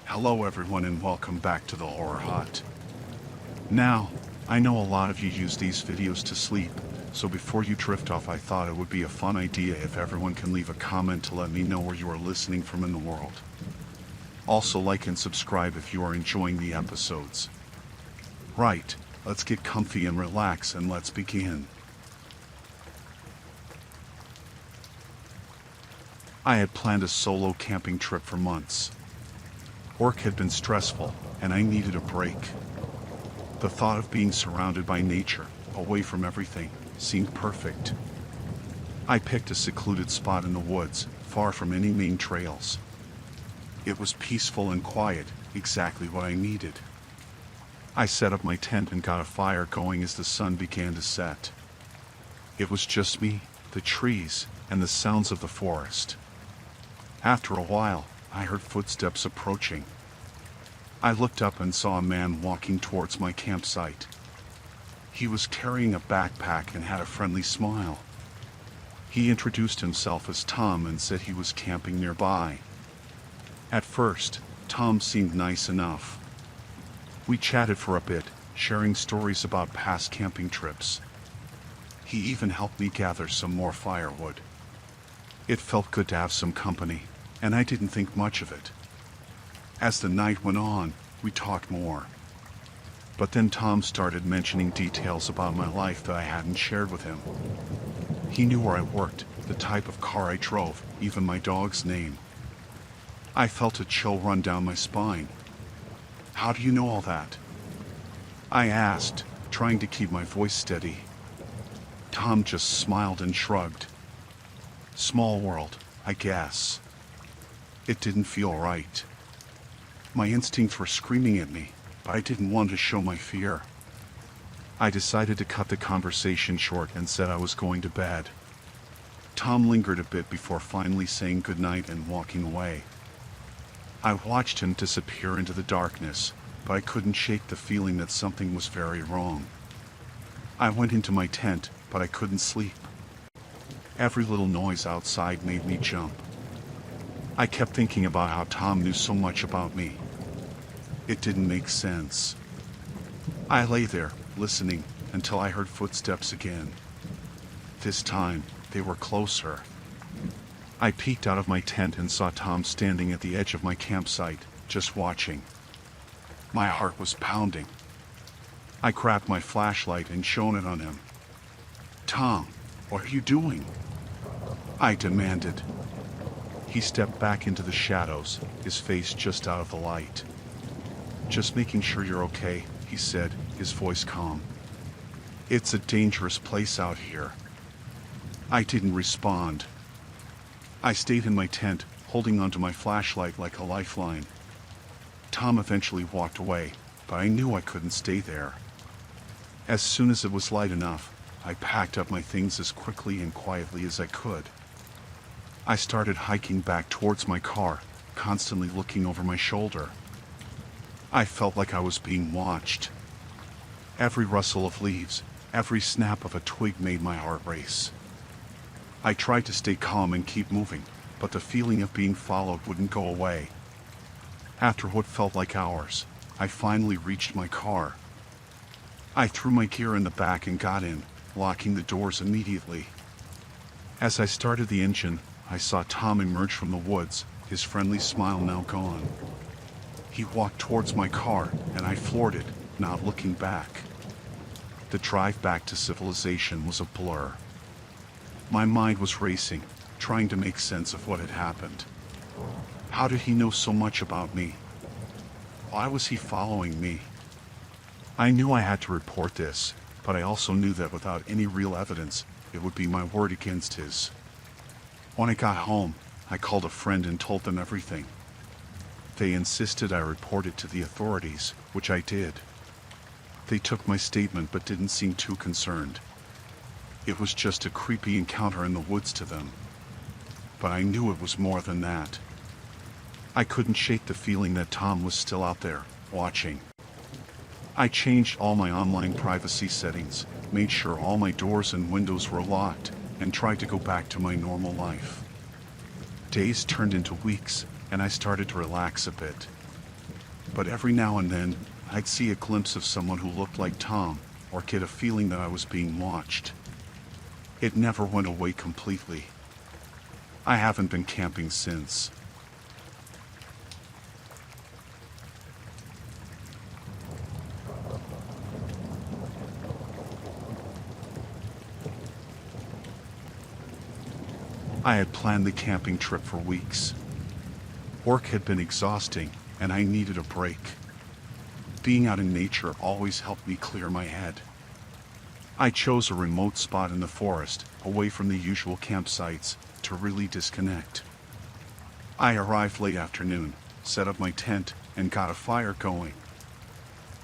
Hello everyone and welcome back to the Horror Hut. Now, I know a lot of you use these videos to sleep, so before you drift off I thought it would be a fun idea if everyone can leave a comment to let me know where you are listening from in the world. Also like and subscribe if you are enjoying the episodes. Right, let's get comfy and relax and let's begin. I had planned a solo camping trip for months. Work had been stressful, and I needed a break. The thought of being surrounded by nature, away from everything, seemed perfect. I picked a secluded spot in the woods, far from any main trails. It was peaceful and quiet, exactly what I needed. I set up my tent and got a fire going as the sun began to set. It was just me, the trees, and the sounds of the forest. After a while, I heard footsteps approaching. I looked up and saw a man walking towards my campsite. He was carrying a backpack and had a friendly smile. He introduced himself as Tom and said he was camping nearby. At first, Tom seemed nice enough. We chatted for a bit, sharing stories about past camping trips. He even helped me gather some more firewood. It felt good to have some company, and I didn't think much of it. As the night went on, we talked more. But then Tom started mentioning details about my life that I hadn't shared with him. He knew where I worked, the type of car I drove, even my dog's name. I felt a chill run down my spine. "How do you know all that?" I asked, trying to keep my voice steady. Tom just smiled and shrugged. Small world, I guess. It didn't feel right. My instincts were screaming at me, but I didn't want to show my fear. I decided to cut the conversation short and said I was going to bed. Tom lingered a bit before finally saying goodnight and walking away. I watched him disappear into the darkness, but I couldn't shake the feeling that something was very wrong. I went into my tent, but I couldn't sleep. Every little noise outside made me jump. I kept thinking about how Tom knew so much about me. It didn't make sense. I lay there, listening, until I heard footsteps again. This time, they were closer. I peeked out of my tent and saw Tom standing at the edge of my campsite, just watching. My heart was pounding. I grabbed my flashlight and shone it on him. "Tom, what are you doing?" I demanded. He stepped back into the shadows, his face just out of the light. "Just making sure you're okay," he said, his voice calm. "It's a dangerous place out here." I didn't respond. I stayed in my tent, holding onto my flashlight like a lifeline. Tom eventually walked away, but I knew I couldn't stay there. As soon as it was light enough, I packed up my things as quickly and quietly as I could. I started hiking back towards my car, constantly looking over my shoulder. I felt like I was being watched. Every rustle of leaves, every snap of a twig made my heart race. I tried to stay calm and keep moving, but the feeling of being followed wouldn't go away. After what felt like hours, I finally reached my car. I threw my gear in the back and got in, locking the doors immediately. As I started the engine, I saw Tom emerge from the woods, his friendly smile now gone. He walked towards my car, and I floored it, not looking back. The drive back to civilization was a blur. My mind was racing, trying to make sense of what had happened. How did he know so much about me? Why was he following me? I knew I had to report this, but I also knew that without any real evidence, it would be my word against his. When I got home, I called a friend and told them everything. They insisted I report it to the authorities, which I did. They took my statement but didn't seem too concerned. It was just a creepy encounter in the woods to them. But I knew it was more than that. I couldn't shake the feeling that Tom was still out there, watching. I changed all my online privacy settings, made sure all my doors and windows were locked, and tried to go back to my normal life. Days turned into weeks, and I started to relax a bit. but every now and then, I'd see a glimpse of someone who looked like Tom, or get a feeling that I was being watched. It never went away completely. I haven't been camping since. I had planned the camping trip for weeks. Work had been exhausting, and I needed a break. Being out in nature always helped me clear my head. I chose a remote spot in the forest, away from the usual campsites, to really disconnect. I arrived late afternoon, set up my tent, and got a fire going.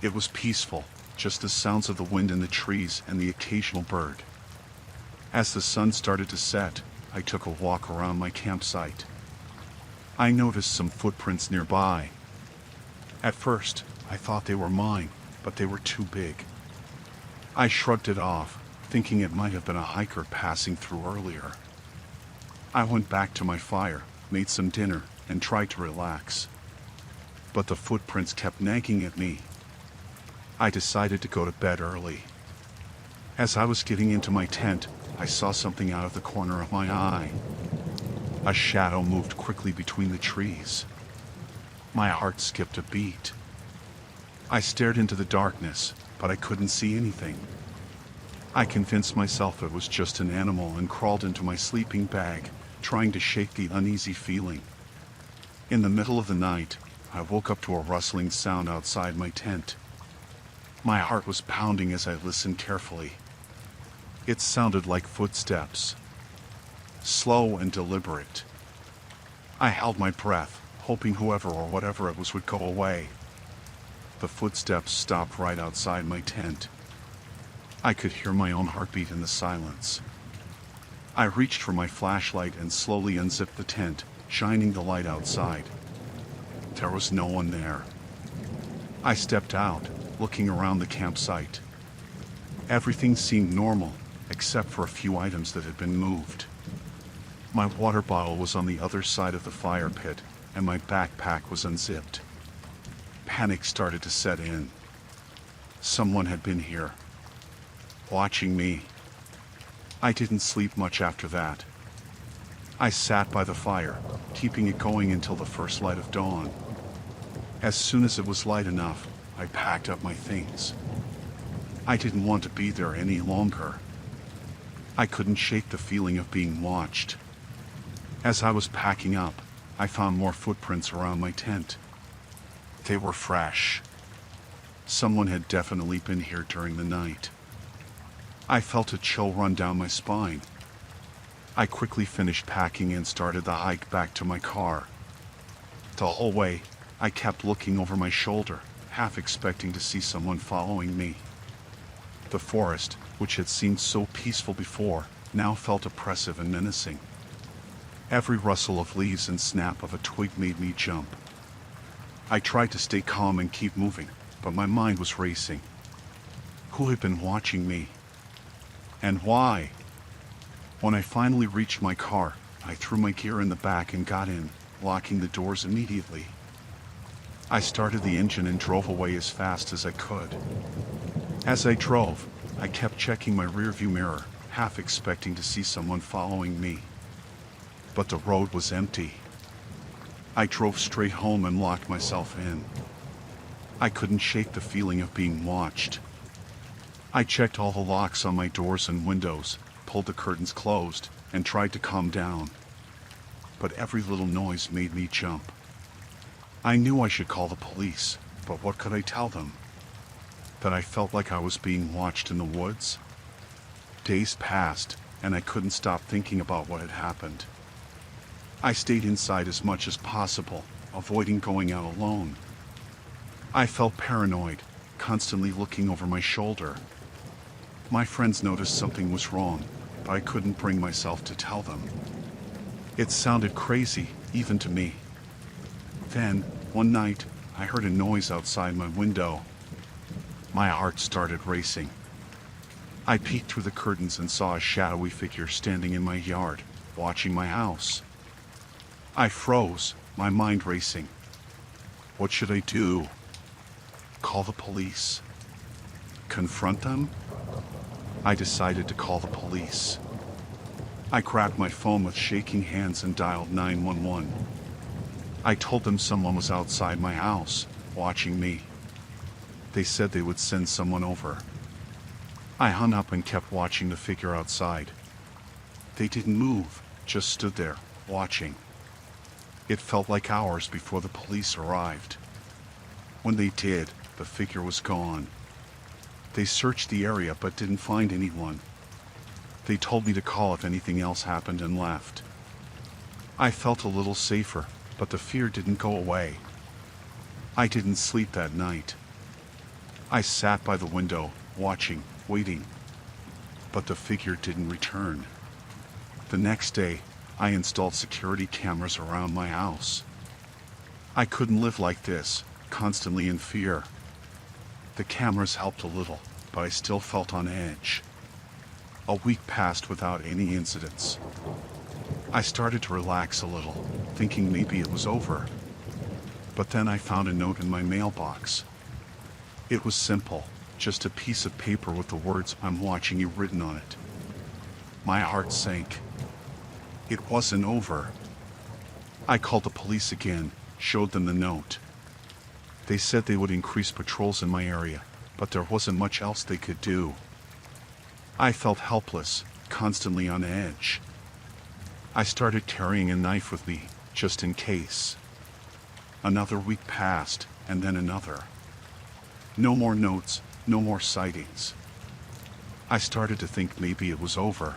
It was peaceful, just the sounds of the wind in the trees and the occasional bird. As the sun started to set, I took a walk around my campsite. I noticed some footprints nearby. At first, I thought they were mine, but they were too big. I shrugged it off, thinking it might have been a hiker passing through earlier. I went back to my fire, made some dinner, and tried to relax. But the footprints kept nagging at me. I decided to go to bed early. As I was getting into my tent, I saw something out of the corner of my eye. A shadow moved quickly between the trees. My heart skipped a beat. I stared into the darkness, but I couldn't see anything. I convinced myself it was just an animal and crawled into my sleeping bag, trying to shake the uneasy feeling. In the middle of the night, I woke up to a rustling sound outside my tent. My heart was pounding as I listened carefully. It sounded like footsteps, slow and deliberate. I held my breath, hoping whoever or whatever it was would go away. The footsteps stopped right outside my tent. I could hear my own heartbeat in the silence. I reached for my flashlight and slowly unzipped the tent, shining the light outside. There was no one there. I stepped out, looking around the campsite. Everything seemed normal, except for a few items that had been moved. My water bottle was on the other side of the fire pit, and my backpack was unzipped. Panic started to set in. Someone had been here, watching me. I didn't sleep much after that. I sat by the fire, keeping it going until the first light of dawn. As soon as it was light enough, I packed up my things. I didn't want to be there any longer. I couldn't shake the feeling of being watched. As I was packing up, I found more footprints around my tent. They were fresh. Someone had definitely been here during the night. I felt a chill run down my spine. I quickly finished packing and started the hike back to my car. The whole way, I kept looking over my shoulder, half expecting to see someone following me. The forest, which had seemed so peaceful before, now felt oppressive and menacing. Every rustle of leaves and snap of a twig made me jump. I tried to stay calm and keep moving, but my mind was racing. Who had been watching me? And why? When I finally reached my car, I threw my gear in the back and got in, locking the doors immediately. I started the engine and drove away as fast as I could. As I drove, I kept checking my rearview mirror, half expecting to see someone following me. But the road was empty. I drove straight home and locked myself in. I couldn't shake the feeling of being watched. I checked all the locks on my doors and windows, pulled the curtains closed, and tried to calm down. But every little noise made me jump. I knew I should call the police, but what could I tell them? That I felt like I was being watched in the woods? Days passed, and I couldn't stop thinking about what had happened. I stayed inside as much as possible, avoiding going out alone. I felt paranoid, constantly looking over my shoulder. My friends noticed something was wrong, but I couldn't bring myself to tell them. It sounded crazy, even to me. Then, one night, I heard a noise outside my window. My heart started racing. I peeked through the curtains and saw a shadowy figure standing in my yard, watching my house. I froze, my mind racing. What should I do? Call the police. Confront them? I decided to call the police. I grabbed my phone with shaking hands and dialed 911. I told them someone was outside my house, watching me. They said they would send someone over. I hung up and kept watching the figure outside. They didn't move, just stood there, watching. It felt like hours before the police arrived. When they did, the figure was gone. They searched the area but didn't find anyone. They told me to call if anything else happened and left. I felt a little safer, but the fear didn't go away. I didn't sleep that night. I sat by the window, watching, waiting. But the figure didn't return. The next day, I installed security cameras around my house. I couldn't live like this, constantly in fear. The cameras helped a little, but I still felt on edge. A week passed without any incidents. I started to relax a little, thinking maybe it was over. But then I found a note in my mailbox. It was simple, just a piece of paper with the words "I'm watching you" written on it. My heart sank. It wasn't over. I called the police again, showed them the note. They said they would increase patrols in my area, but there wasn't much else they could do. I felt helpless, constantly on edge. I started carrying a knife with me, just in case. Another week passed, and then another. No more notes, no more sightings. I started to think maybe it was over,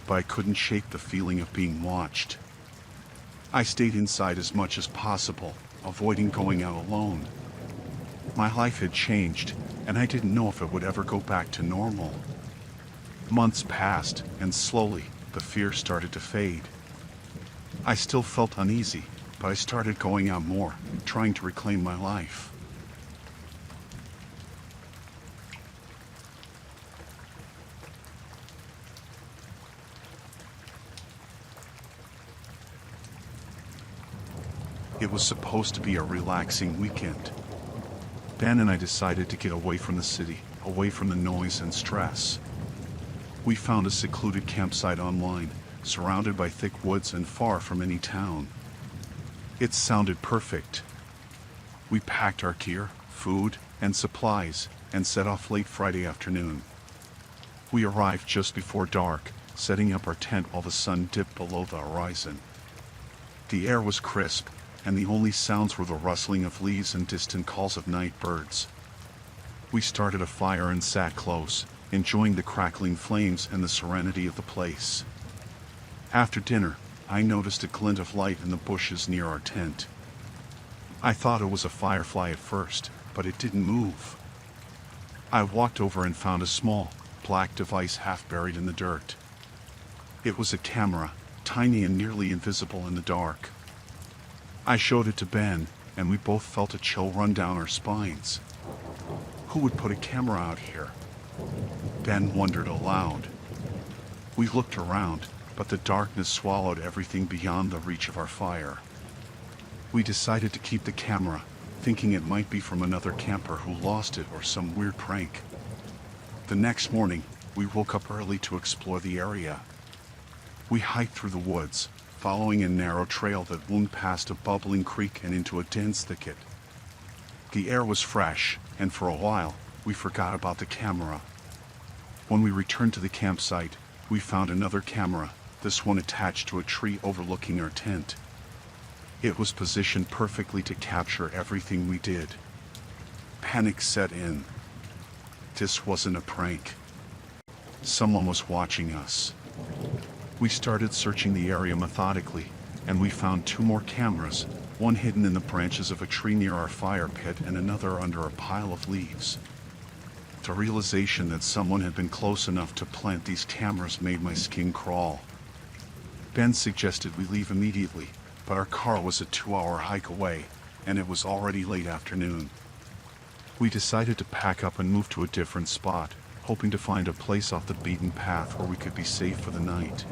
but I couldn't shake the feeling of being watched. I stayed inside as much as possible, avoiding going out alone. My life had changed, and I didn't know if it would ever go back to normal. Months passed, and slowly, the fear started to fade. I still felt uneasy, but I started going out more, trying to reclaim my life. It was supposed to be a relaxing weekend. Ben and I decided to get away from the city, away from the noise and stress. We found a secluded campsite online, surrounded by thick woods and far from any town. It sounded perfect. We packed our gear, food, and supplies, and set off late Friday afternoon. We arrived just before dark, setting up our tent while the sun dipped below the horizon. The air was crisp, and the only sounds were the rustling of leaves and distant calls of night birds. We started a fire and sat close, enjoying the crackling flames and the serenity of the place. After dinner, I noticed a glint of light in the bushes near our tent. I thought it was a firefly at first, but it didn't move. I walked over and found a small, black device half buried in the dirt. It was a camera, tiny and nearly invisible in the dark. I showed it to Ben, and we both felt a chill run down our spines. Who would put a camera out here? Ben wondered aloud. We looked around, but the darkness swallowed everything beyond the reach of our fire. We decided to keep the camera, thinking it might be from another camper who lost it or some weird prank. The next morning, we woke up early to explore the area. We hiked through the woods, following a narrow trail that wound past a bubbling creek and into a dense thicket. The air was fresh, and for a while, we forgot about the camera. When we returned to the campsite, we found another camera, this one attached to a tree overlooking our tent. It was positioned perfectly to capture everything we did. Panic set in. This wasn't a prank. Someone was watching us. We started searching the area methodically, and we found 2 more cameras, one hidden in the branches of a tree near our fire pit and another under a pile of leaves. The realization that someone had been close enough to plant these cameras made my skin crawl. Ben suggested we leave immediately, but our car was a 2-hour hike away, and it was already late afternoon. We decided to pack up and move to a different spot, hoping to find a place off the beaten path where we could be safe for the night.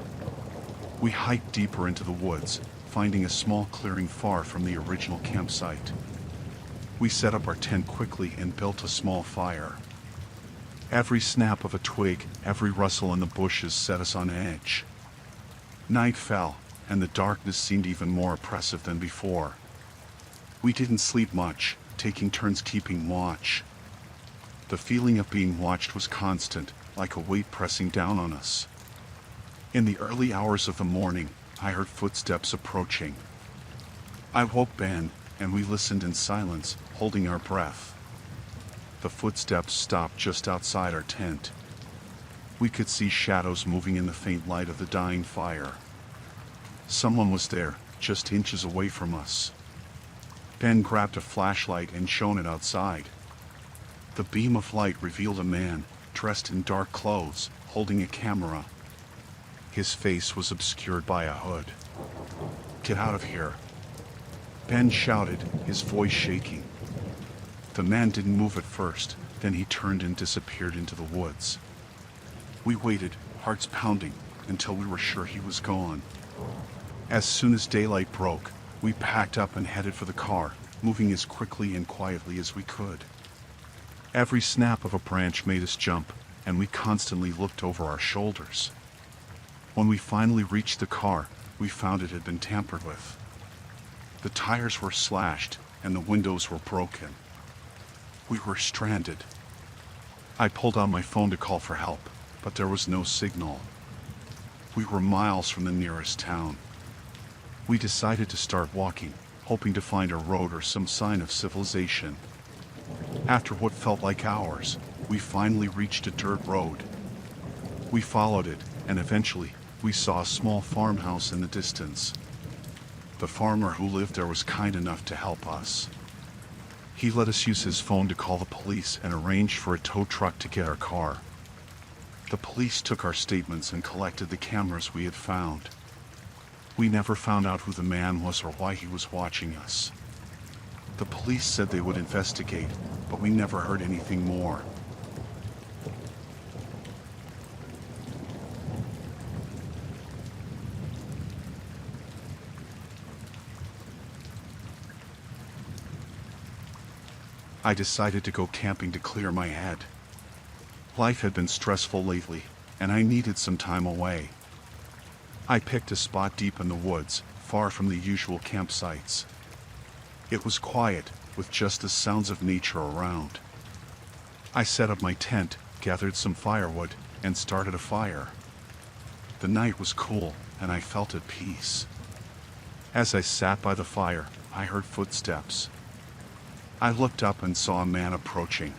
We hiked deeper into the woods, finding a small clearing far from the original campsite. We set up our tent quickly and built a small fire. Every snap of a twig, every rustle in the bushes set us on edge. Night fell, and the darkness seemed even more oppressive than before. We didn't sleep much, taking turns keeping watch. The feeling of being watched was constant, like a weight pressing down on us. In the early hours of the morning, I heard footsteps approaching. I woke Ben, and we listened in silence, holding our breath. The footsteps stopped just outside our tent. We could see shadows moving in the faint light of the dying fire. Someone was there, just inches away from us. Ben grabbed a flashlight and shone it outside. The beam of light revealed a man, dressed in dark clothes, holding a camera. His face was obscured by a hood. "Get out of here!" Ben shouted, his voice shaking. The man didn't move at first, then he turned and disappeared into the woods. We waited, hearts pounding, until we were sure he was gone. As soon as daylight broke, we packed up and headed for the car, moving as quickly and quietly as we could. Every snap of a branch made us jump, and we constantly looked over our shoulders. When we finally reached the car, we found it had been tampered with. The tires were slashed, and the windows were broken. We were stranded. I pulled out my phone to call for help, but there was no signal. We were miles from the nearest town. We decided to start walking, hoping to find a road or some sign of civilization. After what felt like hours, we finally reached a dirt road. We followed it, and eventually, we saw a small farmhouse in the distance. The farmer who lived there was kind enough to help us. He let us use his phone to call the police and arrange for a tow truck to get our car. The police took our statements and collected the cameras we had found. We never found out who the man was or why he was watching us. The police said they would investigate, but we never heard anything more. I decided to go camping to clear my head. Life had been stressful lately, and I needed some time away. I picked a spot deep in the woods, far from the usual campsites. It was quiet, with just the sounds of nature around. I set up my tent, gathered some firewood, and started a fire. The night was cool, and I felt at peace. As I sat by the fire, I heard footsteps. I looked up and saw a man approaching.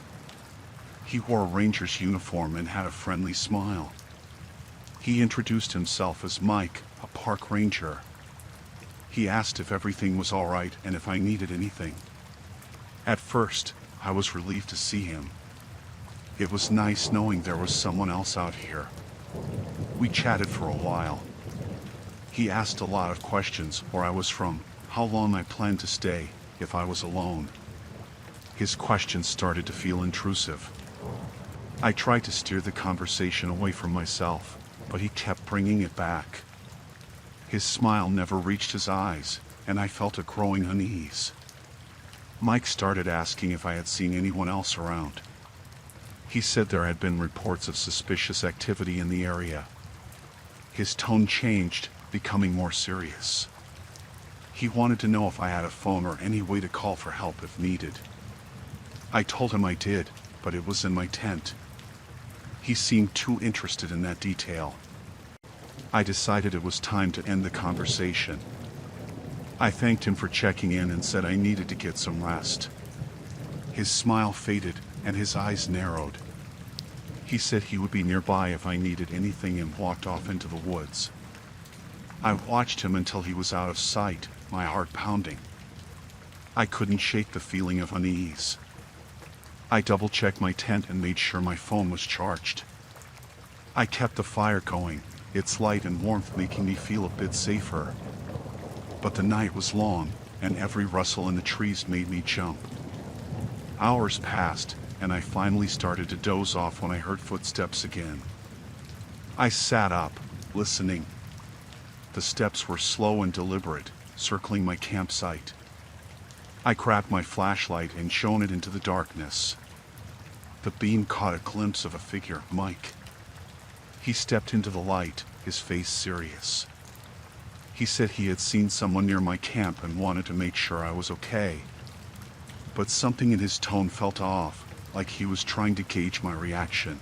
He wore a ranger's uniform and had a friendly smile. He introduced himself as Mike, a park ranger. He asked if everything was all right and if I needed anything. At first, I was relieved to see him. It was nice knowing there was someone else out here. We chatted for a while. He asked a lot of questions, where I was from, how long I planned to stay, if I was alone. His questions started to feel intrusive. I tried to steer the conversation away from myself, but he kept bringing it back. His smile never reached his eyes, and I felt a growing unease. Mike started asking if I had seen anyone else around. He said there had been reports of suspicious activity in the area. His tone changed, becoming more serious. He wanted to know if I had a phone or any way to call for help if needed. I told him I did, but it was in my tent. He seemed too interested in that detail. I decided it was time to end the conversation. I thanked him for checking in and said I needed to get some rest. His smile faded and his eyes narrowed. He said he would be nearby if I needed anything and walked off into the woods. I watched him until he was out of sight, my heart pounding. I couldn't shake the feeling of unease. I double-checked my tent and made sure my phone was charged. I kept the fire going, its light and warmth making me feel a bit safer. But the night was long, and every rustle in the trees made me jump. Hours passed, and I finally started to doze off when I heard footsteps again. I sat up, listening. The steps were slow and deliberate, circling my campsite. I grabbed my flashlight and shone it into the darkness. The beam caught a glimpse of a figure, Mike. He stepped into the light, his face serious. He said he had seen someone near my camp and wanted to make sure I was okay. But something in his tone felt off, like he was trying to gauge my reaction.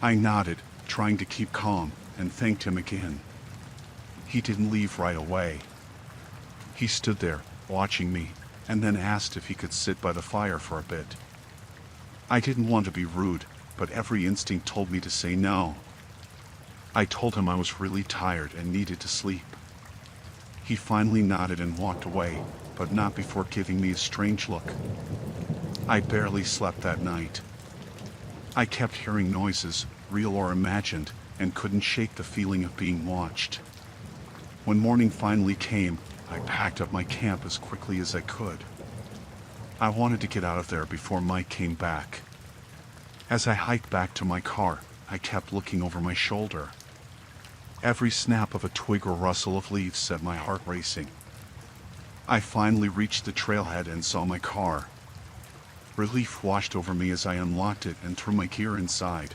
I nodded, trying to keep calm, and thanked him again. He didn't leave right away. He stood there, watching me, and then asked if he could sit by the fire for a bit. I didn't want to be rude, but every instinct told me to say no. I told him I was really tired and needed to sleep. He finally nodded and walked away, but not before giving me a strange look. I barely slept that night. I kept hearing noises, real or imagined, and couldn't shake the feeling of being watched. When morning finally came, I packed up my camp as quickly as I could. I wanted to get out of there before Mike came back. As I hiked back to my car, I kept looking over my shoulder. Every snap of a twig or rustle of leaves set my heart racing. I finally reached the trailhead and saw my car. Relief washed over me as I unlocked it and threw my gear inside.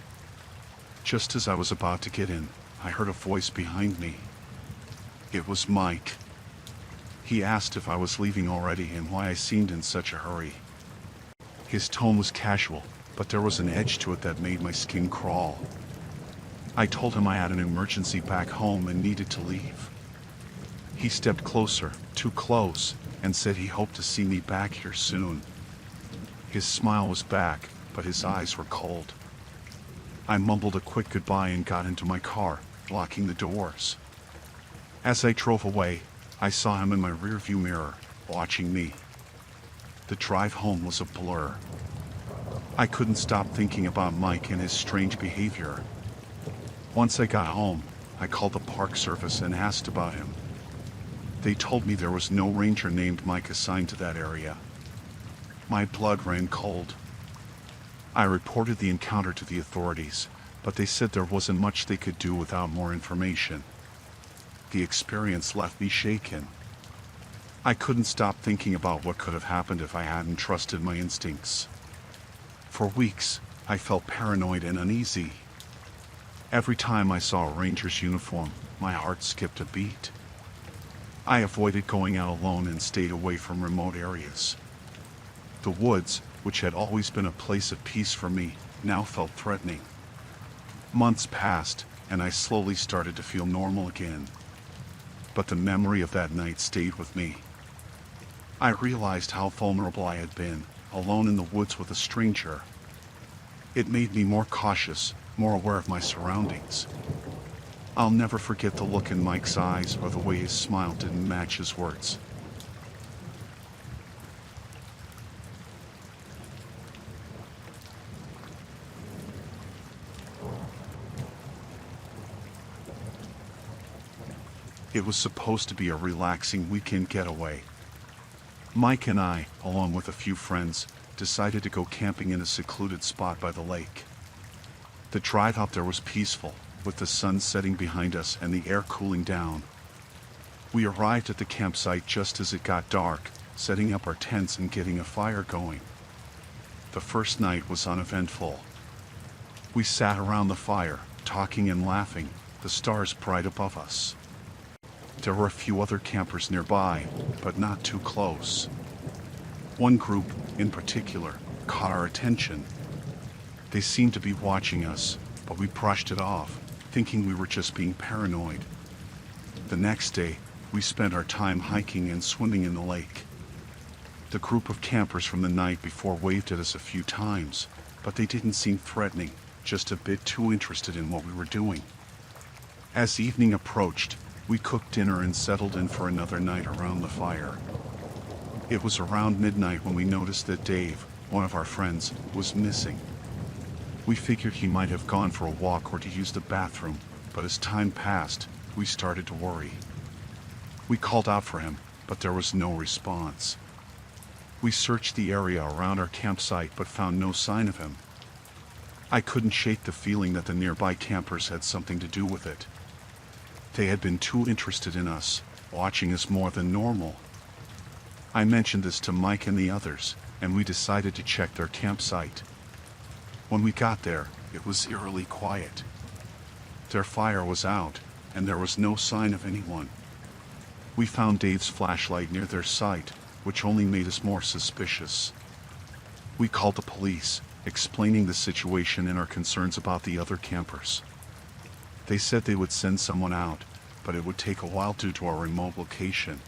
Just as I was about to get in, I heard a voice behind me. It was Mike. He asked if I was leaving already and why I seemed in such a hurry. His tone was casual, but there was an edge to it that made my skin crawl. I told him I had an emergency back home and needed to leave. He stepped closer, too close, and said he hoped to see me back here soon. His smile was back, but his eyes were cold. I mumbled a quick goodbye and got into my car, locking the doors. As I drove away, I saw him in my rearview mirror, watching me. The drive home was a blur. I couldn't stop thinking about Mike and his strange behavior. Once I got home, I called the park service and asked about him. They told me there was no ranger named Mike assigned to that area. My blood ran cold. I reported the encounter to the authorities, but they said there wasn't much they could do without more information. The experience left me shaken. I couldn't stop thinking about what could have happened if I hadn't trusted my instincts. For weeks, I felt paranoid and uneasy. Every time I saw a ranger's uniform, my heart skipped a beat. I avoided going out alone and stayed away from remote areas. The woods, which had always been a place of peace for me, now felt threatening. Months passed, and I slowly started to feel normal again. But the memory of that night stayed with me. I realized how vulnerable I had been, alone in the woods with a stranger. It made me more cautious, more aware of my surroundings. I'll never forget the look in Mike's eyes or the way his smile didn't match his words. It was supposed to be a relaxing weekend getaway. Mike and I, along with a few friends, decided to go camping in a secluded spot by the lake. The drive out there was peaceful, with the sun setting behind us and the air cooling down. We arrived at the campsite just as it got dark, setting up our tents and getting a fire going. The first night was uneventful. We sat around the fire, talking and laughing, the stars bright above us. There were a few other campers nearby, but not too close. One group, in particular, caught our attention. They seemed to be watching us, but we brushed it off, thinking we were just being paranoid. The next day, we spent our time hiking and swimming in the lake. The group of campers from the night before waved at us a few times, but they didn't seem threatening, just a bit too interested in what we were doing. As evening approached, we cooked dinner and settled in for another night around the fire. It was around midnight when we noticed that Dave, one of our friends, was missing. We figured he might have gone for a walk or to use the bathroom, but as time passed, we started to worry. We called out for him, but there was no response. We searched the area around our campsite but found no sign of him. I couldn't shake the feeling that the nearby campers had something to do with it. They had been too interested in us, watching us more than normal. I mentioned this to Mike and the others, and we decided to check their campsite. When we got there, it was eerily quiet. Their fire was out, and there was no sign of anyone. We found Dave's flashlight near their site, which only made us more suspicious. We called the police, explaining the situation and our concerns about the other campers. They said they would send someone out, but it would take a while due to our remote location.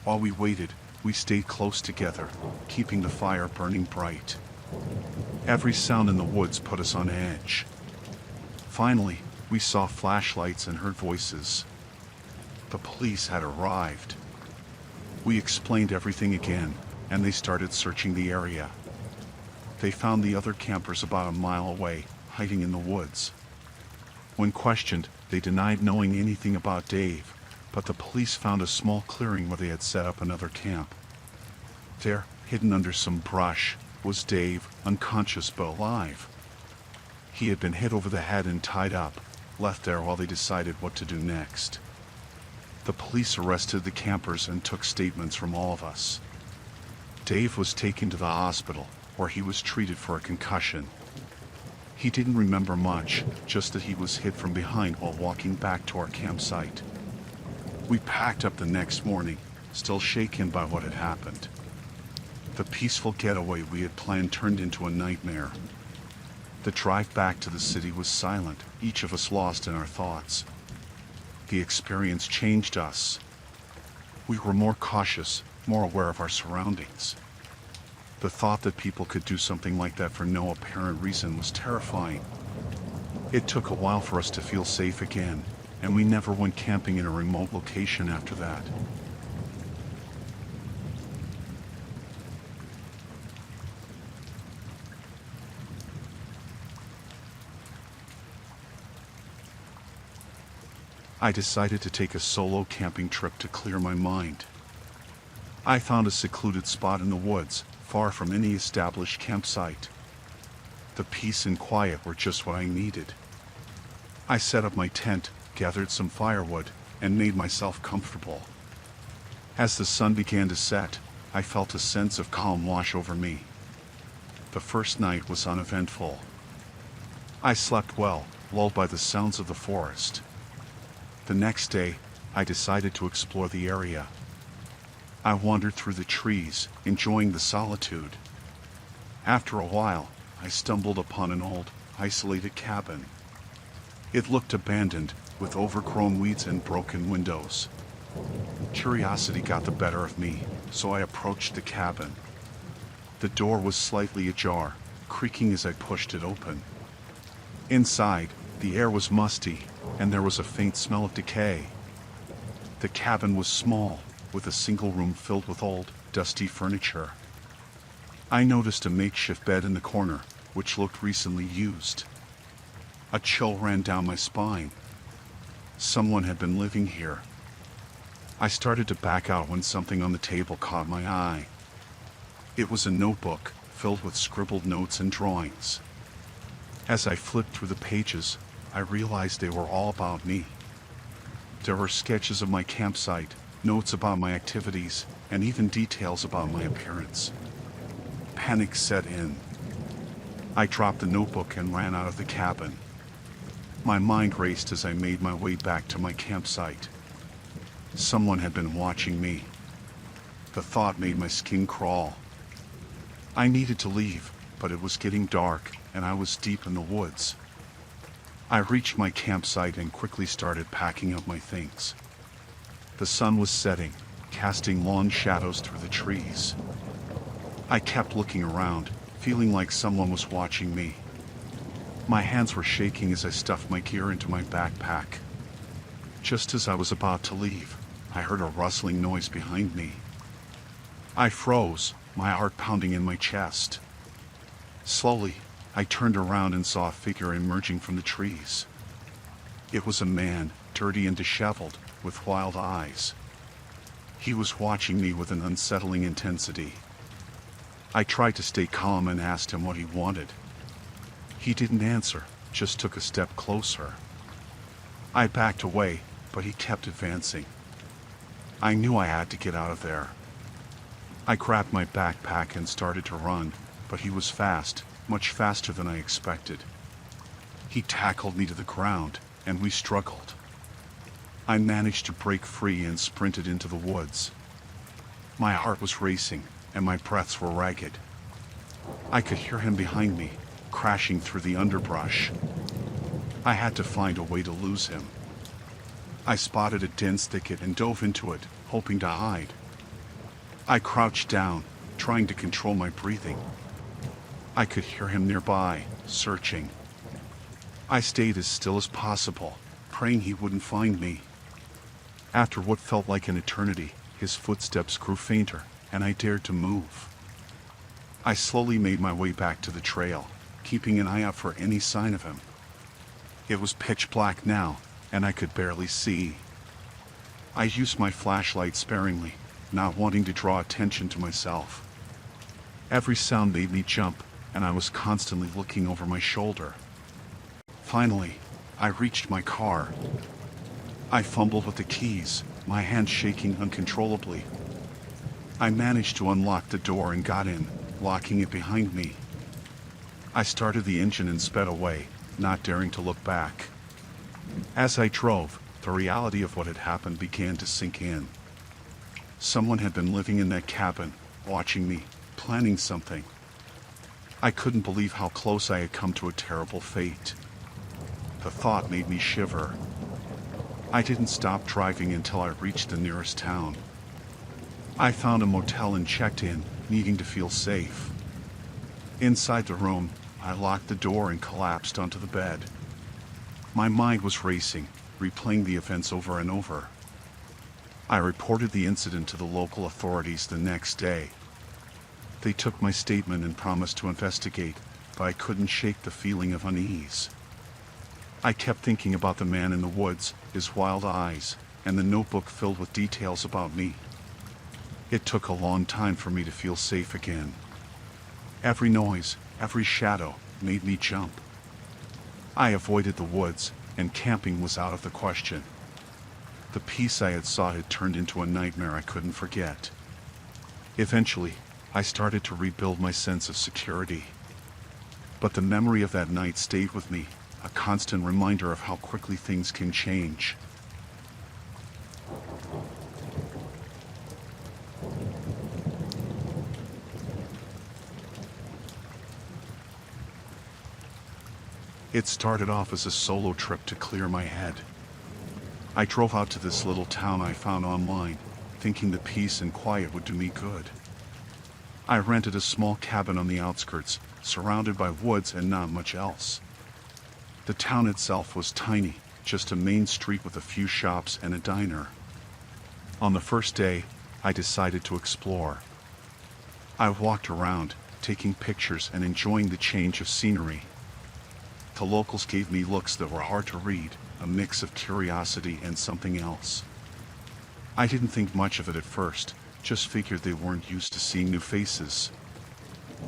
While we waited, we stayed close together, keeping the fire burning bright. Every sound in the woods put us on edge. Finally, we saw flashlights and heard voices. The police had arrived. We explained everything again, and they started searching the area. They found the other campers about a mile away, hiding in the woods. When questioned, they denied knowing anything about Dave, but the police found a small clearing where they had set up another camp. There, hidden under some brush, was Dave, unconscious but alive. He had been hit over the head and tied up, left there while they decided what to do next. The police arrested the campers and took statements from all of us. Dave was taken to the hospital, where he was treated for a concussion. He didn't remember much, just that he was hit from behind while walking back to our campsite. We packed up the next morning, still shaken by what had happened. The peaceful getaway we had planned turned into a nightmare. The drive back to the city was silent, each of us lost in our thoughts. The experience changed us. We were more cautious, more aware of our surroundings. The thought that people could do something like that for no apparent reason was terrifying. It took a while for us to feel safe again, and we never went camping in a remote location after that. I decided to take a solo camping trip to clear my mind. I found a secluded spot in the woods, far from any established campsite. The peace and quiet were just what I needed. I set up my tent, gathered some firewood, and made myself comfortable. As the sun began to set, I felt a sense of calm wash over me. The first night was uneventful. I slept well, lulled by the sounds of the forest. The next day, I decided to explore the area. I wandered through the trees, enjoying the solitude. After a while, I stumbled upon an old, isolated cabin. It looked abandoned, with overgrown weeds and broken windows. Curiosity got the better of me, so I approached the cabin. The door was slightly ajar, creaking as I pushed it open. Inside, the air was musty, and there was a faint smell of decay. The cabin was small, with a single room filled with old, dusty furniture. I noticed a makeshift bed in the corner, which looked recently used. A chill ran down my spine. Someone had been living here. I started to back out when something on the table caught my eye. It was a notebook, filled with scribbled notes and drawings. As I flipped through the pages, I realized they were all about me. There were sketches of my campsite, notes about my activities, and even details about my appearance. Panic set in. I dropped the notebook and ran out of the cabin. My mind raced as I made my way back to my campsite. Someone had been watching me. The thought made my skin crawl. I needed to leave, but it was getting dark, and I was deep in the woods. I reached my campsite and quickly started packing up my things. The sun was setting, casting long shadows through the trees. I kept looking around, feeling like someone was watching me. My hands were shaking as I stuffed my gear into my backpack. Just as I was about to leave, I heard a rustling noise behind me. I froze, my heart pounding in my chest. Slowly, I turned around and saw a figure emerging from the trees. It was a man, dirty and disheveled, with wild eyes. He was watching me with an unsettling intensity. I tried to stay calm and asked him what he wanted. He didn't answer, just took a step closer. I backed away, but he kept advancing. I knew I had to get out of there. I grabbed my backpack and started to run, but he was fast, much faster than I expected. He tackled me to the ground, and we struggled. I managed to break free and sprinted into the woods. My heart was racing, and my breaths were ragged. I could hear him behind me, crashing through the underbrush. I had to find a way to lose him. I spotted a dense thicket and dove into it, hoping to hide. I crouched down, trying to control my breathing. I could hear him nearby, searching. I stayed as still as possible, praying he wouldn't find me. After what felt like an eternity, his footsteps grew fainter, and I dared to move. I slowly made my way back to the trail, keeping an eye out for any sign of him. It was pitch black now, and I could barely see. I used my flashlight sparingly, not wanting to draw attention to myself. Every sound made me jump, and I was constantly looking over my shoulder. Finally, I reached my car. I fumbled with the keys, my hands shaking uncontrollably. I managed to unlock the door and got in, locking it behind me. I started the engine and sped away, not daring to look back. As I drove, the reality of what had happened began to sink in. Someone had been living in that cabin, watching me, planning something. I couldn't believe how close I had come to a terrible fate. The thought made me shiver. I didn't stop driving until I reached the nearest town. I found a motel and checked in, needing to feel safe. Inside the room, I locked the door and collapsed onto the bed. My mind was racing, replaying the events over and over. I reported the incident to the local authorities the next day. They took my statement and promised to investigate, but I couldn't shake the feeling of unease. I kept thinking about the man in the woods, his wild eyes, and the notebook filled with details about me. It took a long time for me to feel safe again. Every noise, every shadow, made me jump. I avoided the woods, and camping was out of the question. The peace I had sought had turned into a nightmare I couldn't forget. Eventually, I started to rebuild my sense of security. But the memory of that night stayed with me, a constant reminder of how quickly things can change. It started off as a solo trip to clear my head. I drove out to this little town I found online, thinking the peace and quiet would do me good. I rented a small cabin on the outskirts, surrounded by woods and not much else. The town itself was tiny, just a main street with a few shops and a diner. On the first day, I decided to explore. I walked around, taking pictures and enjoying the change of scenery. The locals gave me looks that were hard to read, a mix of curiosity and something else. I didn't think much of it at first, just figured they weren't used to seeing new faces.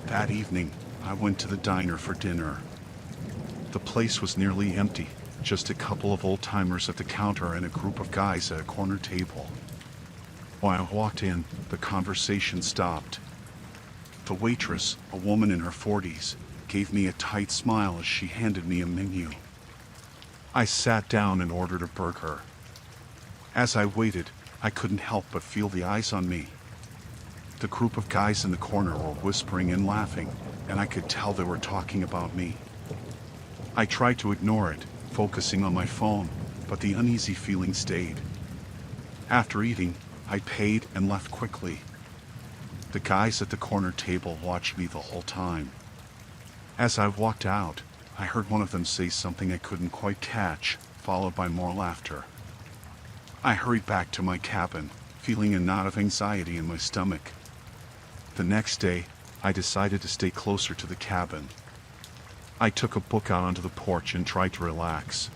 That evening, I went to the diner for dinner. The place was nearly empty, just a couple of old-timers at the counter and a group of guys at a corner table. When I walked in, the conversation stopped. The waitress, a woman in her 40s, gave me a tight smile as she handed me a menu. I sat down and ordered a burger. As I waited, I couldn't help but feel the eyes on me. The group of guys in the corner were whispering and laughing, and I could tell they were talking about me. I tried to ignore it, focusing on my phone, but the uneasy feeling stayed. After eating, I paid and left quickly. The guys at the corner table watched me the whole time. As I walked out, I heard one of them say something I couldn't quite catch, followed by more laughter. I hurried back to my cabin, feeling a knot of anxiety in my stomach. The next day, I decided to stay closer to the cabin. I took a book out onto the porch and tried to relax.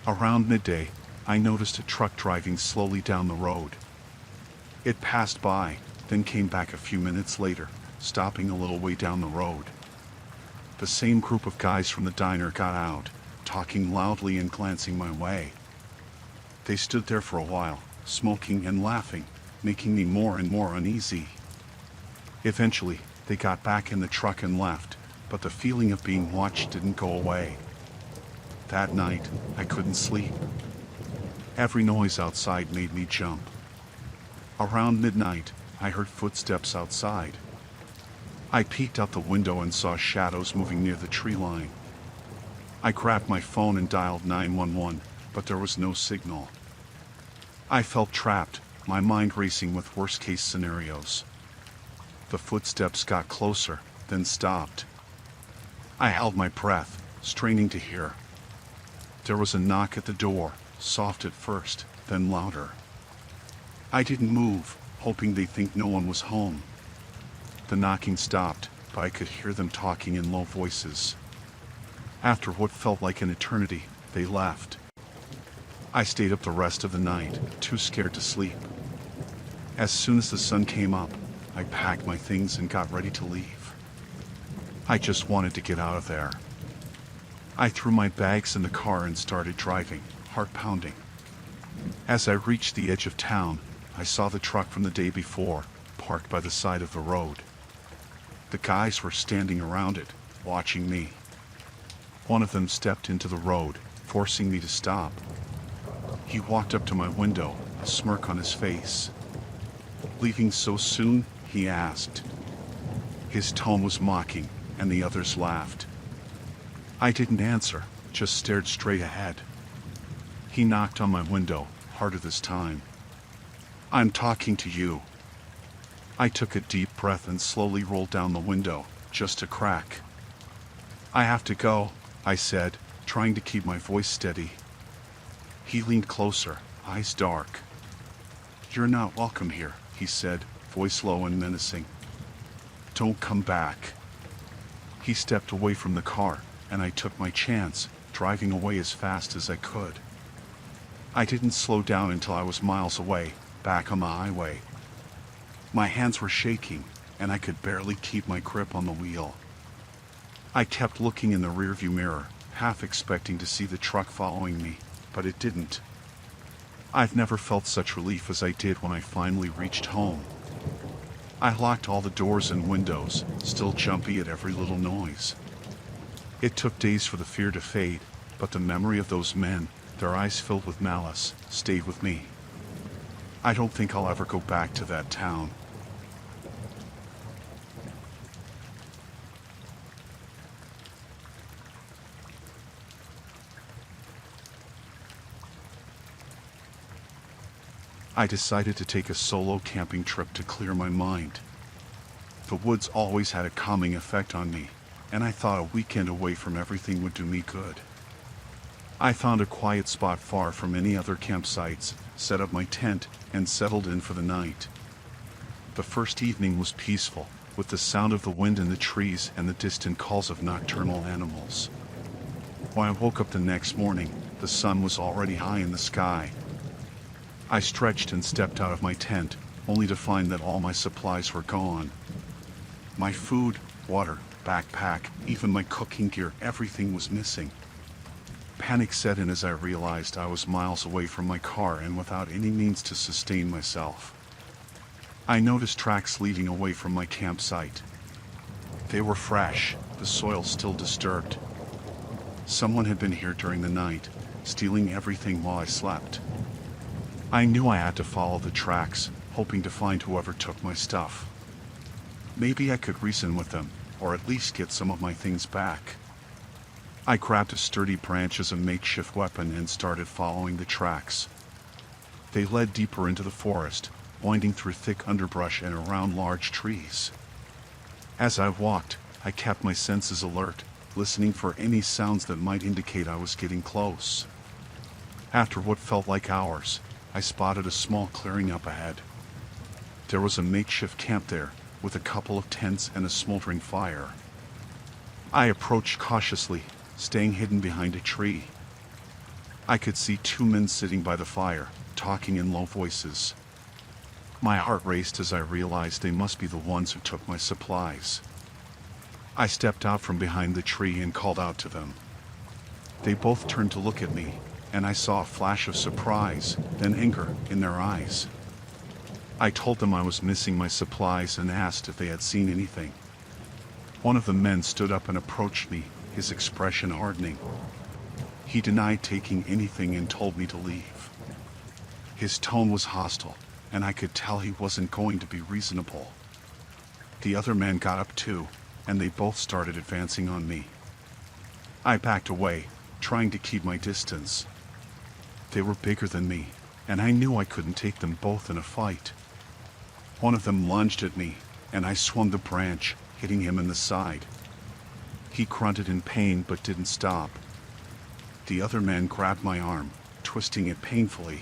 Around midday, I noticed a truck driving slowly down the road. It passed by, then came back a few minutes later, stopping a little way down the road. The same group of guys from the diner got out, talking loudly and glancing my way. They stood there for a while, smoking and laughing, making me more and more uneasy. Eventually, they got back in the truck and left, but the feeling of being watched didn't go away. That night, I couldn't sleep. Every noise outside made me jump. Around midnight, I heard footsteps outside. I peeked out the window and saw shadows moving near the tree line. I grabbed my phone and dialed 911, but there was no signal. I felt trapped, my mind racing with worst-case scenarios. The footsteps got closer, then stopped. I held my breath, straining to hear. There was a knock at the door, soft at first, then louder. I didn't move, hoping they'd think no one was home. The knocking stopped, but I could hear them talking in low voices. After what felt like an eternity, they left. I stayed up the rest of the night, too scared to sleep. As soon as the sun came up, I packed my things and got ready to leave. I just wanted to get out of there. I threw my bags in the car and started driving, heart pounding. As I reached the edge of town, I saw the truck from the day before, parked by the side of the road. The guys were standing around it, watching me. One of them stepped into the road, forcing me to stop. He walked up to my window, a smirk on his face. "Leaving so soon?" he asked. His tone was mocking, and the others laughed. I didn't answer, just stared straight ahead. He knocked on my window, harder this time. "I'm talking to you." I took a deep breath and slowly rolled down the window, just a crack. "I have to go," I said, trying to keep my voice steady. He leaned closer, eyes dark. "You're not welcome here," he said, voice low and menacing. "Don't come back." He stepped away from the car, and I took my chance, driving away as fast as I could. I didn't slow down until I was miles away, back on the highway. My hands were shaking, and I could barely keep my grip on the wheel. I kept looking in the rearview mirror, half expecting to see the truck following me, but it didn't. I've never felt such relief as I did when I finally reached home. I locked all the doors and windows, still jumpy at every little noise. It took days for the fear to fade, but the memory of those men, their eyes filled with malice, stayed with me. I don't think I'll ever go back to that town. I decided to take a solo camping trip to clear my mind. The woods always had a calming effect on me, and I thought a weekend away from everything would do me good. I found a quiet spot far from any other campsites, set up my tent, and settled in for the night. The first evening was peaceful, with the sound of the wind in the trees and the distant calls of nocturnal animals. When I woke up the next morning, the sun was already high in the sky. I stretched and stepped out of my tent, only to find that all my supplies were gone. My food, water, backpack, even my cooking gear, everything was missing. Panic set in as I realized I was miles away from my car and without any means to sustain myself. I noticed tracks leading away from my campsite. They were fresh, the soil still disturbed. Someone had been here during the night, stealing everything while I slept. I knew I had to follow the tracks, hoping to find whoever took my stuff. Maybe I could reason with them, or at least get some of my things back. I grabbed a sturdy branch as a makeshift weapon and started following the tracks. They led deeper into the forest, winding through thick underbrush and around large trees. As I walked, I kept my senses alert, listening for any sounds that might indicate I was getting close. After what felt like hours, I spotted a small clearing up ahead. There was a makeshift camp there, with a couple of tents and a smoldering fire. I approached cautiously, staying hidden behind a tree. I could see two men sitting by the fire, talking in low voices. My heart raced as I realized they must be the ones who took my supplies. I stepped out from behind the tree and called out to them. They both turned to look at me, and I saw a flash of surprise, then anger, in their eyes. I told them I was missing my supplies and asked if they had seen anything. One of the men stood up and approached me, his expression hardening. He denied taking anything and told me to leave. His tone was hostile, and I could tell he wasn't going to be reasonable. The other man got up too, and they both started advancing on me. I backed away, trying to keep my distance. They were bigger than me, and I knew I couldn't take them both in a fight. One of them lunged at me, and I swung the branch, hitting him in the side. He grunted in pain but didn't stop. The other man grabbed my arm, twisting it painfully.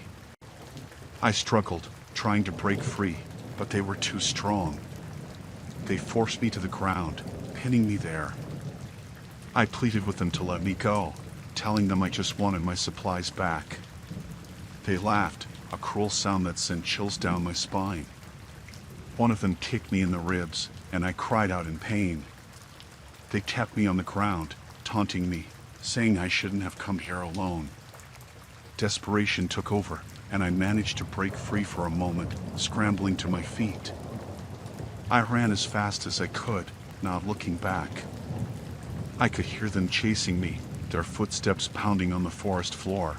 I struggled, trying to break free, but they were too strong. They forced me to the ground, pinning me there. I pleaded with them to let me go, telling them I just wanted my supplies back. They laughed, a cruel sound that sent chills down my spine. One of them kicked me in the ribs, and I cried out in pain. They kept me on the ground, taunting me, saying I shouldn't have come here alone. Desperation took over, and I managed to break free for a moment, scrambling to my feet. I ran as fast as I could, not looking back. I could hear them chasing me, their footsteps pounding on the forest floor.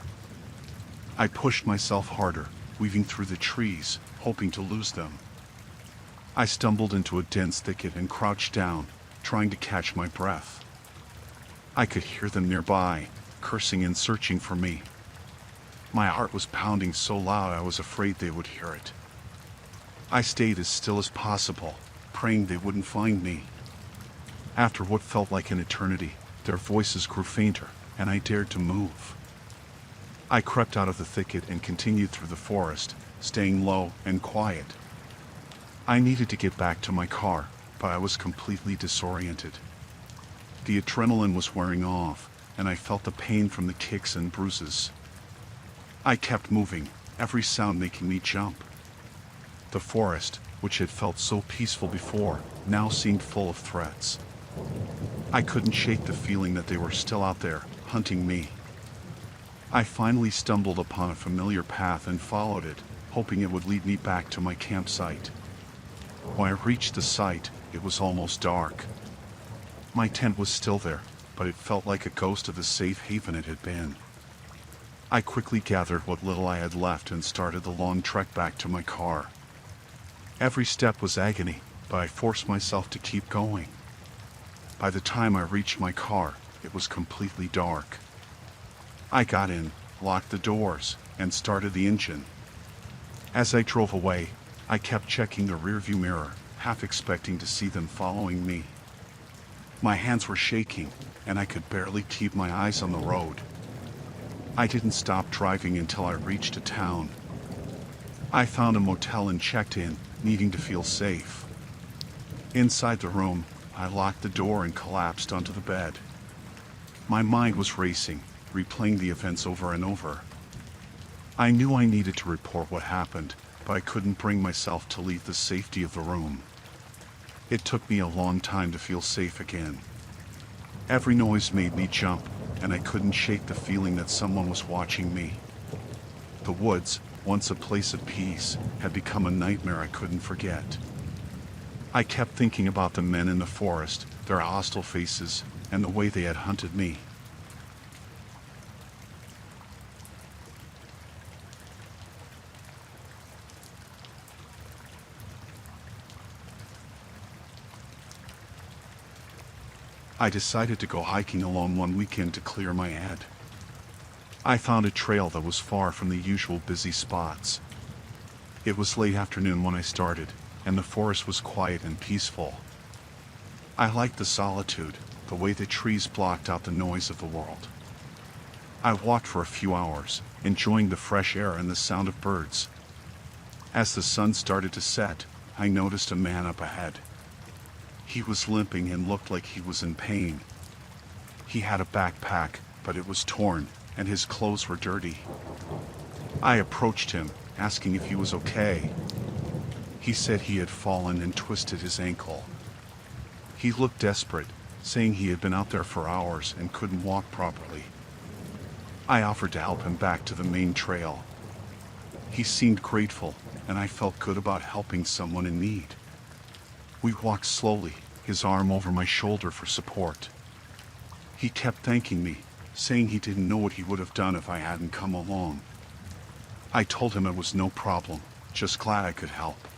I pushed myself harder, weaving through the trees, hoping to lose them. I stumbled into a dense thicket and crouched down, trying to catch my breath. I could hear them nearby, cursing and searching for me. My heart was pounding so loud I was afraid they would hear it. I stayed as still as possible, praying they wouldn't find me. After what felt like an eternity, their voices grew fainter, and I dared to move. I crept out of the thicket and continued through the forest, staying low and quiet. I needed to get back to my car, but I was completely disoriented. The adrenaline was wearing off, and I felt the pain from the kicks and bruises. I kept moving, every sound making me jump. The forest, which had felt so peaceful before, now seemed full of threats. I couldn't shake the feeling that they were still out there, hunting me. I finally stumbled upon a familiar path and followed it, hoping it would lead me back to my campsite. When I reached the site, it was almost dark. My tent was still there, but it felt like a ghost of the safe haven it had been. I quickly gathered what little I had left and started the long trek back to my car. Every step was agony, but I forced myself to keep going. By the time I reached my car, it was completely dark. I got in, locked the doors, and started the engine. As I drove away, I kept checking the rearview mirror, half expecting to see them following me. My hands were shaking, and I could barely keep my eyes on the road. I didn't stop driving until I reached a town. I found a motel and checked in, needing to feel safe. Inside the room, I locked the door and collapsed onto the bed. My mind was racing, replaying the events over and over. I knew I needed to report what happened, but I couldn't bring myself to leave the safety of the room. It took me a long time to feel safe again. Every noise made me jump, and I couldn't shake the feeling that someone was watching me. The woods, once a place of peace, had become a nightmare I couldn't forget. I kept thinking about the men in the forest, their hostile faces, and the way they had hunted me. I decided to go hiking alone one weekend to clear my head. I found a trail that was far from the usual busy spots. It was late afternoon when I started, and the forest was quiet and peaceful. I liked the solitude, the way the trees blocked out the noise of the world. I walked for a few hours, enjoying the fresh air and the sound of birds. As the sun started to set, I noticed a man up ahead. He was limping and looked like he was in pain. He had a backpack, but it was torn, and his clothes were dirty. I approached him, asking if he was okay. He said he had fallen and twisted his ankle. He looked desperate, saying he had been out there for hours and couldn't walk properly. I offered to help him back to the main trail. He seemed grateful, and I felt good about helping someone in need. We walked slowly, his arm over my shoulder for support. He kept thanking me, saying he didn't know what he would have done if I hadn't come along. I told him it was no problem, just glad I could help.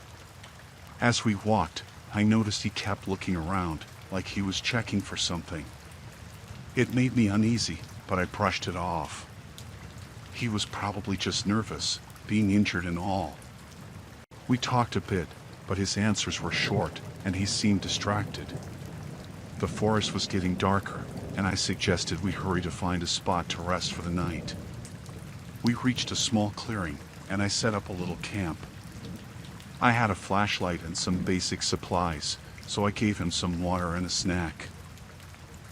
As we walked, I noticed he kept looking around, like he was checking for something. It made me uneasy, but I brushed it off. He was probably just nervous, being injured and all. We talked a bit, but his answers were short, and he seemed distracted. The forest was getting darker, and I suggested we hurry to find a spot to rest for the night. We reached a small clearing, and I set up a little camp. I had a flashlight and some basic supplies, so I gave him some water and a snack.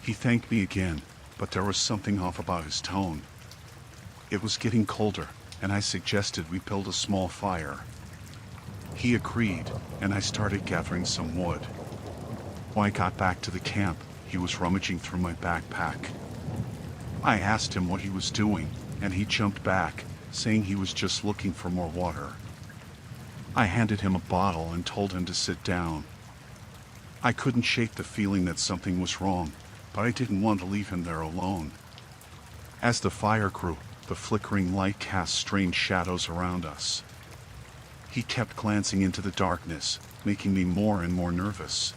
He thanked me again, but there was something off about his tone. It was getting colder, and I suggested we build a small fire. He agreed, and I started gathering some wood. When I got back to the camp, he was rummaging through my backpack. I asked him what he was doing, and he jumped back, saying he was just looking for more water. I handed him a bottle and told him to sit down. I couldn't shake the feeling that something was wrong, but I didn't want to leave him there alone. As the fire grew, the flickering light cast strange shadows around us. He kept glancing into the darkness, making me more and more nervous.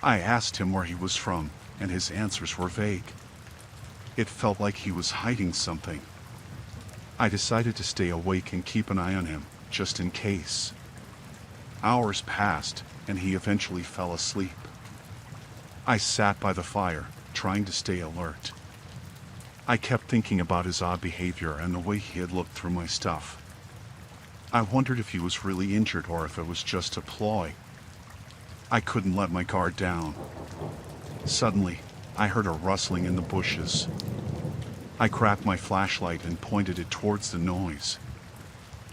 I asked him where he was from, and his answers were vague. It felt like he was hiding something. I decided to stay awake and keep an eye on him, just in case. Hours passed, and he eventually fell asleep. I sat by the fire, trying to stay alert. I kept thinking about his odd behavior and the way he had looked through my stuff. I wondered if he was really injured or if it was just a ploy. I couldn't let my guard down. Suddenly, I heard a rustling in the bushes. I grabbed my flashlight and pointed it towards the noise.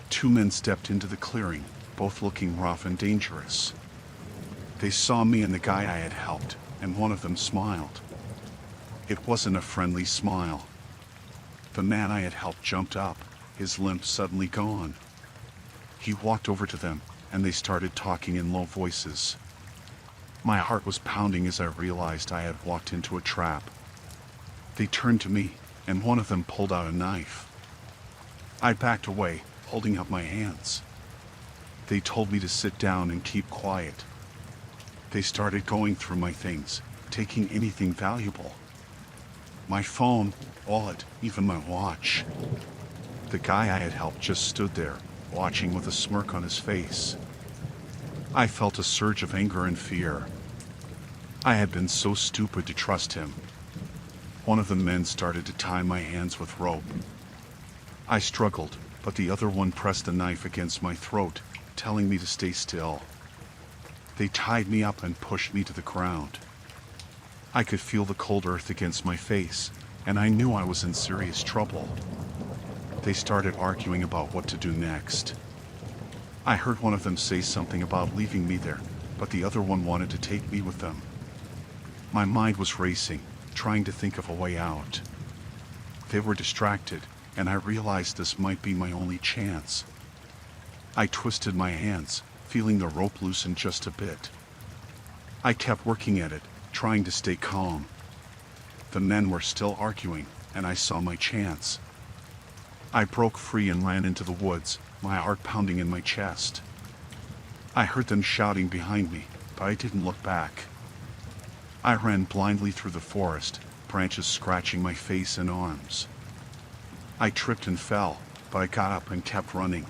Two men stepped into the clearing, both looking rough and dangerous. They saw me and the guy I had helped, and one of them smiled. It wasn't a friendly smile. The man I had helped jumped up, his limp suddenly gone. He walked over to them, and they started talking in low voices. My heart was pounding as I realized I had walked into a trap. They turned to me, and one of them pulled out a knife. I backed away, holding up my hands. They told me to sit down and keep quiet. They started going through my things, taking anything valuable. My phone, wallet, even my watch. The guy I had helped just stood there, watching with a smirk on his face. I felt a surge of anger and fear. I had been so stupid to trust him. One of the men started to tie my hands with rope. I struggled, but the other one pressed a knife against my throat, telling me to stay still. They tied me up and pushed me to the ground. I could feel the cold earth against my face, and I knew I was in serious trouble. They started arguing about what to do next. I heard one of them say something about leaving me there, but the other one wanted to take me with them. My mind was racing, trying to think of a way out. They were distracted, and I realized this might be my only chance. I twisted my hands, feeling the rope loosen just a bit. I kept working at it, trying to stay calm. The men were still arguing, and I saw my chance. I broke free and ran into the woods, my heart pounding in my chest. I heard them shouting behind me, but I didn't look back. I ran blindly through the forest, branches scratching my face and arms. I tripped and fell, but I got up and kept running.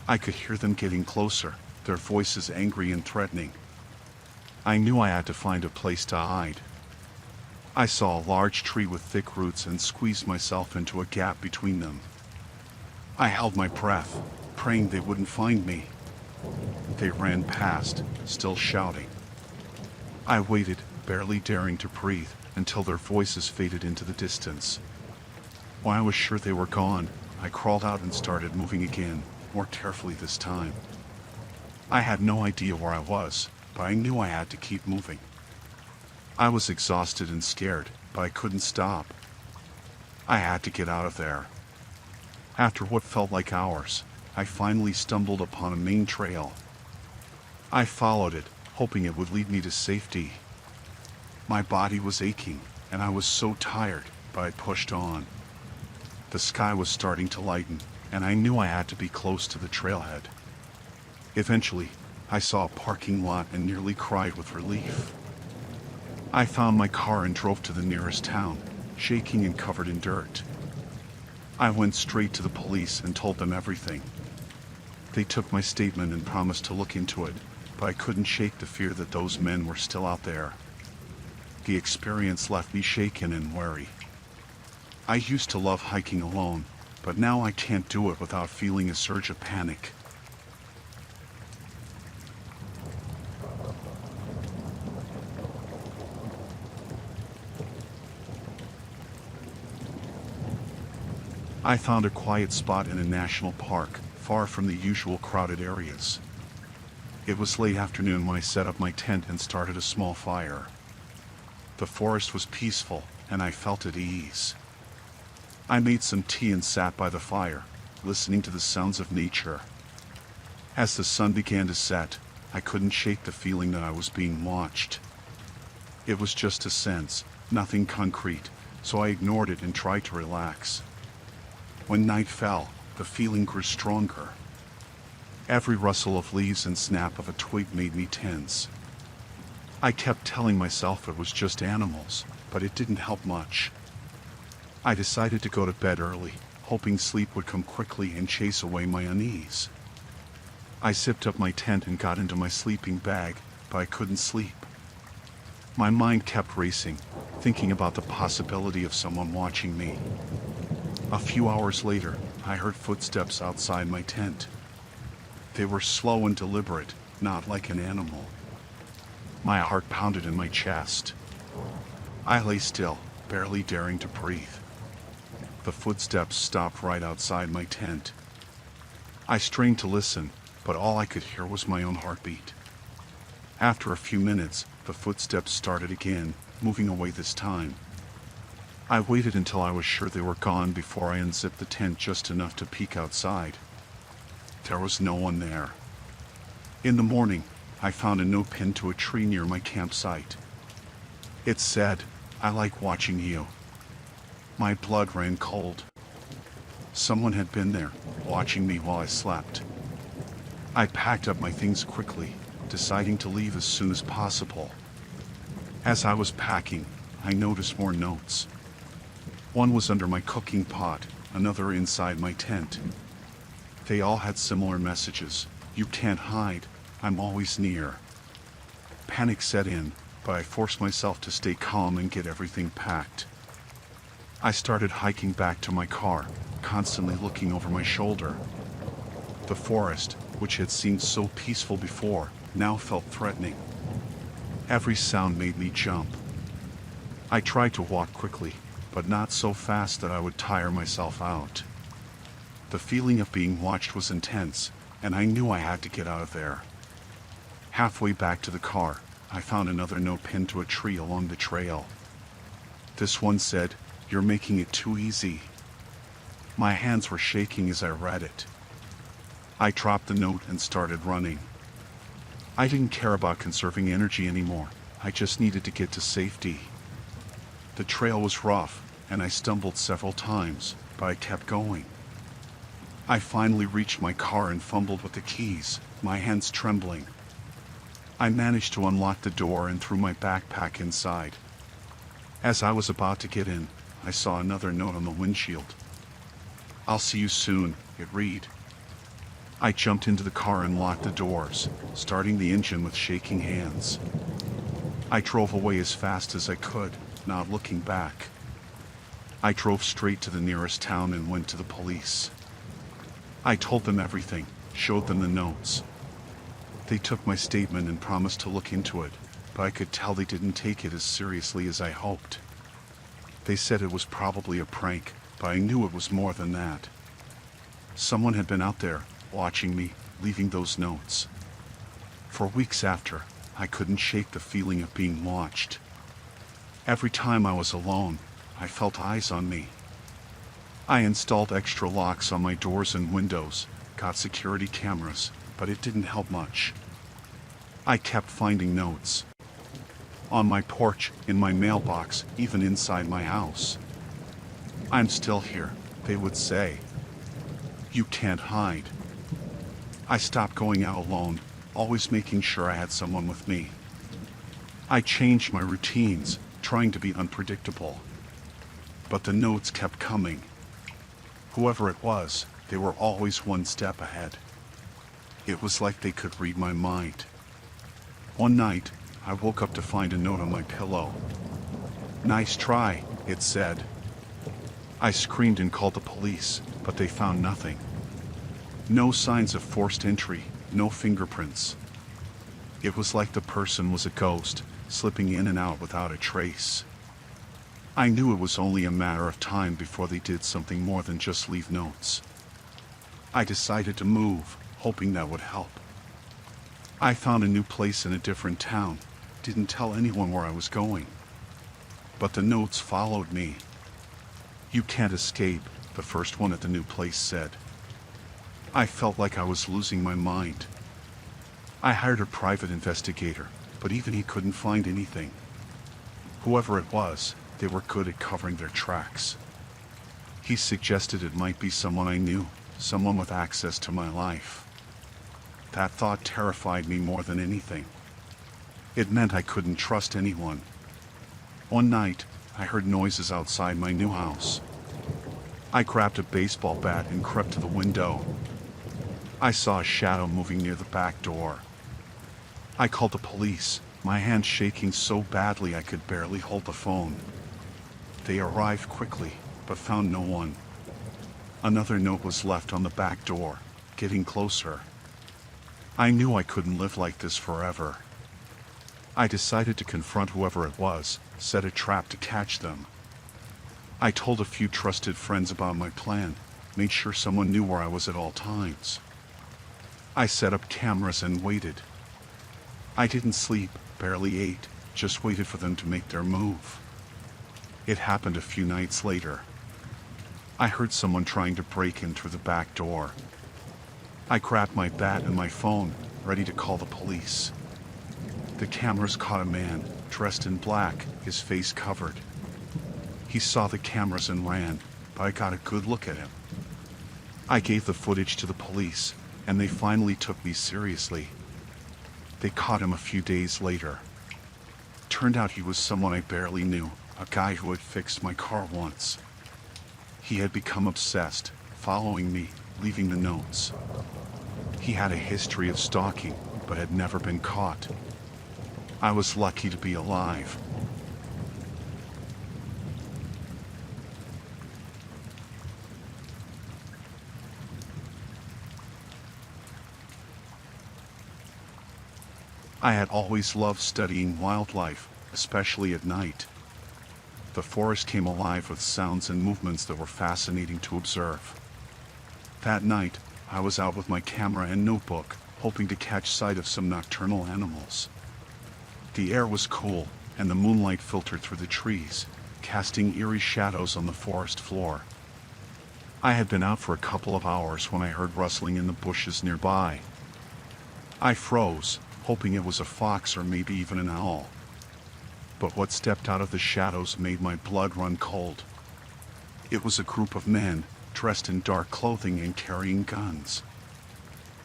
I could hear them getting closer, their voices angry and threatening. I knew I had to find a place to hide. I saw a large tree with thick roots and squeezed myself into a gap between them. I held my breath, praying they wouldn't find me. They ran past, still shouting. I waited, barely daring to breathe, until their voices faded into the distance. When I was sure they were gone, I crawled out and started moving again, more carefully this time. I had no idea where I was, but I knew I had to keep moving. I was exhausted and scared, but I couldn't stop. I had to get out of there. After what felt like hours, I finally stumbled upon a main trail. I followed it, hoping it would lead me to safety. My body was aching, and I was so tired, but I pushed on. The sky was starting to lighten, and I knew I had to be close to the trailhead. Eventually, I saw a parking lot and nearly cried with relief. I found my car and drove to the nearest town, shaking and covered in dirt. I went straight to the police and told them everything. They took my statement and promised to look into it, but I couldn't shake the fear that those men were still out there. The experience left me shaken and wary. I used to love hiking alone, but now I can't do it without feeling a surge of panic. I found a quiet spot in a national park, far from the usual crowded areas. It was late afternoon when I set up my tent and started a small fire. The forest was peaceful, and I felt at ease. I made some tea and sat by the fire, listening to the sounds of nature. As the sun began to set, I couldn't shake the feeling that I was being watched. It was just a sense, nothing concrete, so I ignored it and tried to relax. When night fell, the feeling grew stronger. Every rustle of leaves and snap of a twig made me tense. I kept telling myself it was just animals, but it didn't help much. I decided to go to bed early, hoping sleep would come quickly and chase away my unease. I zipped up my tent and got into my sleeping bag, but I couldn't sleep. My mind kept racing, thinking about the possibility of someone watching me. A few hours later, I heard footsteps outside my tent. They were slow and deliberate, not like an animal. My heart pounded in my chest. I lay still, barely daring to breathe. The footsteps stopped right outside my tent. I strained to listen, but all I could hear was my own heartbeat. After a few minutes, the footsteps started again, moving away this time. I waited until I was sure they were gone before I unzipped the tent just enough to peek outside. There was no one there. In the morning, I found a note pinned to a tree near my campsite. It said, "I like watching you." My blood ran cold. Someone had been there, watching me while I slept. I packed up my things quickly, deciding to leave as soon as possible. As I was packing, I noticed more notes. One was under my cooking pot, another inside my tent. They all had similar messages. "You can't hide. I'm always near." Panic set in, but I forced myself to stay calm and get everything packed. I started hiking back to my car, constantly looking over my shoulder. The forest, which had seemed so peaceful before, now felt threatening. Every sound made me jump. I tried to walk quickly, but not so fast that I would tire myself out. The feeling of being watched was intense, and I knew I had to get out of there. Halfway back to the car, I found another note pinned to a tree along the trail. This one said, "You're making it too easy." My hands were shaking as I read it. I dropped the note and started running. I didn't care about conserving energy anymore. I just needed to get to safety. The trail was rough, and I stumbled several times, but I kept going. I finally reached my car and fumbled with the keys, my hands trembling. I managed to unlock the door and threw my backpack inside. As I was about to get in, I saw another note on the windshield. "I'll see you soon," it read. I jumped into the car and locked the doors, starting the engine with shaking hands. I drove away as fast as I could, not looking back. I drove straight to the nearest town and went to the police. I told them everything, showed them the notes. They took my statement and promised to look into it, but I could tell they didn't take it as seriously as I hoped. They said it was probably a prank, but I knew it was more than that. Someone had been out there, watching me, leaving those notes. For weeks after, I couldn't shake the feeling of being watched. Every time I was alone, I felt eyes on me. I installed extra locks on my doors and windows, got security cameras, but it didn't help much. I kept finding notes. On my porch, in my mailbox, even inside my house. "I'm still here," they would say. "You can't hide." I stopped going out alone, always making sure I had someone with me. I changed my routines, trying to be unpredictable. But the notes kept coming. Whoever it was, they were always one step ahead. It was like they could read my mind. One night, I woke up to find a note on my pillow. "Nice try," it said. I screamed and called the police, but they found nothing. No signs of forced entry, no fingerprints. It was like the person was a ghost, slipping in and out without a trace. I knew it was only a matter of time before they did something more than just leave notes. I decided to move, hoping that would help. I found a new place in a different town, didn't tell anyone where I was going. But the notes followed me. "You can't escape," the first one at the new place said. I felt like I was losing my mind. I hired a private investigator, but even he couldn't find anything. Whoever it was, they were good at covering their tracks. He suggested it might be someone I knew, someone with access to my life. That thought terrified me more than anything. It meant I couldn't trust anyone. One night, I heard noises outside my new house. I grabbed a baseball bat and crept to the window. I saw a shadow moving near the back door. I called the police, my hands shaking so badly I could barely hold the phone. They arrived quickly, but found no one. Another note was left on the back door, getting closer. I knew I couldn't live like this forever. I decided to confront whoever it was, set a trap to catch them. I told a few trusted friends about my plan, made sure someone knew where I was at all times. I set up cameras and waited. I didn't sleep, barely ate, just waited for them to make their move. It happened a few nights later. I heard someone trying to break in through the back door. I grabbed my bat and my phone, ready to call the police. The cameras caught a man, dressed in black, his face covered. He saw the cameras and ran, but I got a good look at him. I gave the footage to the police, and they finally took me seriously. They caught him a few days later. Turned out he was someone I barely knew, a guy who had fixed my car once. He had become obsessed, following me, leaving the notes. He had a history of stalking, but had never been caught. I was lucky to be alive. I had always loved studying wildlife, especially at night. The forest came alive with sounds and movements that were fascinating to observe. That night, I was out with my camera and notebook, hoping to catch sight of some nocturnal animals. The air was cool, and the moonlight filtered through the trees, casting eerie shadows on the forest floor. I had been out for a couple of hours when I heard rustling in the bushes nearby. I froze, hoping it was a fox or maybe even an owl. But what stepped out of the shadows made my blood run cold. It was a group of men, dressed in dark clothing and carrying guns.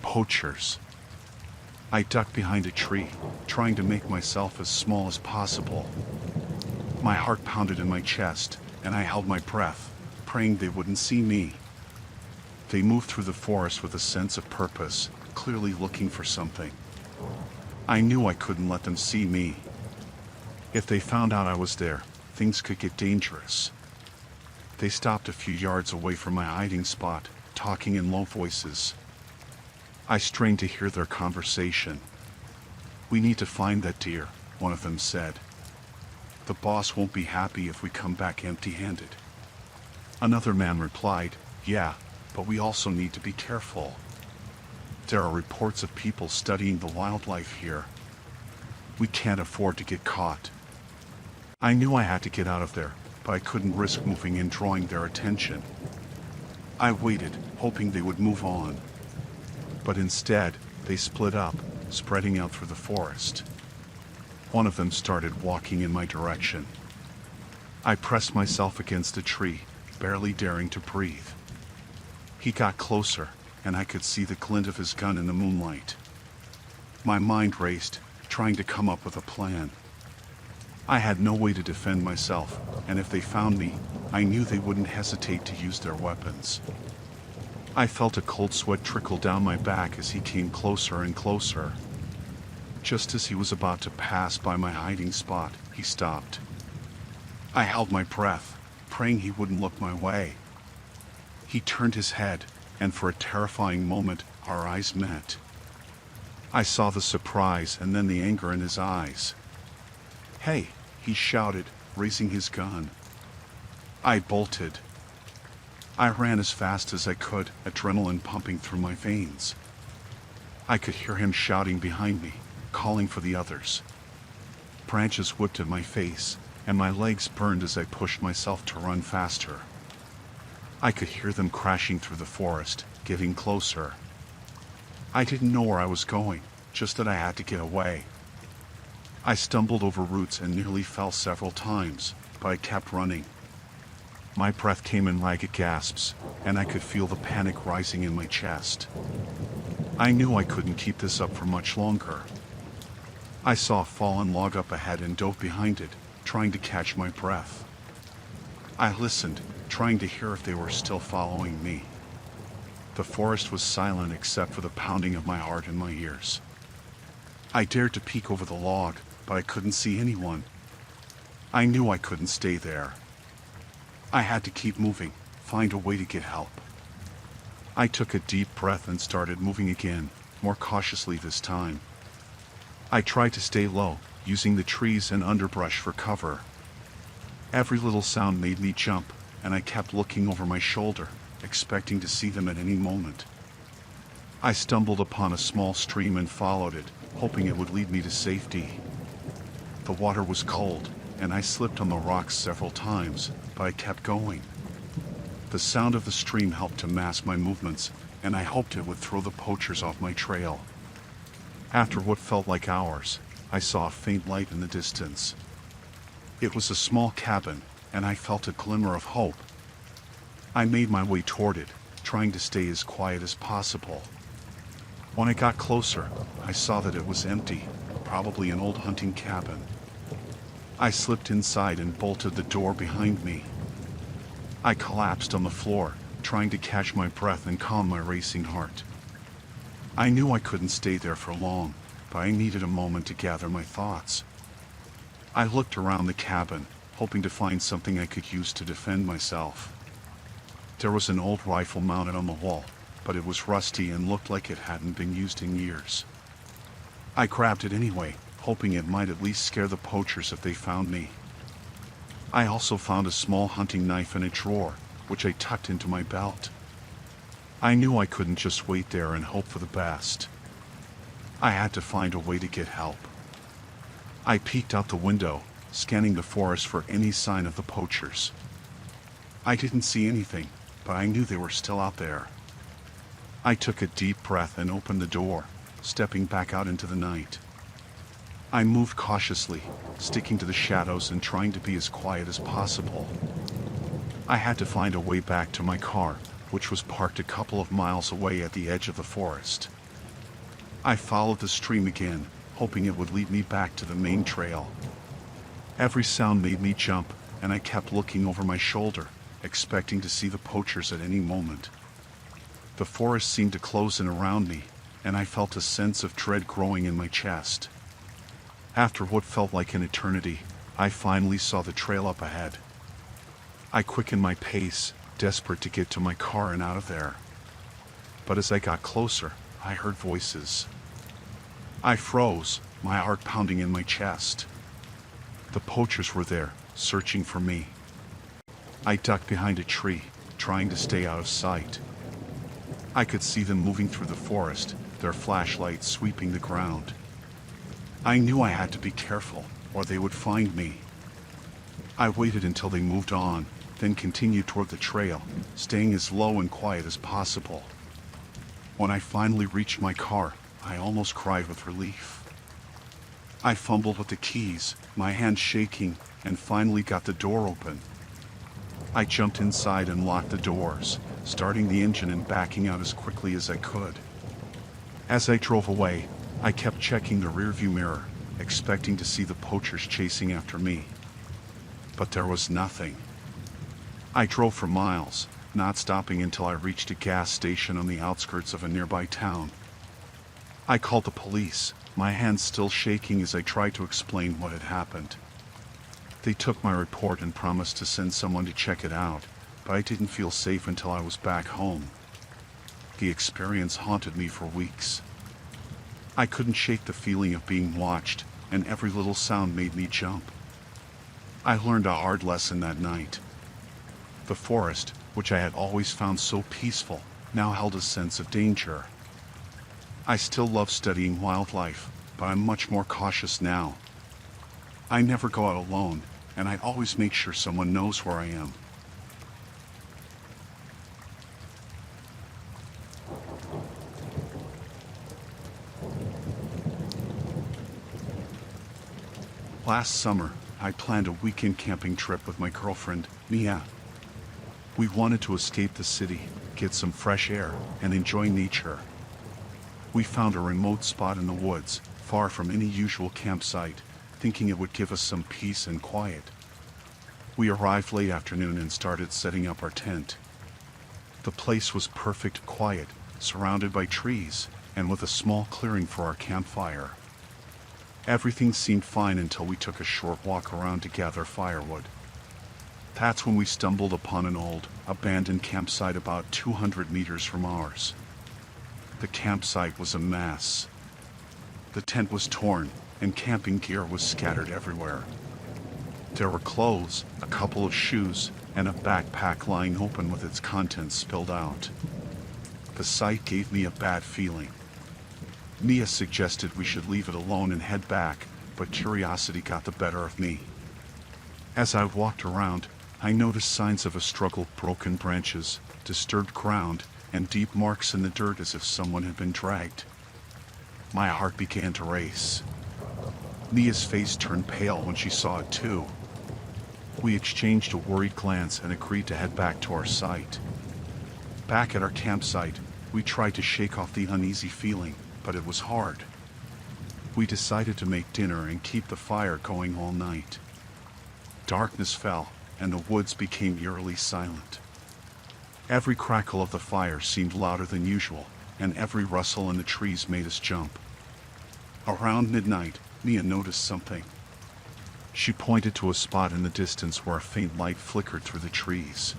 Poachers. I ducked behind a tree, trying to make myself as small as possible. My heart pounded in my chest, and I held my breath, praying they wouldn't see me. They moved through the forest with a sense of purpose, clearly looking for something. I knew I couldn't let them see me. If they found out I was there, things could get dangerous. They stopped a few yards away from my hiding spot, talking in low voices. I strained to hear their conversation. "We need to find that deer," one of them said. "The boss won't be happy if we come back empty-handed." Another man replied, "Yeah, but we also need to be careful. There are reports of people studying the wildlife here. We can't afford to get caught." I knew I had to get out of there, but I couldn't risk moving and drawing their attention. I waited, hoping they would move on. But instead, they split up, spreading out through the forest. One of them started walking in my direction. I pressed myself against a tree, barely daring to breathe. He got closer, and I could see the glint of his gun in the moonlight. My mind raced, trying to come up with a plan. I had no way to defend myself, and if they found me, I knew they wouldn't hesitate to use their weapons. I felt a cold sweat trickle down my back as he came closer and closer. Just as he was about to pass by my hiding spot, he stopped. I held my breath, praying he wouldn't look my way. He turned his head, and for a terrifying moment, our eyes met. I saw the surprise and then the anger in his eyes. "Hey," he shouted, raising his gun. I bolted. I ran as fast as I could, adrenaline pumping through my veins. I could hear him shouting behind me, calling for the others. Branches whipped at my face, and my legs burned as I pushed myself to run faster. I could hear them crashing through the forest, getting closer. I didn't know where I was going, just that I had to get away. I stumbled over roots and nearly fell several times, but I kept running. My breath came in ragged gasps, and I could feel the panic rising in my chest. I knew I couldn't keep this up for much longer. I saw a fallen log up ahead and dove behind it, trying to catch my breath. I listened, trying to hear if they were still following me. The forest was silent except for the pounding of my heart in my ears. I dared to peek over the log, but I couldn't see anyone. I knew I couldn't stay there. I had to keep moving, find a way to get help. I took a deep breath and started moving again, more cautiously this time. I tried to stay low, using the trees and underbrush for cover. Every little sound made me jump, and I kept looking over my shoulder, expecting to see them at any moment. I stumbled upon a small stream and followed it, hoping it would lead me to safety. The water was cold, and I slipped on the rocks several times, but I kept going. The sound of the stream helped to mask my movements, and I hoped it would throw the poachers off my trail. After what felt like hours, I saw a faint light in the distance. It was a small cabin, and I felt a glimmer of hope. I made my way toward it, trying to stay as quiet as possible. When I got closer, I saw that it was empty, probably an old hunting cabin. I slipped inside and bolted the door behind me. I collapsed on the floor, trying to catch my breath and calm my racing heart. I knew I couldn't stay there for long, but I needed a moment to gather my thoughts. I looked around the cabin, hoping to find something I could use to defend myself. There was an old rifle mounted on the wall, but it was rusty and looked like it hadn't been used in years. I grabbed it anyway, hoping it might at least scare the poachers if they found me. I also found a small hunting knife in a drawer, which I tucked into my belt. I knew I couldn't just wait there and hope for the best. I had to find a way to get help. I peeked out the window, scanning the forest for any sign of the poachers. I didn't see anything, but I knew they were still out there. I took a deep breath and opened the door, stepping back out into the night. I moved cautiously, sticking to the shadows and trying to be as quiet as possible. I had to find a way back to my car, which was parked a couple of miles away at the edge of the forest. I followed the stream again, hoping it would lead me back to the main trail. Every sound made me jump, and I kept looking over my shoulder, expecting to see the poachers at any moment. The forest seemed to close in around me, and I felt a sense of dread growing in my chest. After what felt like an eternity, I finally saw the trail up ahead. I quickened my pace, desperate to get to my car and out of there. But as I got closer, I heard voices. I froze, my heart pounding in my chest. The poachers were there, searching for me. I ducked behind a tree, trying to stay out of sight. I could see them moving through the forest, their flashlights sweeping the ground. I knew I had to be careful, or they would find me. I waited until they moved on, then continued toward the trail, staying as low and quiet as possible. When I finally reached my car, I almost cried with relief. I fumbled with the keys, my hands shaking, and finally got the door open. I jumped inside and locked the doors, starting the engine and backing out as quickly as I could. As I drove away, I kept checking the rearview mirror, expecting to see the poachers chasing after me. But there was nothing. I drove for miles, not stopping until I reached a gas station on the outskirts of a nearby town. I called the police, my hands still shaking as I tried to explain what had happened. They took my report and promised to send someone to check it out, but I didn't feel safe until I was back home. The experience haunted me for weeks. I couldn't shake the feeling of being watched, and every little sound made me jump. I learned a hard lesson that night. The forest, which I had always found so peaceful, now held a sense of danger. I still love studying wildlife, but I'm much more cautious now. I never go out alone, and I always make sure someone knows where I am. Last summer, I planned a weekend camping trip with my girlfriend, Mia. We wanted to escape the city, get some fresh air, and enjoy nature. We found a remote spot in the woods, far from any usual campsite, thinking it would give us some peace and quiet. We arrived late afternoon and started setting up our tent. The place was perfect quiet, surrounded by trees, and with a small clearing for our campfire. Everything seemed fine until we took a short walk around to gather firewood. That's when we stumbled upon an old, abandoned campsite about 200 meters from ours. The campsite was a mess. The tent was torn, and camping gear was scattered everywhere. There were clothes, a couple of shoes, and a backpack lying open with its contents spilled out. The sight gave me a bad feeling. Mia suggested we should leave it alone and head back, but curiosity got the better of me. As I walked around, I noticed signs of a struggle: broken branches, disturbed ground, and deep marks in the dirt as if someone had been dragged. My heart began to race. Mia's face turned pale when she saw it too. We exchanged a worried glance and agreed to head back to our site. Back at our campsite, we tried to shake off the uneasy feeling, but it was hard. We decided to make dinner and keep the fire going all night. Darkness fell, and the woods became eerily silent. Every crackle of the fire seemed louder than usual, and every rustle in the trees made us jump. Around midnight, Mia noticed something. She pointed to a spot in the distance where a faint light flickered through the trees.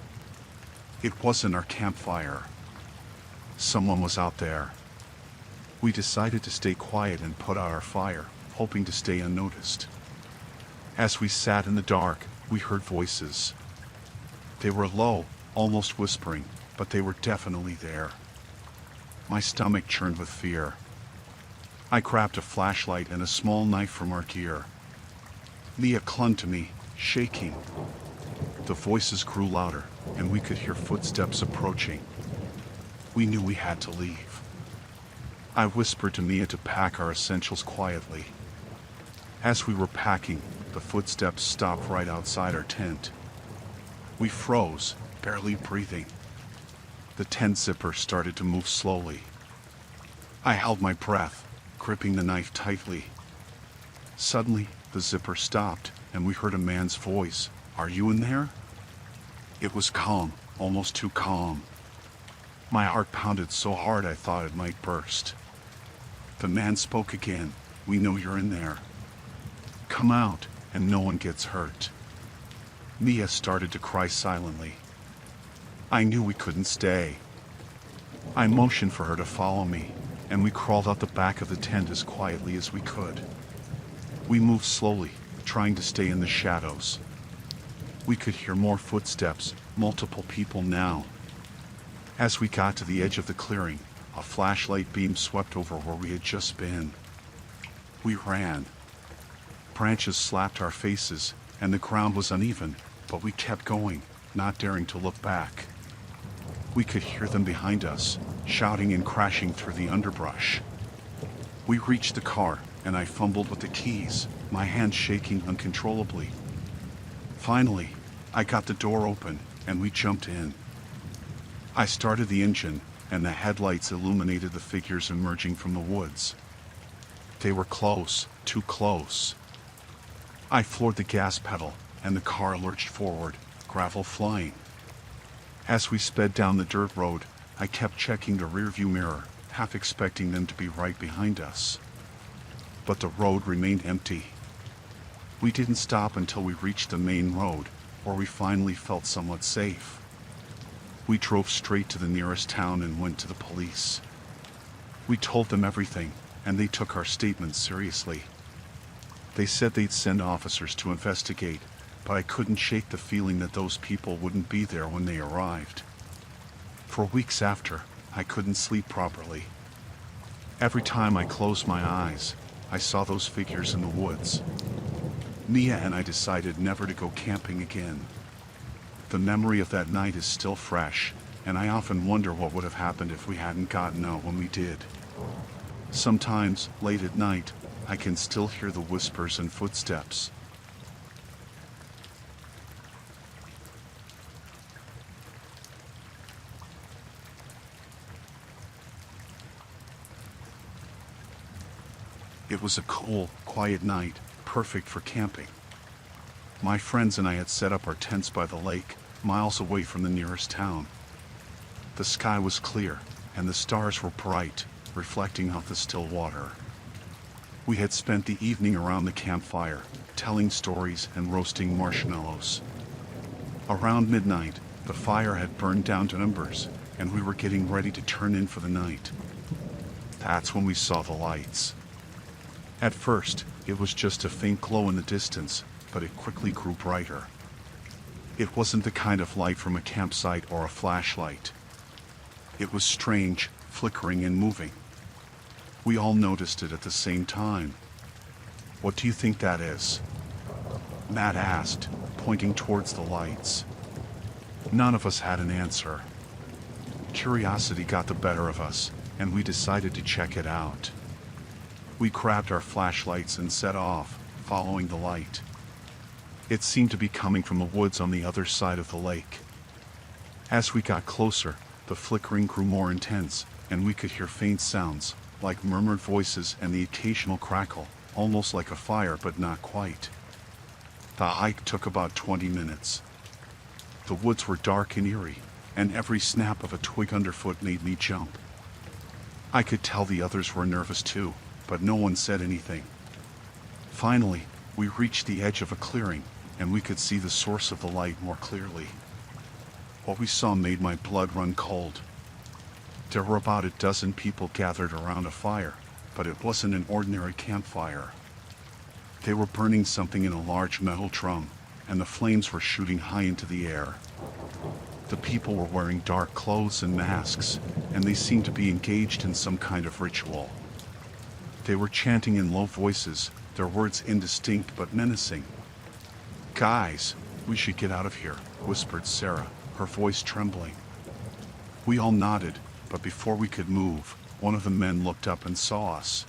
It wasn't our campfire. Someone was out there. We decided to stay quiet and put out our fire, hoping to stay unnoticed. As we sat in the dark, we heard voices. They were low, almost whispering, but they were definitely there. My stomach churned with fear. I grabbed a flashlight and a small knife from our gear. Mia clung to me, shaking. The voices grew louder, and we could hear footsteps approaching. We knew we had to leave. I whispered to Mia to pack our essentials quietly. As we were packing, the footsteps stopped right outside our tent. We froze, barely breathing. The tent zipper started to move slowly. I held my breath, gripping the knife tightly. Suddenly, the zipper stopped, and we heard a man's voice. "Are you in there?" It was calm, almost too calm. My heart pounded so hard I thought it might burst. The man spoke again. "We know you're in there. Come out, and no one gets hurt." Mia started to cry silently. I knew we couldn't stay. I motioned for her to follow me, and we crawled out the back of the tent as quietly as we could. We moved slowly, trying to stay in the shadows. We could hear more footsteps, multiple people now. As we got to the edge of the clearing, a flashlight beam swept over where we had just been. We ran. Branches slapped our faces, and the ground was uneven, but we kept going, not daring to look back. We could hear them behind us, shouting and crashing through the underbrush. We reached the car, and I fumbled with the keys, my hands shaking uncontrollably. Finally, I got the door open, and we jumped in. I started the engine, and the headlights illuminated the figures emerging from the woods. They were close, too close. I floored the gas pedal, and the car lurched forward, gravel flying. As we sped down the dirt road, I kept checking the rearview mirror, half expecting them to be right behind us. But the road remained empty. We didn't stop until we reached the main road, where we finally felt somewhat safe. We drove straight to the nearest town and went to the police. We told them everything, and they took our statements seriously. They said they'd send officers to investigate, but I couldn't shake the feeling that those people wouldn't be there when they arrived. For weeks after, I couldn't sleep properly. Every time I closed my eyes, I saw those figures in the woods. Mia and I decided never to go camping again. The memory of that night is still fresh, and I often wonder what would have happened if we hadn't gotten out when we did. Sometimes, late at night, I can still hear the whispers and footsteps. It was a cool, quiet night, perfect for camping. My friends and I had set up our tents by the lake, miles away from the nearest town. The sky was clear, and the stars were bright, reflecting off the still water. We had spent the evening around the campfire, telling stories and roasting marshmallows. Around midnight, the fire had burned down to embers, and we were getting ready to turn in for the night. That's when we saw the lights. At first, it was just a faint glow in the distance, but it quickly grew brighter. It wasn't the kind of light from a campsite or a flashlight. It was strange, flickering and moving. We all noticed it at the same time. "What do you think that is?" Matt asked, pointing towards the lights. None of us had an answer. Curiosity got the better of us, and we decided to check it out. We grabbed our flashlights and set off, following the light. It seemed to be coming from the woods on the other side of the lake. As we got closer, the flickering grew more intense, and we could hear faint sounds, like murmured voices and the occasional crackle, almost like a fire but not quite. The hike took about 20 minutes. The woods were dark and eerie, and every snap of a twig underfoot made me jump. I could tell the others were nervous too, but no one said anything. Finally, we reached the edge of a clearing, and we could see the source of the light more clearly. What we saw made my blood run cold. There were about a dozen people gathered around a fire, but it wasn't an ordinary campfire. They were burning something in a large metal drum, and the flames were shooting high into the air. The people were wearing dark clothes and masks, and they seemed to be engaged in some kind of ritual. They were chanting in low voices, their words indistinct but menacing. "Guys, we should get out of here," whispered Sarah, her voice trembling. We all nodded, but before we could move, one of the men looked up and saw us.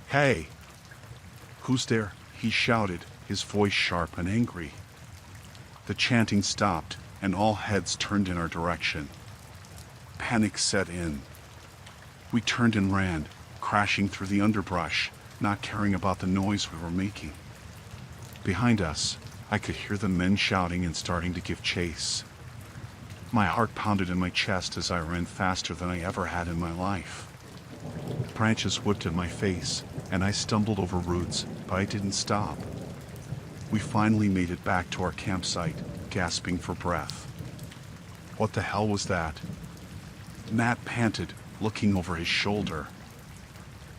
"Hey! Who's there?" he shouted, his voice sharp and angry. The chanting stopped, and all heads turned in our direction. Panic set in. We turned and ran, crashing through the underbrush, not caring about the noise we were making. Behind us, I could hear the men shouting and starting to give chase. My heart pounded in my chest as I ran faster than I ever had in my life. Branches whipped at my face, and I stumbled over roots, but I didn't stop. We finally made it back to our campsite, gasping for breath. "What the hell was that?" Matt panted, looking over his shoulder.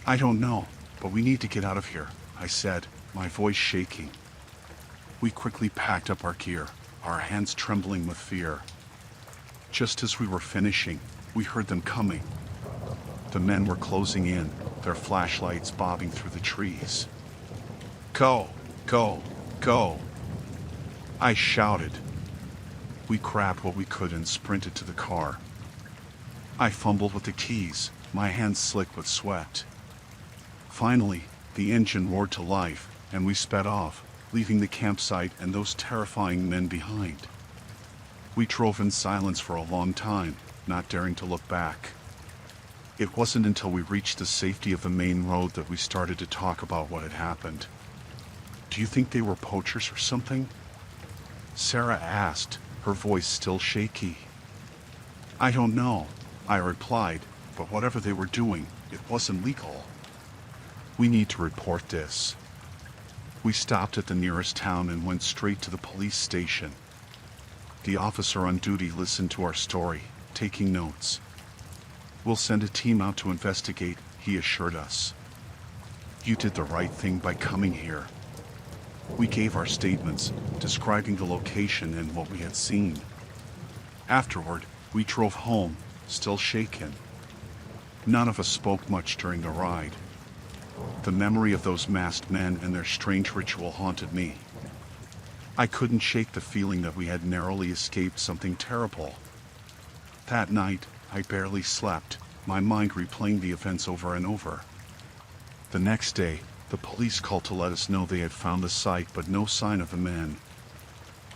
"I don't know, but we need to get out of here," I said, my voice shaking. We quickly packed up our gear, our hands trembling with fear. Just as we were finishing, we heard them coming. The men were closing in, their flashlights bobbing through the trees. "Go! Go! Go!" I shouted. We grabbed what we could and sprinted to the car. I fumbled with the keys, my hands slick with sweat. Finally, the engine roared to life, and we sped off, leaving the campsite and those terrifying men behind. We drove in silence for a long time, not daring to look back. It wasn't until we reached the safety of the main road that we started to talk about what had happened. "Do you think they were poachers or something?" Sarah asked, her voice still shaky. "I don't know," I replied, "but whatever they were doing, it wasn't legal. We need to report this." We stopped at the nearest town and went straight to the police station. The officer on duty listened to our story, taking notes. "We'll send a team out to investigate," he assured us. "You did the right thing by coming here." We gave our statements, describing the location and what we had seen. Afterward, we drove home, still shaken. None of us spoke much during the ride. The memory of those masked men and their strange ritual haunted me. I couldn't shake the feeling that we had narrowly escaped something terrible. That night, I barely slept, my mind replaying the events over and over. The next day, the police called to let us know they had found the site but no sign of the men.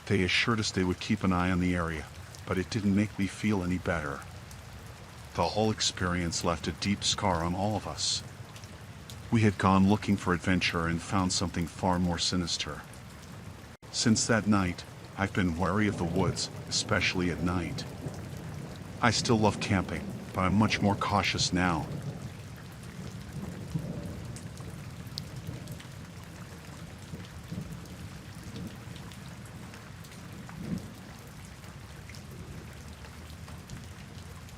They assured us they would keep an eye on the area, but it didn't make me feel any better. The whole experience left a deep scar on all of us. We had gone looking for adventure and found something far more sinister. Since that night, I've been wary of the woods, especially at night. I still love camping, but I'm much more cautious now.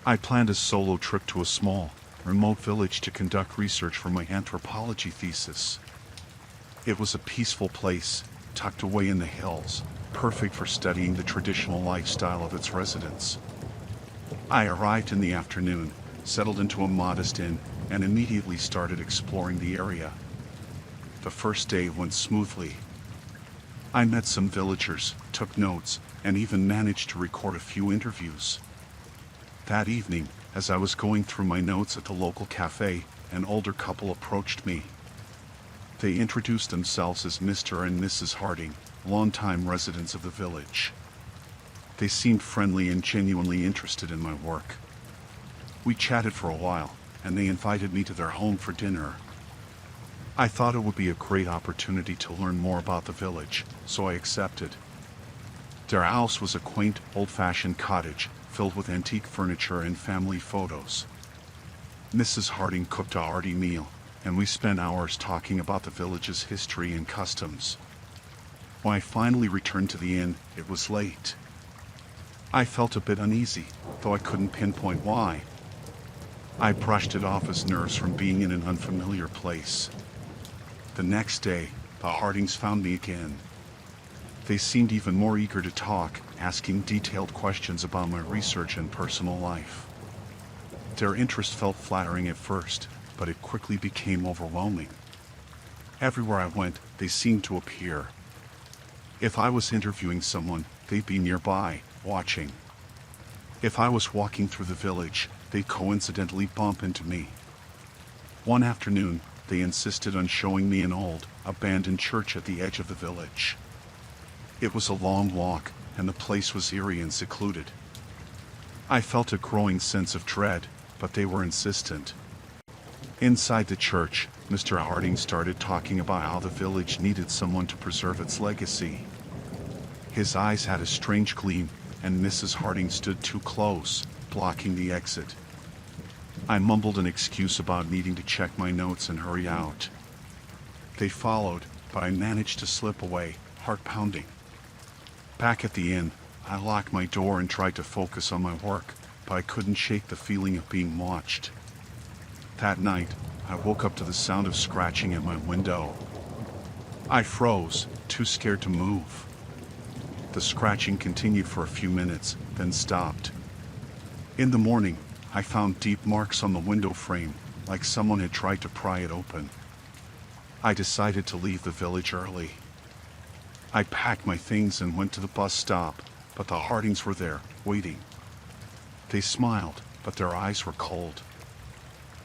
I planned a solo trip to a small, remote village to conduct research for my anthropology thesis. It was a peaceful place, tucked away in the hills, perfect for studying the traditional lifestyle of its residents. I arrived in the afternoon, settled into a modest inn, and immediately started exploring the area. The first day went smoothly. I met some villagers, took notes, and even managed to record a few interviews. That evening, as I was going through my notes at the local cafe, an older couple approached me. They introduced themselves as Mr. and Mrs. Harding, longtime residents of the village. They seemed friendly and genuinely interested in my work. We chatted for a while, and they invited me to their home for dinner. I thought it would be a great opportunity to learn more about the village, so I accepted. Their house was a quaint, old-fashioned cottage, filled with antique furniture and family photos. Mrs. Harding cooked a hearty meal, and we spent hours talking about the village's history and customs. When I finally returned to the inn, it was late. I felt a bit uneasy, though I couldn't pinpoint why. I brushed it off as nerves from being in an unfamiliar place. The next day, the Hardings found me again. They seemed even more eager to talk, asking detailed questions about my research and personal life. Their interest felt flattering at first, but it quickly became overwhelming. Everywhere I went, they seemed to appear. If I was interviewing someone, they'd be nearby, watching. If I was walking through the village, they'd coincidentally bump into me. One afternoon, they insisted on showing me an old, abandoned church at the edge of the village. It was a long walk, and the place was eerie and secluded. I felt a growing sense of dread, but they were insistent. Inside the church, Mr. Harding started talking about how the village needed someone to preserve its legacy. His eyes had a strange gleam, and Mrs. Harding stood too close, blocking the exit. I mumbled an excuse about needing to check my notes and hurry out. They followed, but I managed to slip away, heart pounding. Back at the inn, I locked my door and tried to focus on my work, but I couldn't shake the feeling of being watched. That night, I woke up to the sound of scratching at my window. I froze, too scared to move. The scratching continued for a few minutes, then stopped. In the morning, I found deep marks on the window frame, like someone had tried to pry it open. I decided to leave the village early. I packed my things and went to the bus stop, but the Hardings were there, waiting. They smiled, but their eyes were cold.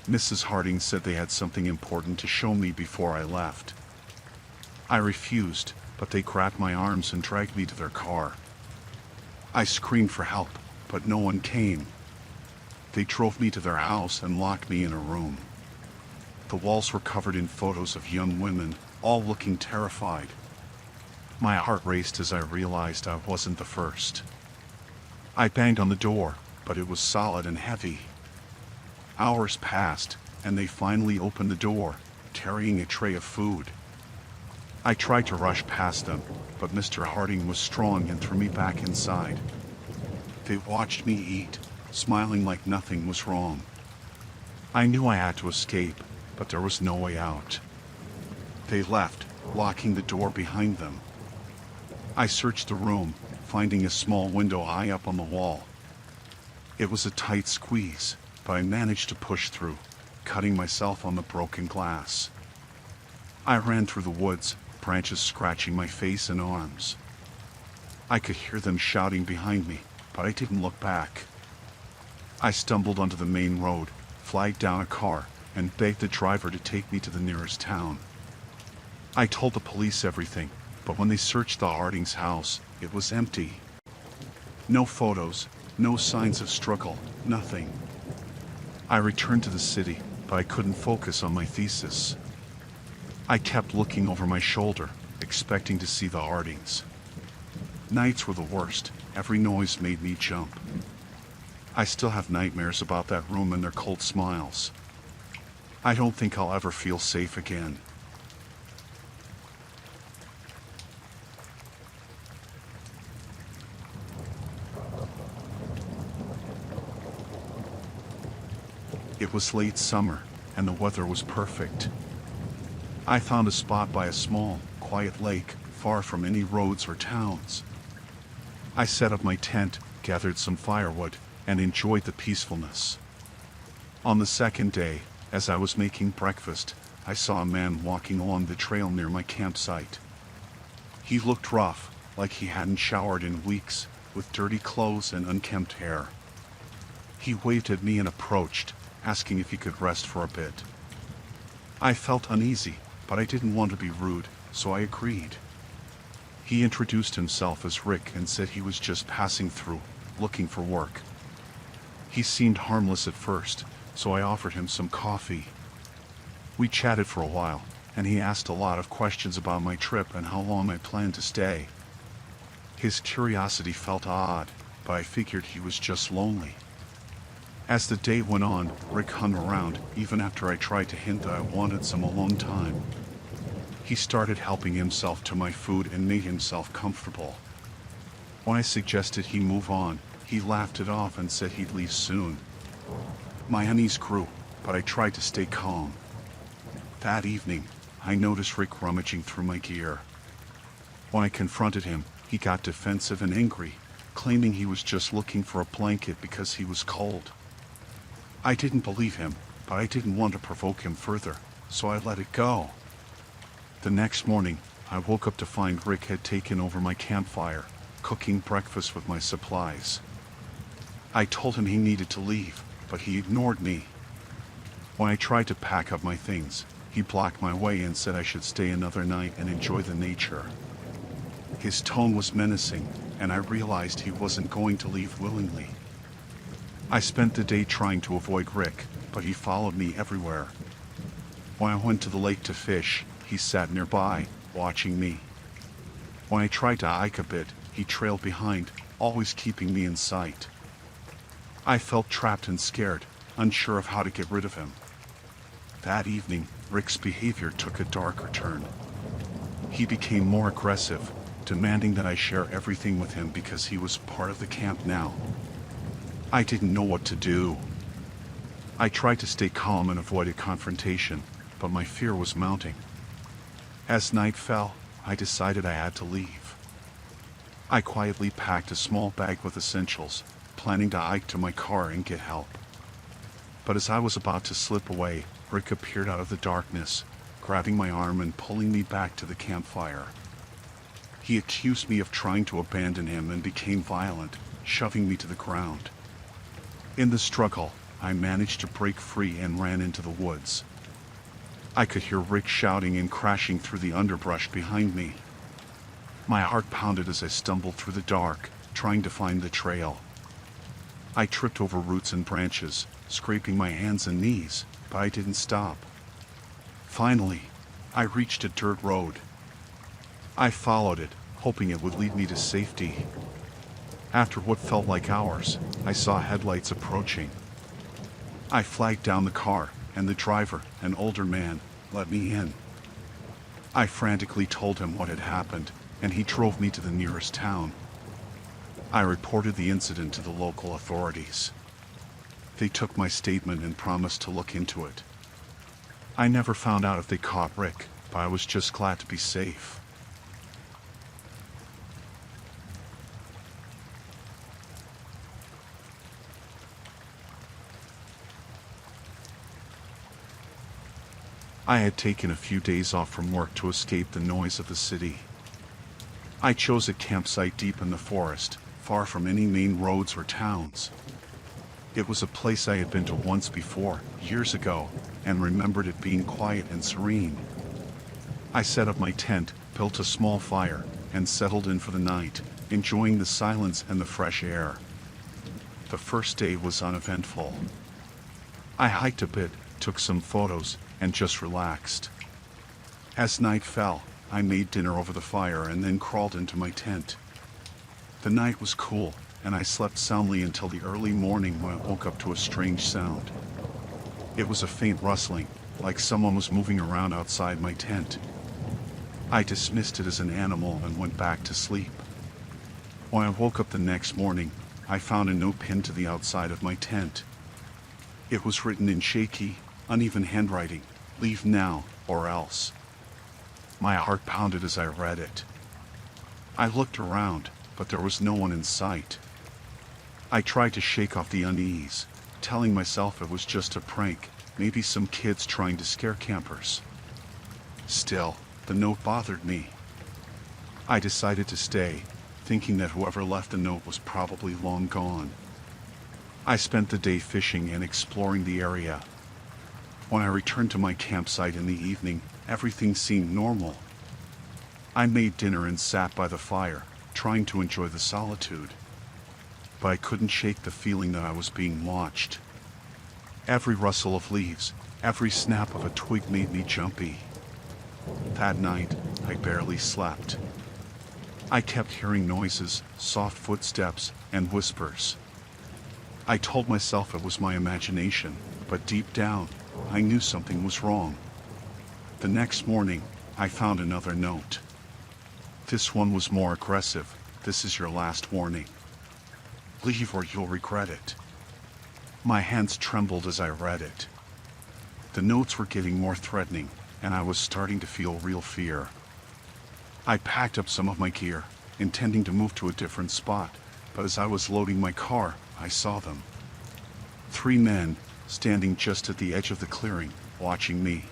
Mrs. Harding said they had something important to show me before I left. I refused, but they grabbed my arms and dragged me to their car. I screamed for help, but no one came. They drove me to their house and locked me in a room. The walls were covered in photos of young women, all looking terrified. My heart raced as I realized I wasn't the first. I banged on the door, but it was solid and heavy. Hours passed, and they finally opened the door, carrying a tray of food. I tried to rush past them, but Mr. Harding was strong and threw me back inside. They watched me eat, smiling like nothing was wrong. I knew I had to escape, but there was no way out. They left, locking the door behind them. I searched the room, finding a small window high up on the wall. It was a tight squeeze, but I managed to push through, cutting myself on the broken glass. I ran through the woods, branches scratching my face and arms. I could hear them shouting behind me, but I didn't look back. I stumbled onto the main road, flagged down a car, and begged the driver to take me to the nearest town. I told the police everything, but when they searched the Harding's house, it was empty. No photos, no signs of struggle, nothing. I returned to the city, but I couldn't focus on my thesis. I kept looking over my shoulder, expecting to see the Hardings. Nights were the worst. Every noise made me jump. I still have nightmares about that room and their cold smiles. I don't think I'll ever feel safe again. It was late summer, and the weather was perfect. I found a spot by a small, quiet lake, far from any roads or towns. I set up my tent, gathered some firewood, and enjoyed the peacefulness. On the second day, as I was making breakfast, I saw a man walking along the trail near my campsite. He looked rough, like he hadn't showered in weeks, with dirty clothes and unkempt hair. He waved at me and approached, asking if he could rest for a bit. I felt uneasy, but I didn't want to be rude, so I agreed. He introduced himself as Rick and said he was just passing through, looking for work. He seemed harmless at first, so I offered him some coffee. We chatted for a while, and he asked a lot of questions about my trip and how long I planned to stay. His curiosity felt odd, but I figured he was just lonely. As the day went on, Rick hung around, even after I tried to hint that I wanted some alone time. He started helping himself to my food and made himself comfortable. When I suggested he move on, he laughed it off and said he'd leave soon. My unease grew, but I tried to stay calm. That evening, I noticed Rick rummaging through my gear. When I confronted him, he got defensive and angry, claiming he was just looking for a blanket because he was cold. I didn't believe him, but I didn't want to provoke him further, so I let it go. The next morning, I woke up to find Rick had taken over my campfire, cooking breakfast with my supplies. I told him he needed to leave, but he ignored me. When I tried to pack up my things, he blocked my way and said I should stay another night and enjoy the nature. His tone was menacing, and I realized he wasn't going to leave willingly. I spent the day trying to avoid Rick, but he followed me everywhere. When I went to the lake to fish, he sat nearby, watching me. When I tried to hike a bit, he trailed behind, always keeping me in sight. I felt trapped and scared, unsure of how to get rid of him. That evening, Rick's behavior took a darker turn. He became more aggressive, demanding that I share everything with him because he was part of the camp now. I didn't know what to do. I tried to stay calm and avoid a confrontation, but my fear was mounting. As night fell, I decided I had to leave. I quietly packed a small bag with essentials, planning to hike to my car and get help. But as I was about to slip away, Rick appeared out of the darkness, grabbing my arm and pulling me back to the campfire. He accused me of trying to abandon him and became violent, shoving me to the ground. In the struggle, I managed to break free and ran into the woods. I could hear Rick shouting and crashing through the underbrush behind me. My heart pounded as I stumbled through the dark, trying to find the trail. I tripped over roots and branches, scraping my hands and knees, but I didn't stop. Finally, I reached a dirt road. I followed it, hoping it would lead me to safety. After what felt like hours, I saw headlights approaching. I flagged down the car, and the driver, an older man, let me in. I frantically told him what had happened, and he drove me to the nearest town. I reported the incident to the local authorities. They took my statement and promised to look into it. I never found out if they caught Rick, but I was just glad to be safe. I had taken a few days off from work to escape the noise of the city. I chose a campsite deep in the forest, far from any main roads or towns. It was a place I had been to once before, years ago, and remembered it being quiet and serene. I set up my tent, built a small fire, and settled in for the night, enjoying the silence and the fresh air. The first day was uneventful. I hiked a bit, took some photos, and just relaxed. As night fell, I made dinner over the fire and then crawled into my tent. The night was cool, and I slept soundly until the early morning when I woke up to a strange sound. It was a faint rustling, like someone was moving around outside my tent. I dismissed it as an animal and went back to sleep. When I woke up the next morning, I found a note pinned to the outside of my tent. It was written in shaky, uneven handwriting, "Leave now, or else." My heart pounded as I read it. I looked around, but there was no one in sight. I tried to shake off the unease, telling myself it was just a prank, maybe some kids trying to scare campers. Still, the note bothered me. I decided to stay, thinking that whoever left the note was probably long gone. I spent the day fishing and exploring the area. When I returned to my campsite in the evening, everything seemed normal. I made dinner and sat by the fire, trying to enjoy the solitude. But I couldn't shake the feeling that I was being watched. Every rustle of leaves, every snap of a twig made me jumpy. That night, I barely slept. I kept hearing noises, soft footsteps, and whispers. I told myself it was my imagination, but deep down, I knew something was wrong. The next morning, I found another note. This one was more aggressive. "This is your last warning. Leave or you'll regret it." My hands trembled as I read it. The notes were getting more threatening, and I was starting to feel real fear. I packed up some of my gear, intending to move to a different spot, but as I was loading my car, I saw them. 3 men, standing just at the edge of the clearing, watching me.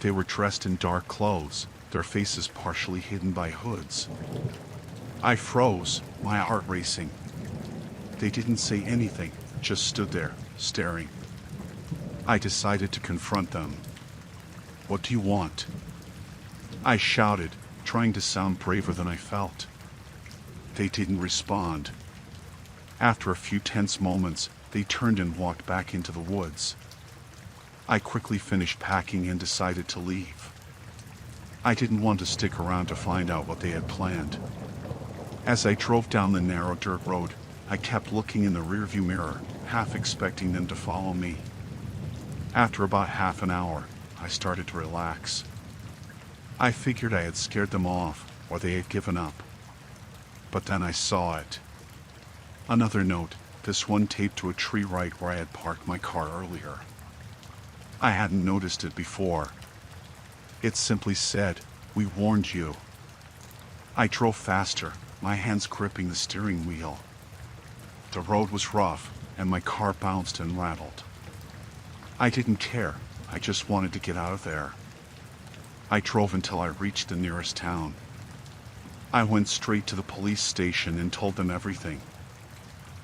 They were dressed in dark clothes, their faces partially hidden by hoods. I froze, my heart racing. They didn't say anything, just stood there, staring. I decided to confront them. "What do you want?" I shouted, trying to sound braver than I felt. They didn't respond. After a few tense moments, they turned and walked back into the woods. I quickly finished packing and decided to leave. I didn't want to stick around to find out what they had planned. As I drove down the narrow dirt road, I kept looking in the rearview mirror, half expecting them to follow me. After about half an hour, I started to relax. I figured I had scared them off, or they had given up. But then I saw it. Another note, this one taped to a tree right where I had parked my car earlier. I hadn't noticed it before. It simply said, "We warned you." I drove faster, my hands gripping the steering wheel. The road was rough, and my car bounced and rattled. I didn't care, I just wanted to get out of there. I drove until I reached the nearest town. I went straight to the police station and told them everything.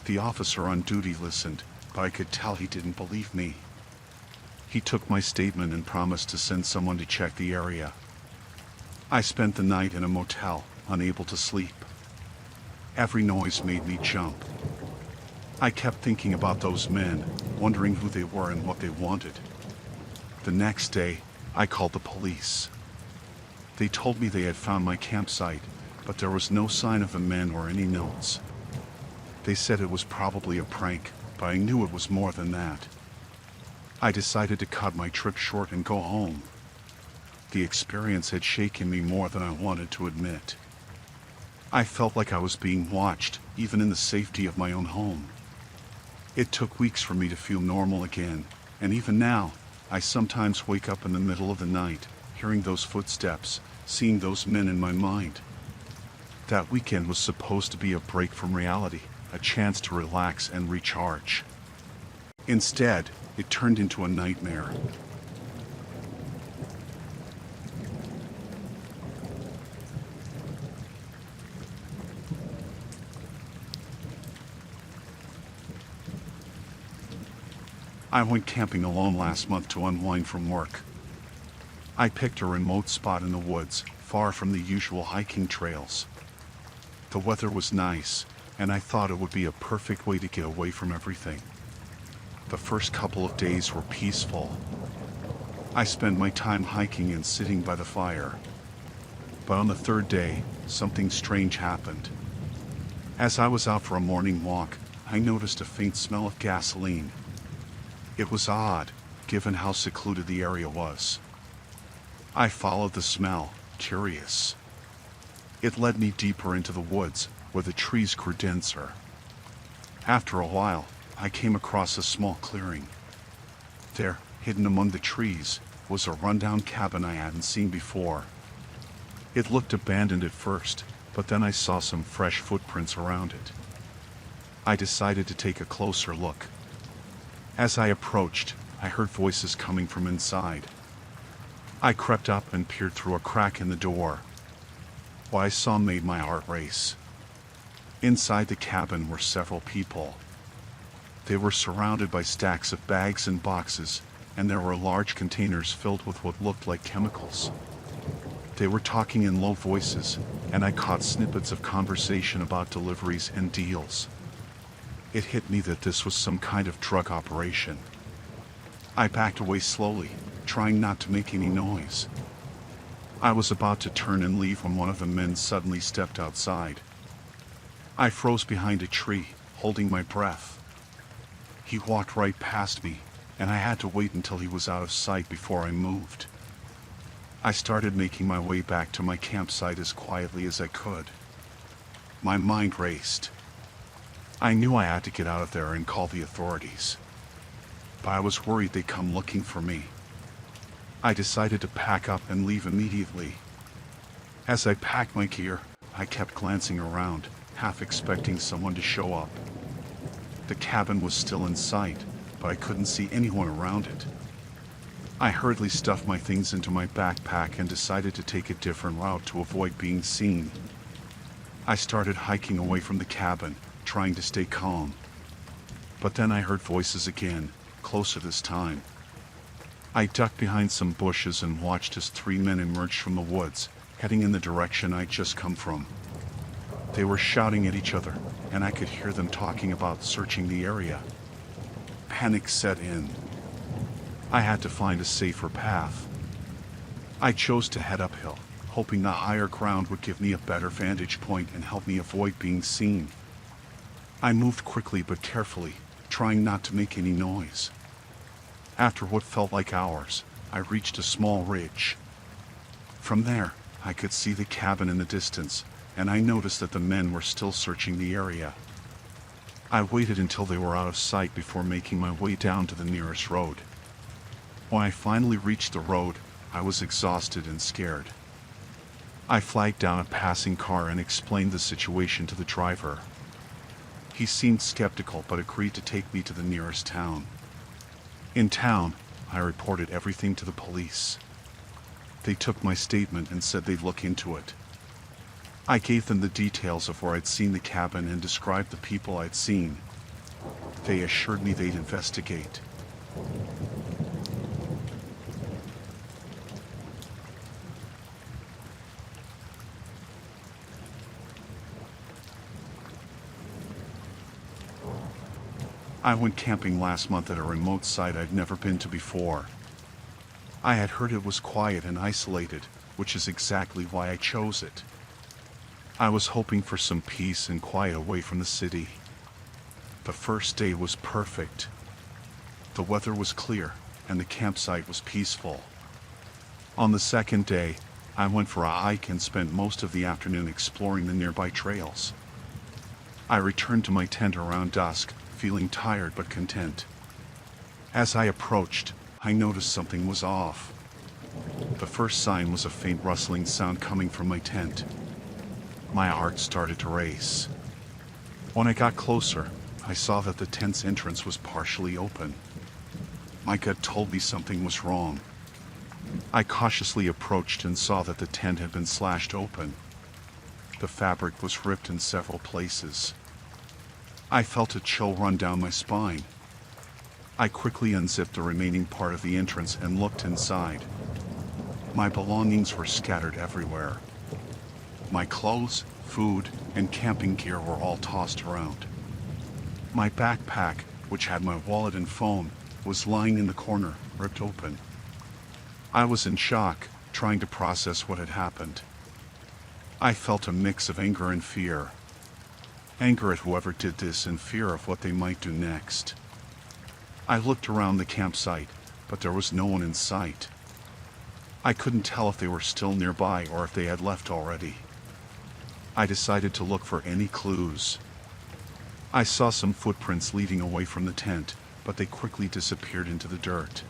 The officer on duty listened, but I could tell he didn't believe me. He took my statement and promised to send someone to check the area. I spent the night in a motel, unable to sleep. Every noise made me jump. I kept thinking about those men, wondering who they were and what they wanted. The next day, I called the police. They told me they had found my campsite, but there was no sign of the men or any notes. They said it was probably a prank, but I knew it was more than that. I decided to cut my trip short and go home. The experience had shaken me more than I wanted to admit. I felt like I was being watched, even in the safety of my own home. It took weeks for me to feel normal again, and even now, I sometimes wake up in the middle of the night, hearing those footsteps, seeing those men in my mind. That weekend was supposed to be a break from reality, a chance to relax and recharge. Instead, it turned into a nightmare. I went camping alone last month to unwind from work. I picked a remote spot in the woods, far from the usual hiking trails. The weather was nice, and I thought it would be a perfect way to get away from everything. The first couple of days were peaceful. I spent my time hiking and sitting by the fire. But on the third day, something strange happened. As I was out for a morning walk, I noticed a faint smell of gasoline. It was odd, given how secluded the area was. I followed the smell, curious. It led me deeper into the woods, where the trees grew denser. After a while, I came across a small clearing. There, hidden among the trees, was a rundown cabin I hadn't seen before. It looked abandoned at first, but then I saw some fresh footprints around it. I decided to take a closer look. As I approached, I heard voices coming from inside. I crept up and peered through a crack in the door. What I saw made my heart race. Inside the cabin were several people. They were surrounded by stacks of bags and boxes, and there were large containers filled with what looked like chemicals. They were talking in low voices, and I caught snippets of conversation about deliveries and deals. It hit me that this was some kind of drug operation. I backed away slowly, trying not to make any noise. I was about to turn and leave when one of the men suddenly stepped outside. I froze behind a tree, holding my breath. He walked right past me, and I had to wait until he was out of sight before I moved. I started making my way back to my campsite as quietly as I could. My mind raced. I knew I had to get out of there and call the authorities, but I was worried they'd come looking for me. I decided to pack up and leave immediately. As I packed my gear, I kept glancing around, half expecting someone to show up. The cabin was still in sight, but I couldn't see anyone around it. I hurriedly stuffed my things into my backpack and decided to take a different route to avoid being seen. I started hiking away from the cabin, trying to stay calm. But then I heard voices again, closer this time. I ducked behind some bushes and watched as three men emerged from the woods, heading in the direction I'd just come from. They were shouting at each other, and I could hear them talking about searching the area. Panic set in. I had to find a safer path. I chose to head uphill, hoping the higher ground would give me a better vantage point and help me avoid being seen. I moved quickly but carefully, trying not to make any noise. After what felt like hours, I reached a small ridge. From there, I could see the cabin in the distance, and I noticed that the men were still searching the area. I waited until they were out of sight before making my way down to the nearest road. When I finally reached the road, I was exhausted and scared. I flagged down a passing car and explained the situation to the driver. He seemed skeptical but agreed to take me to the nearest town. In town, I reported everything to the police. They took my statement and said they'd look into it. I gave them the details of where I'd seen the cabin and described the people I'd seen, They assured me they'd investigate. I went camping last month at a remote site I'd never been to before. I had heard it was quiet and isolated, which is exactly why I chose it. I was hoping for some peace and quiet away from the city. The first day was perfect. The weather was clear, and the campsite was peaceful. On the second day, I went for a hike and spent most of the afternoon exploring the nearby trails. I returned to my tent around dusk, feeling tired but content. As I approached, I noticed something was off. The first sign was a faint rustling sound coming from my tent. My heart started to race. When I got closer, I saw that the tent's entrance was partially open. My gut told me something was wrong. I cautiously approached and saw that the tent had been slashed open. The fabric was ripped in several places. I felt a chill run down my spine. I quickly unzipped the remaining part of the entrance and looked inside. My belongings were scattered everywhere. My clothes, food, and camping gear were all tossed around. My backpack, which had my wallet and phone, was lying in the corner, ripped open. I was in shock, trying to process what had happened. I felt a mix of anger and fear. Anger at whoever did this and fear of what they might do next. I looked around the campsite, but there was no one in sight. I couldn't tell if they were still nearby or if they had left already. I decided to look for any clues. I saw some footprints leading away from the tent, but they quickly disappeared into the dirt.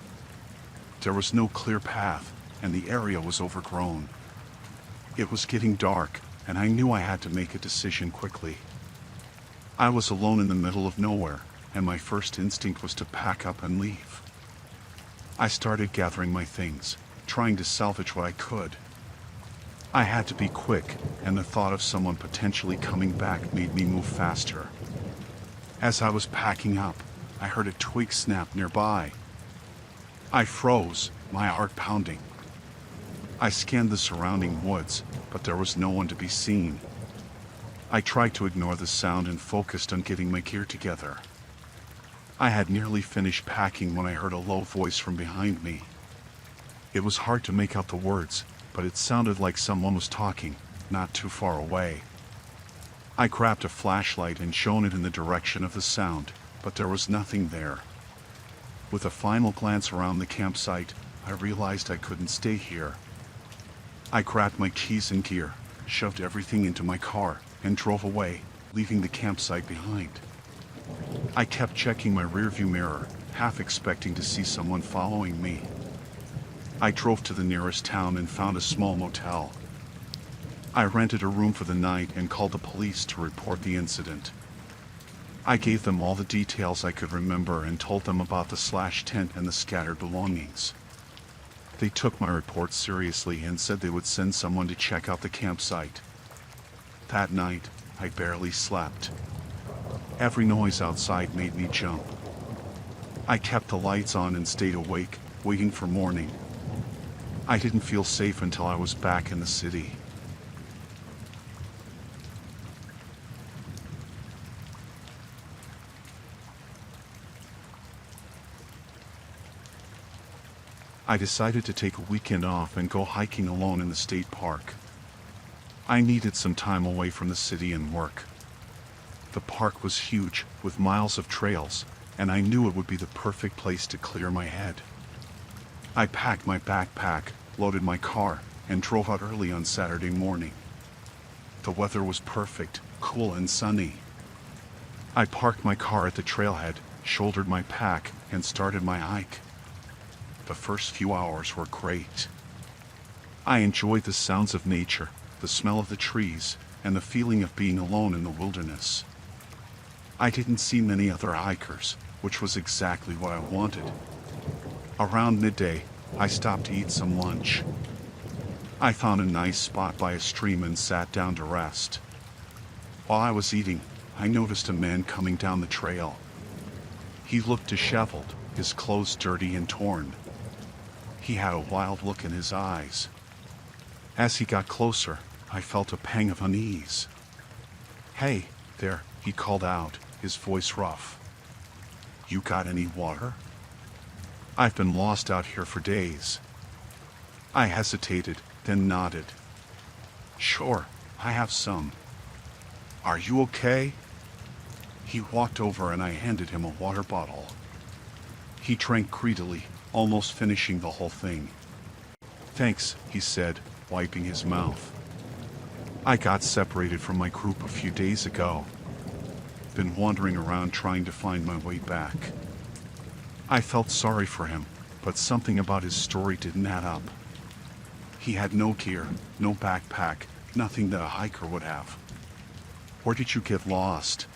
There was no clear path, and the area was overgrown. It was getting dark, and I knew I had to make a decision quickly. I was alone in the middle of nowhere, and my first instinct was to pack up and leave. I started gathering my things, trying to salvage what I could. I had to be quick, and the thought of someone potentially coming back made me move faster. As I was packing up, I heard a twig snap nearby. I froze, my heart pounding. I scanned the surrounding woods, but there was no one to be seen. I tried to ignore the sound and focused on getting my gear together. I had nearly finished packing when I heard a low voice from behind me. It was hard to make out the words, but it sounded like someone was talking, not too far away. I grabbed a flashlight and shone it in the direction of the sound, but there was nothing there. With a final glance around the campsite, I realized I couldn't stay here. I grabbed my keys and gear, shoved everything into my car, and drove away, leaving the campsite behind. I kept checking my rearview mirror, half expecting to see someone following me. I drove to the nearest town and found a small motel. I rented a room for the night and called the police to report the incident. I gave them all the details I could remember and told them about the slashed tent and the scattered belongings. They took my report seriously and said they would send someone to check out the campsite. That night, I barely slept. Every noise outside made me jump. I kept the lights on and stayed awake, waiting for morning. I didn't feel safe until I was back in the city. I decided to take a weekend off and go hiking alone in the state park. I needed some time away from the city and work. The park was huge, with miles of trails, and I knew it would be the perfect place to clear my head. I packed my backpack, loaded my car, and drove out early on Saturday morning. The weather was perfect, cool and sunny. I parked my car at the trailhead, shouldered my pack, and started my hike. The first few hours were great. I enjoyed the sounds of nature, the smell of the trees, and the feeling of being alone in the wilderness. I didn't see many other hikers, which was exactly what I wanted. Around midday, I stopped to eat some lunch. I found a nice spot by a stream and sat down to rest. While I was eating, I noticed a man coming down the trail. He looked disheveled, his clothes dirty and torn. He had a wild look in his eyes. As he got closer, I felt a pang of unease. "Hey, there," he called out, his voice rough. "You got any water? I've been lost out here for days." I hesitated, then nodded. "Sure, I have some. Are you okay?" He walked over and I handed him a water bottle. He drank greedily, almost finishing the whole thing. "Thanks," he said, wiping his mouth. "I got separated from my group a few days ago. Been wandering around trying to find my way back." I felt sorry for him, but something about his story didn't add up. He had no gear, no backpack, nothing that a hiker would have. "Where did you get lost?"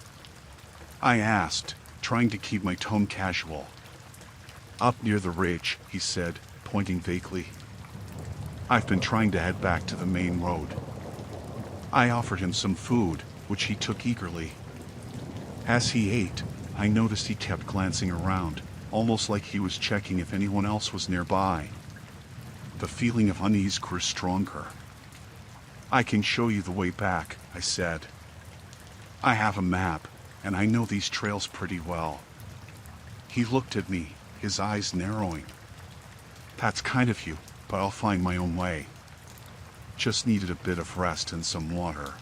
I asked, trying to keep my tone casual. "Up near the ridge," he said, pointing vaguely. "I've been trying to head back to the main road." I offered him some food, which he took eagerly. As he ate, I noticed he kept glancing around, almost like he was checking if anyone else was nearby. The feeling of unease grew stronger. "I can show you the way back," I said. "I have a map, and I know these trails pretty well." He looked at me, his eyes narrowing. "That's kind of you, but I'll find my own way. Just needed a bit of rest and some water."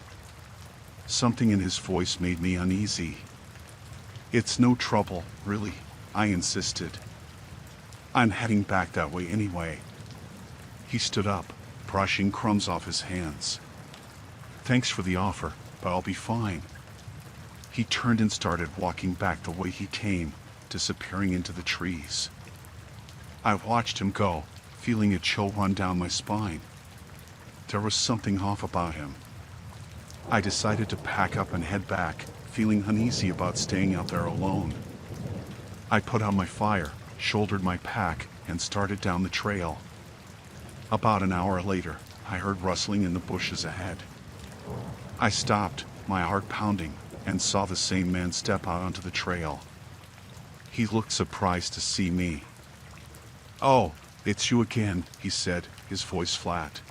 Something in his voice made me uneasy. "It's no trouble, really," I insisted. "I'm heading back that way anyway." He stood up, brushing crumbs off his hands. "Thanks for the offer, but I'll be fine." He turned and started walking back the way he came, disappearing into the trees. I watched him go, feeling a chill run down my spine. There was something off about him. I decided to pack up and head back, feeling uneasy about staying out there alone. I put out my fire, shouldered my pack, and started down the trail. About an hour later, I heard rustling in the bushes ahead. I stopped, my heart pounding, and saw the same man step out onto the trail. He looked surprised to see me. "Oh, it's you again," he said, his voice flat.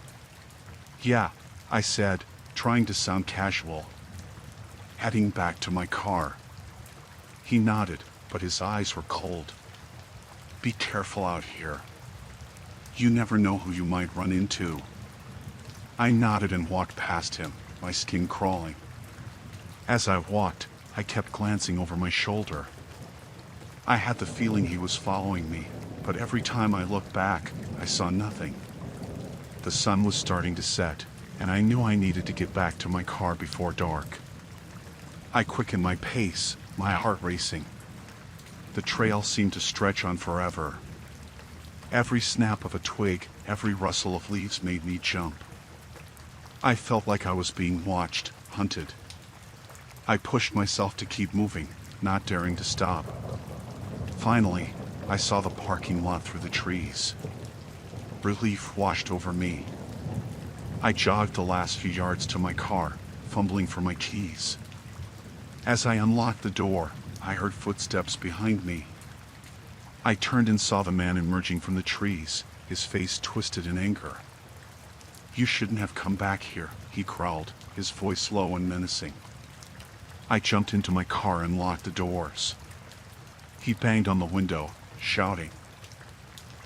"Yeah," I said, trying to sound casual. "Heading back to my car." He nodded, but his eyes were cold. "Be careful out here. You never know who you might run into." I nodded and walked past him, my skin crawling. As I walked, I kept glancing over my shoulder. I had the feeling he was following me, but every time I looked back, I saw nothing. The sun was starting to set, and I knew I needed to get back to my car before dark. I quickened my pace, my heart racing. The trail seemed to stretch on forever. Every snap of a twig, every rustle of leaves made me jump. I felt like I was being watched, hunted. I pushed myself to keep moving, not daring to stop. Finally, I saw the parking lot through the trees. Relief washed over me. I jogged the last few yards to my car, fumbling for my keys. As I unlocked the door, I heard footsteps behind me. I turned and saw the man emerging from the trees, his face twisted in anger. "You shouldn't have come back here," he growled, his voice low and menacing. I jumped into my car and locked the doors. He banged on the window, shouting.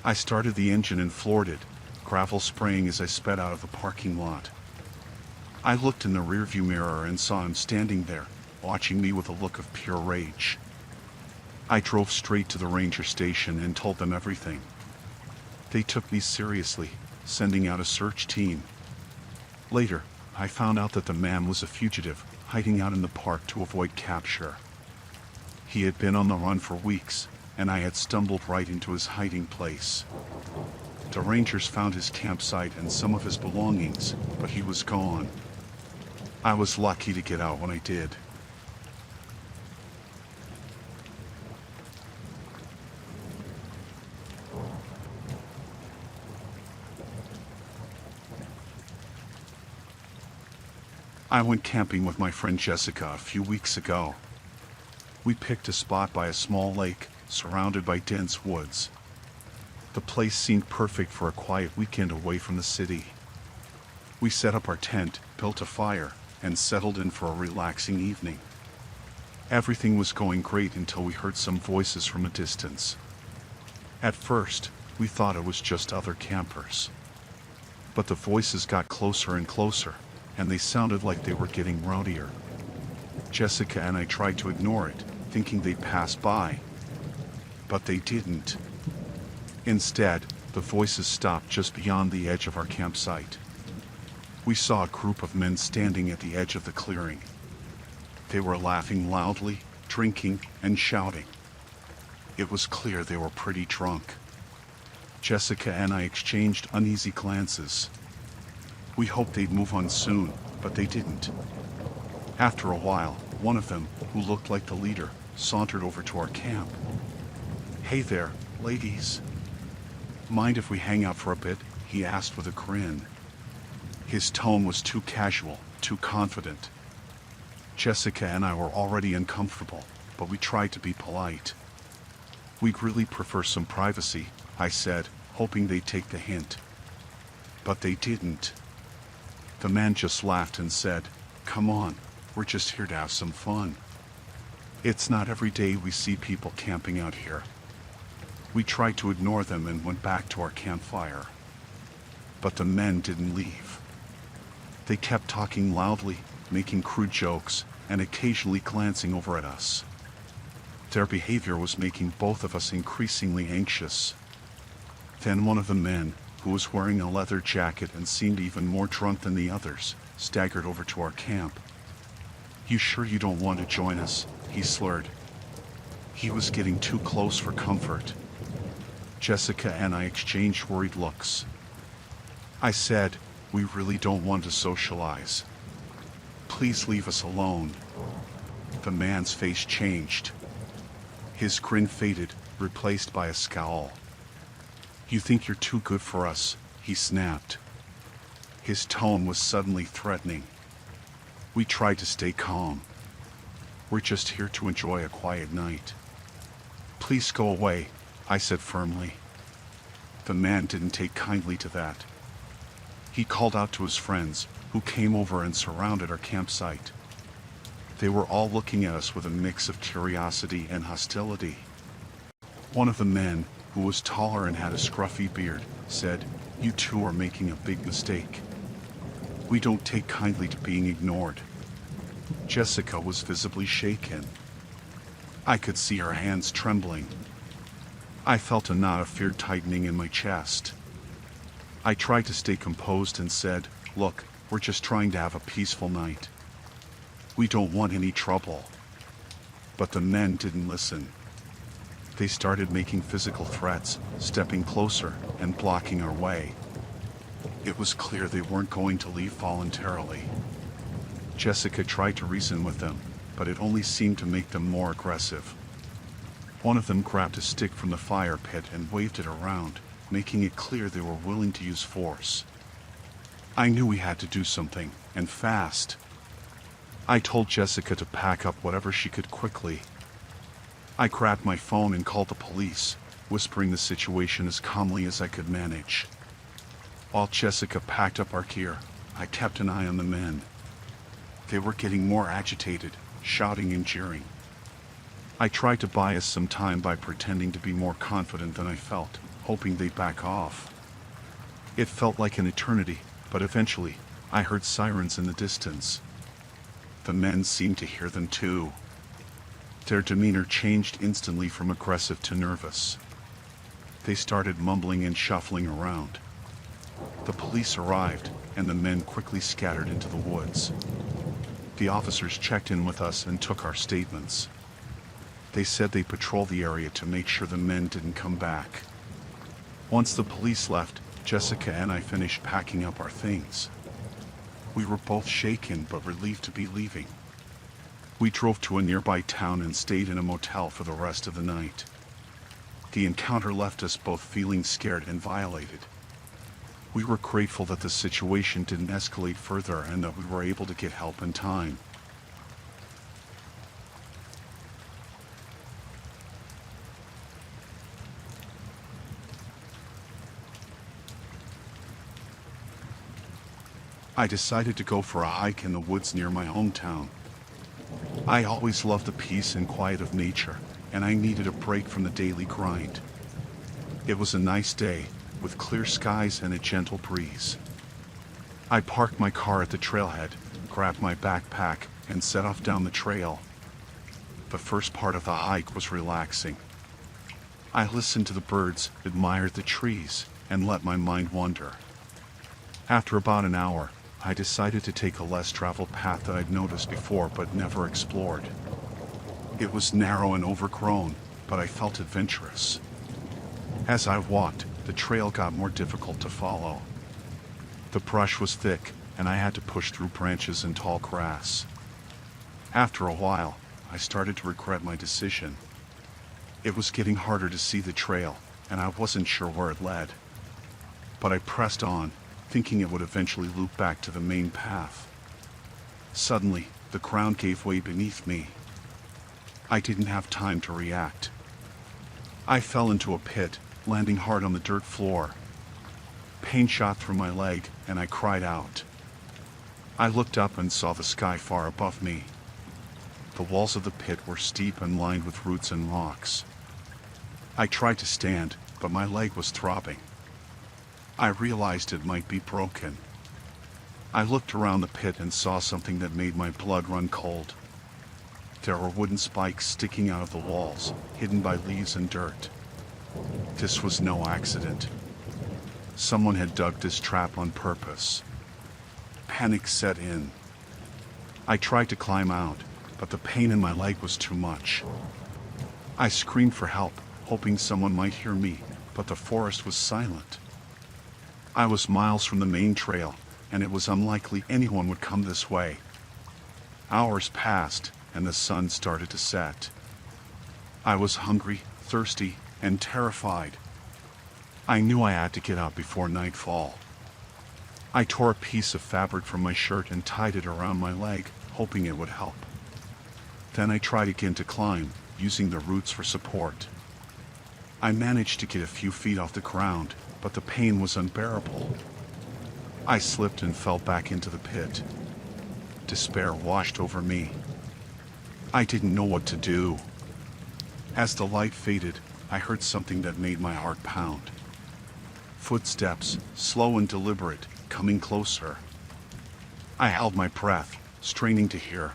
I started the engine and floored it, gravel spraying as I sped out of the parking lot. I looked in the rearview mirror and saw him standing there, watching me with a look of pure rage. I drove straight to the ranger station and told them everything. They took me seriously, sending out a search team. Later, I found out that the man was a fugitive, hiding out in the park to avoid capture. He had been on the run for weeks, and I had stumbled right into his hiding place. The rangers found his campsite and some of his belongings, but he was gone. I was lucky to get out when I did. I went camping with my friend Jessica a few weeks ago. We picked a spot by a small lake, surrounded by dense woods. The place seemed perfect for a quiet weekend away from the city. We set up our tent, built a fire, and settled in for a relaxing evening. Everything was going great until we heard some voices from a distance. At first, we thought it was just other campers. But the voices got closer and closer, and they sounded like they were getting rowdier. Jessica and I tried to ignore it, thinking they'd pass by. But they didn't. Instead, the voices stopped just beyond the edge of our campsite. We saw a group of men standing at the edge of the clearing. They were laughing loudly, drinking, and shouting. It was clear they were pretty drunk. Jessica and I exchanged uneasy glances. We hoped they'd move on soon, but they didn't. After a while, one of them, who looked like the leader, sauntered over to our camp. "Hey there, ladies. Mind if we hang out for a bit?" he asked with a grin. His tone was too casual, too confident. Jessica and I were already uncomfortable, but we tried to be polite. "We'd really prefer some privacy," I said, hoping they'd take the hint. But they didn't. The man just laughed and said, "Come on, we're just here to have some fun. It's not every day we see people camping out here." We tried to ignore them and went back to our campfire. But the men didn't leave. They kept talking loudly, making crude jokes, and occasionally glancing over at us. Their behavior was making both of us increasingly anxious. Then one of the men, who was wearing a leather jacket and seemed even more drunk than the others, staggered over to our camp. "You sure you don't want to join us?" he slurred. He was getting too close for comfort. Jessica and I exchanged worried looks. I said, "We really don't want to socialize. Please leave us alone." The man's face changed. His grin faded, replaced by a scowl. "You think you're too good for us," he snapped. His tone was suddenly threatening. We tried to stay calm. "We're just here to enjoy a quiet night. Please go away," I said firmly. The man didn't take kindly to that. He called out to his friends, who came over and surrounded our campsite. They were all looking at us with a mix of curiosity and hostility. One of the men, who was taller and had a scruffy beard, said, "You two are making a big mistake. We don't take kindly to being ignored." Jessica was visibly shaken. I could see her hands trembling. I felt a knot of fear tightening in my chest. I tried to stay composed and said, "Look, we're just trying to have a peaceful night. We don't want any trouble." But the men didn't listen. They started making physical threats, stepping closer and blocking our way. It was clear they weren't going to leave voluntarily. Jessica tried to reason with them, but it only seemed to make them more aggressive. One of them grabbed a stick from the fire pit and waved it around, making it clear they were willing to use force. I knew we had to do something, and fast. I told Jessica to pack up whatever she could quickly. I grabbed my phone and called the police, whispering the situation as calmly as I could manage. While Jessica packed up our gear, I kept an eye on the men. They were getting more agitated, shouting and jeering. I tried to buy us some time by pretending to be more confident than I felt, hoping they'd back off. It felt like an eternity, but eventually, I heard sirens in the distance. The men seemed to hear them too. Their demeanor changed instantly from aggressive to nervous. They started mumbling and shuffling around. The police arrived, and the men quickly scattered into the woods. The officers checked in with us and took our statements. They said they patrolled the area to make sure the men didn't come back. Once the police left, Jessica and I finished packing up our things. We were both shaken but relieved to be leaving. We drove to a nearby town and stayed in a motel for the rest of the night. The encounter left us both feeling scared and violated. We were grateful that the situation didn't escalate further and that we were able to get help in time. I decided to go for a hike in the woods near my hometown. I always loved the peace and quiet of nature, and I needed a break from the daily grind. It was a nice day, with clear skies and a gentle breeze. I parked my car at the trailhead, grabbed my backpack, and set off down the trail. The first part of the hike was relaxing. I listened to the birds, admired the trees, and let my mind wander. After about an hour, I decided to take a less traveled path that I'd noticed before but never explored. It was narrow and overgrown, but I felt adventurous. As I walked, the trail got more difficult to follow. The brush was thick, and I had to push through branches and tall grass. After a while, I started to regret my decision. It was getting harder to see the trail, and I wasn't sure where it led. But I pressed on, thinking it would eventually loop back to the main path. Suddenly, the ground gave way beneath me. I didn't have time to react. I fell into a pit, landing hard on the dirt floor. Pain shot through my leg, and I cried out. I looked up and saw the sky far above me. The walls of the pit were steep and lined with roots and rocks. I tried to stand, but my leg was throbbing. I realized it might be broken. I looked around the pit and saw something that made my blood run cold. There were wooden spikes sticking out of the walls, hidden by leaves and dirt. This was no accident. Someone had dug this trap on purpose. Panic set in. I tried to climb out, but the pain in my leg was too much. I screamed for help, hoping someone might hear me, but the forest was silent. I was miles from the main trail, and it was unlikely anyone would come this way. Hours passed, and the sun started to set. I was hungry, thirsty, and terrified. I knew I had to get out before nightfall. I tore a piece of fabric from my shirt and tied it around my leg, hoping it would help. Then I tried again to climb, using the roots for support. I managed to get a few feet off the ground, but the pain was unbearable. I slipped and fell back into the pit. Despair washed over me. I didn't know what to do. As the light faded, I heard something that made my heart pound. Footsteps, slow and deliberate, coming closer. I held my breath, straining to hear.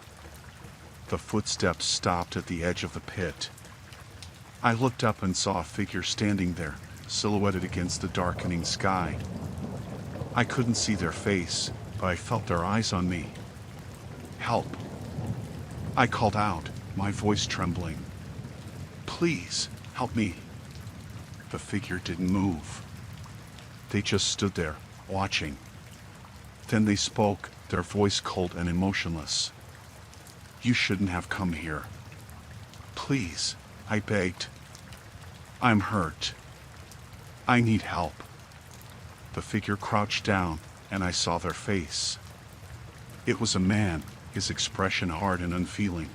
The footsteps stopped at the edge of the pit. I looked up and saw a figure standing there, silhouetted against the darkening sky. I couldn't see their face, but I felt their eyes on me. Help! I called out, my voice trembling. Please, help me. The figure didn't move. They just stood there, watching. Then they spoke, their voice cold and emotionless. You shouldn't have come here. Please, I begged. I'm hurt. I need help. The figure crouched down, and I saw their face. It was a man, his expression hard and unfeeling.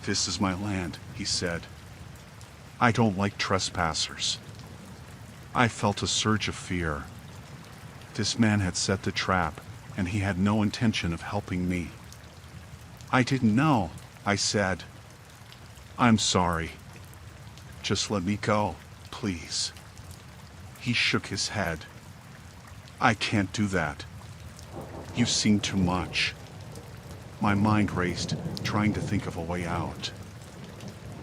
This is my land, he said. I don't like trespassers. I felt a surge of fear. This man had set the trap, and he had no intention of helping me. I didn't know, I said. I'm sorry. Just let me go, please. He shook his head. I can't do that. You've seen too much. My mind raced, trying to think of a way out.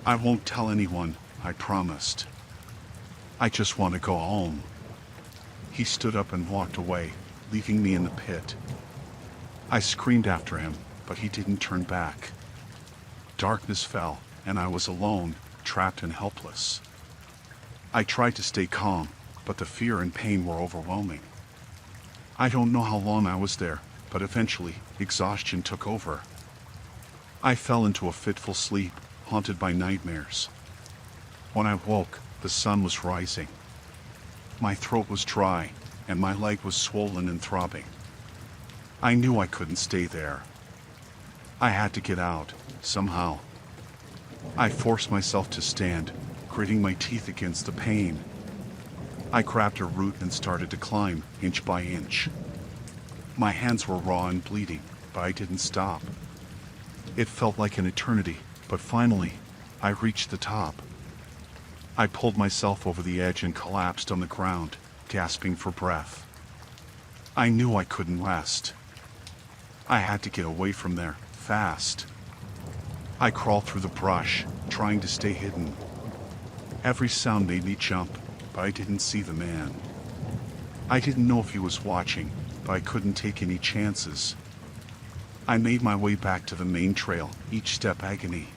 I won't tell anyone, I promised. I just want to go home. He stood up and walked away, leaving me in the pit. I screamed after him, but he didn't turn back. Darkness fell, and I was alone, trapped and helpless. I tried to stay calm, but the fear and pain were overwhelming. I don't know how long I was there, but eventually, exhaustion took over. I fell into a fitful sleep, haunted by nightmares. When I woke, the sun was rising. My throat was dry, and my leg was swollen and throbbing. I knew I couldn't stay there. I had to get out, somehow. I forced myself to stand, gritting my teeth against the pain. I grabbed a root and started to climb, inch by inch. My hands were raw and bleeding, but I didn't stop. It felt like an eternity, but finally, I reached the top. I pulled myself over the edge and collapsed on the ground, gasping for breath. I knew I couldn't rest. I had to get away from there, fast. I crawled through the brush, trying to stay hidden. Every sound made me jump, but I didn't see the man. I didn't know if he was watching, but I couldn't take any chances. I made my way back to the main trail, each step agony.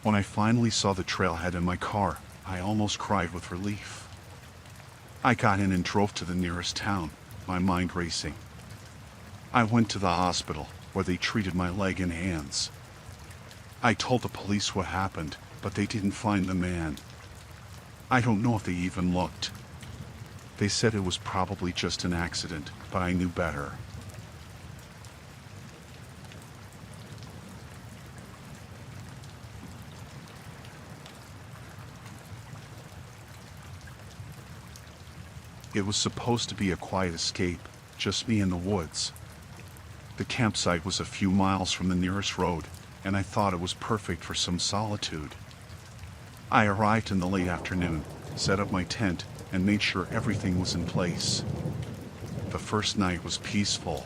When I finally saw the trailhead in my car, I almost cried with relief. I got in and drove to the nearest town, my mind racing. I went to the hospital, where they treated my leg and hands. I told the police what happened, but they didn't find the man. I don't know if they even looked. They said it was probably just an accident, but I knew better. It was supposed to be a quiet escape, just me in the woods. The campsite was a few miles from the nearest road, and I thought it was perfect for some solitude. I arrived in the late afternoon, set up my tent, and made sure everything was in place. The first night was peaceful.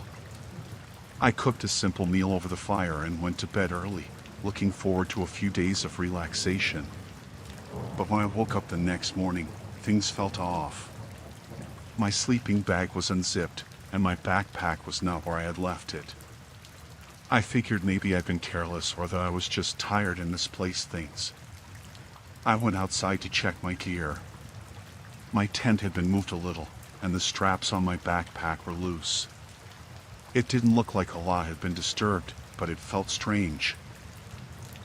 I cooked a simple meal over the fire and went to bed early, looking forward to a few days of relaxation. But when I woke up the next morning, things felt off. My sleeping bag was unzipped, and my backpack was not where I had left it. I figured maybe I'd been careless or that I was just tired and misplaced things. I went outside to check my gear. My tent had been moved a little, and the straps on my backpack were loose. It didn't look like a lot had been disturbed, but it felt strange.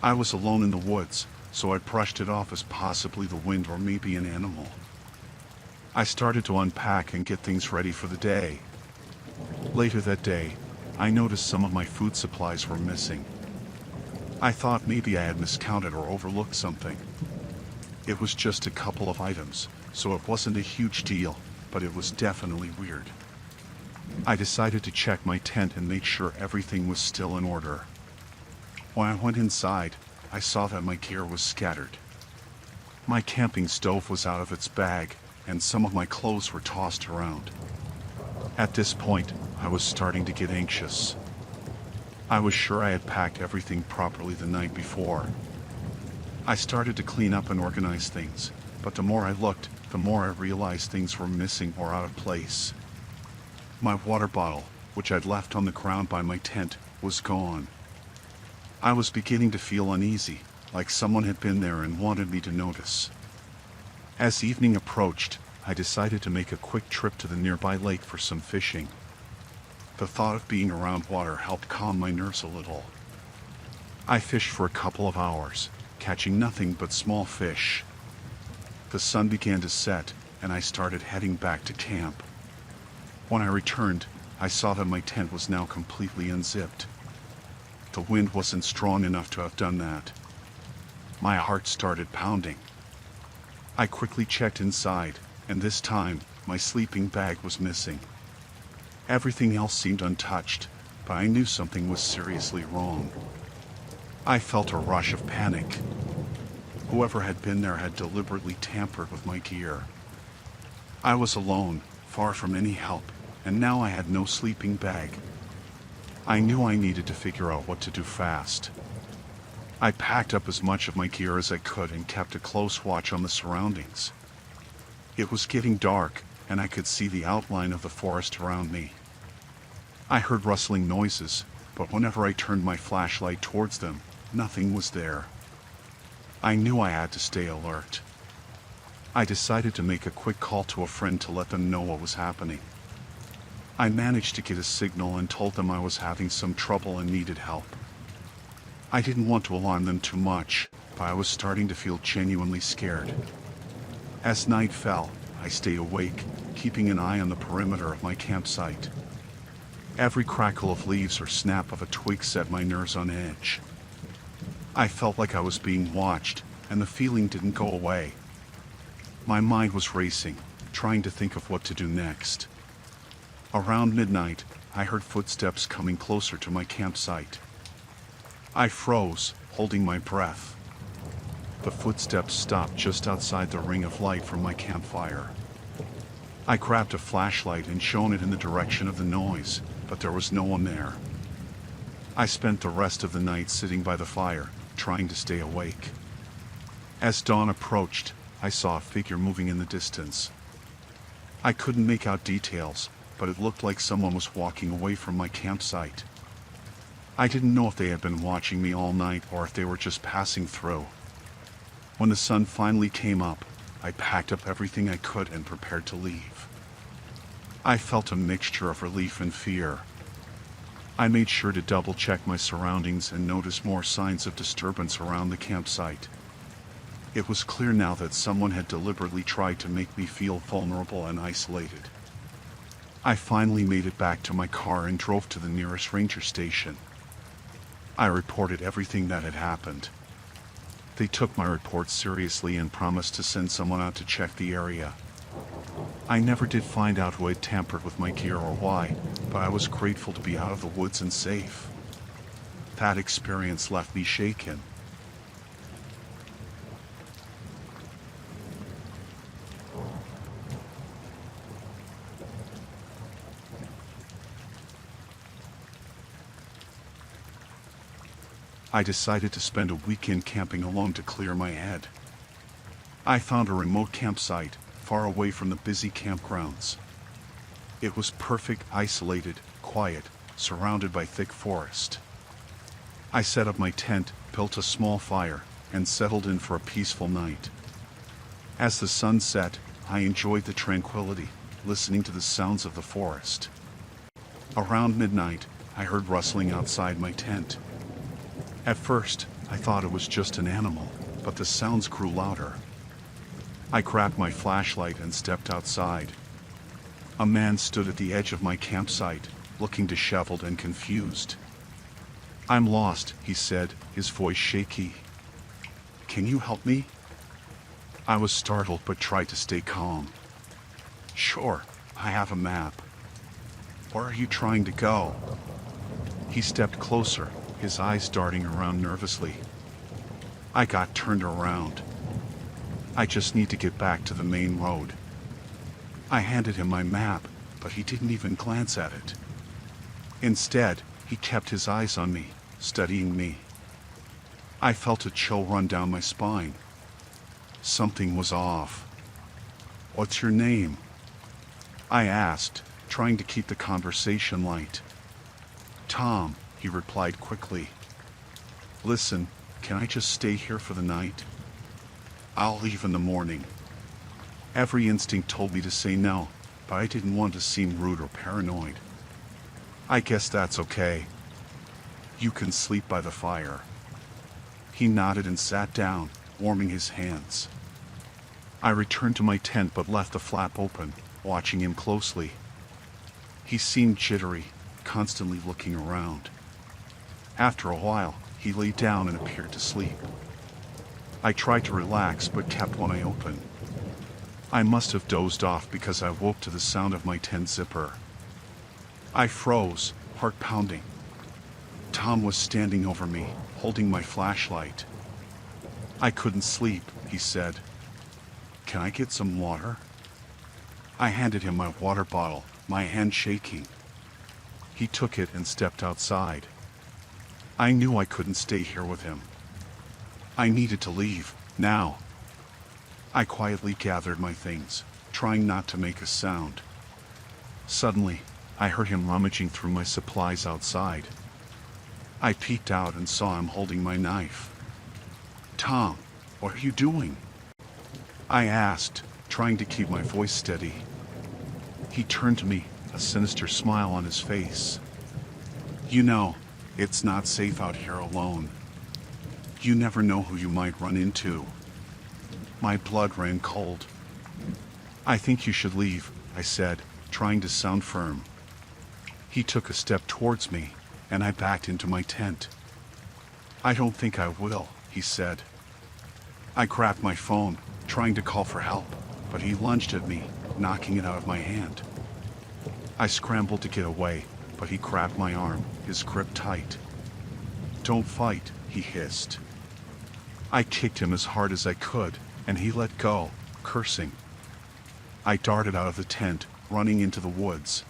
I was alone in the woods, so I brushed it off as possibly the wind or maybe an animal. I started to unpack and get things ready for the day. Later that day, I noticed some of my food supplies were missing. I thought maybe I had miscounted or overlooked something. It was just a couple of items, so it wasn't a huge deal, but it was definitely weird. I decided to check my tent and make sure everything was still in order. When I went inside, I saw that my gear was scattered. My camping stove was out of its bag, and some of my clothes were tossed around. At this point, I was starting to get anxious. I was sure I had packed everything properly the night before. I started to clean up and organize things, but the more I looked, the more I realized things were missing or out of place. My water bottle, which I'd left on the ground by my tent, was gone. I was beginning to feel uneasy, like someone had been there and wanted me to notice. As evening approached, I decided to make a quick trip to the nearby lake for some fishing. The thought of being around water helped calm my nerves a little. I fished for a couple of hours, catching nothing but small fish. The sun began to set, and I started heading back to camp. When I returned, I saw that my tent was now completely unzipped. The wind wasn't strong enough to have done that. My heart started pounding. I quickly checked inside, and this time, my sleeping bag was missing. Everything else seemed untouched, but I knew something was seriously wrong. I felt a rush of panic. Whoever had been there had deliberately tampered with my gear. I was alone, far from any help, and now I had no sleeping bag. I knew I needed to figure out what to do fast. I packed up as much of my gear as I could and kept a close watch on the surroundings. It was getting dark, and I could see the outline of the forest around me. I heard rustling noises, but whenever I turned my flashlight towards them, nothing was there. I knew I had to stay alert. I decided to make a quick call to a friend to let them know what was happening. I managed to get a signal and told them I was having some trouble and needed help. I didn't want to alarm them too much, but I was starting to feel genuinely scared. As night fell, I stayed awake, keeping an eye on the perimeter of my campsite. Every crackle of leaves or snap of a twig set my nerves on edge. I felt like I was being watched, and the feeling didn't go away. My mind was racing, trying to think of what to do next. Around midnight, I heard footsteps coming closer to my campsite. I froze, holding my breath. The footsteps stopped just outside the ring of light from my campfire. I grabbed a flashlight and shone it in the direction of the noise, but there was no one there. I spent the rest of the night sitting by the fire, trying to stay awake. As dawn approached, I saw a figure moving in the distance. I couldn't make out details, but it looked like someone was walking away from my campsite. I didn't know if they had been watching me all night or if they were just passing through. When the sun finally came up, I packed up everything I could and prepared to leave. I felt a mixture of relief and fear. I made sure to double-check my surroundings and notice more signs of disturbance around the campsite. It was clear now that someone had deliberately tried to make me feel vulnerable and isolated. I finally made it back to my car and drove to the nearest ranger station. I reported everything that had happened. They took my report seriously and promised to send someone out to check the area. I never did find out who had tampered with my gear or why, but I was grateful to be out of the woods and safe. That experience left me shaken. I decided to spend a weekend camping alone to clear my head. I found a remote campsite, far away from the busy campgrounds. It was perfect, isolated, quiet, surrounded by thick forest. I set up my tent, built a small fire, and settled in for a peaceful night. As the sun set, I enjoyed the tranquility, listening to the sounds of the forest. Around midnight, I heard rustling outside my tent. At first, I thought it was just an animal, but the sounds grew louder. I grabbed my flashlight and stepped outside. A man stood at the edge of my campsite, looking disheveled and confused. "I'm lost," he said, his voice shaky. "Can you help me?" I was startled but tried to stay calm. "Sure, I have a map. Where are you trying to go?" He stepped closer, his eyes darting around nervously. I got turned around. "I just need to get back to the main road." I handed him my map, but he didn't even glance at it. Instead, he kept his eyes on me, studying me. I felt a chill run down my spine. Something was off. "What's your name?" I asked, trying to keep the conversation light. "Tom," he replied quickly. "Listen, can I just stay here for the night? I'll leave in the morning." Every instinct told me to say no, but I didn't want to seem rude or paranoid. "I guess that's okay. You can sleep by the fire." He nodded and sat down, warming his hands. I returned to my tent but left the flap open, watching him closely. He seemed jittery, constantly looking around. After a while, he lay down and appeared to sleep. I tried to relax but kept one eye open. I must have dozed off because I woke to the sound of my tent zipper. I froze, heart pounding. Tom was standing over me, holding my flashlight. "I couldn't sleep," he said. "Can I get some water?" I handed him my water bottle, my hand shaking. He took it and stepped outside. I knew I couldn't stay here with him. I needed to leave, now. I quietly gathered my things, trying not to make a sound. Suddenly, I heard him rummaging through my supplies outside. I peeked out and saw him holding my knife. "Tom, what are you doing?" I asked, trying to keep my voice steady. He turned to me, a sinister smile on his face. "You know, it's not safe out here alone. You never know who you might run into." My blood ran cold. "I think you should leave," I said, trying to sound firm. He took a step towards me, and I backed into my tent. "I don't think I will," he said. I grabbed my phone, trying to call for help, but he lunged at me, knocking it out of my hand. I scrambled to get away, but he grabbed my arm, his grip tight. "Don't fight," he hissed. I kicked him as hard as I could, and he let go, cursing. I darted out of the tent, running into the woods.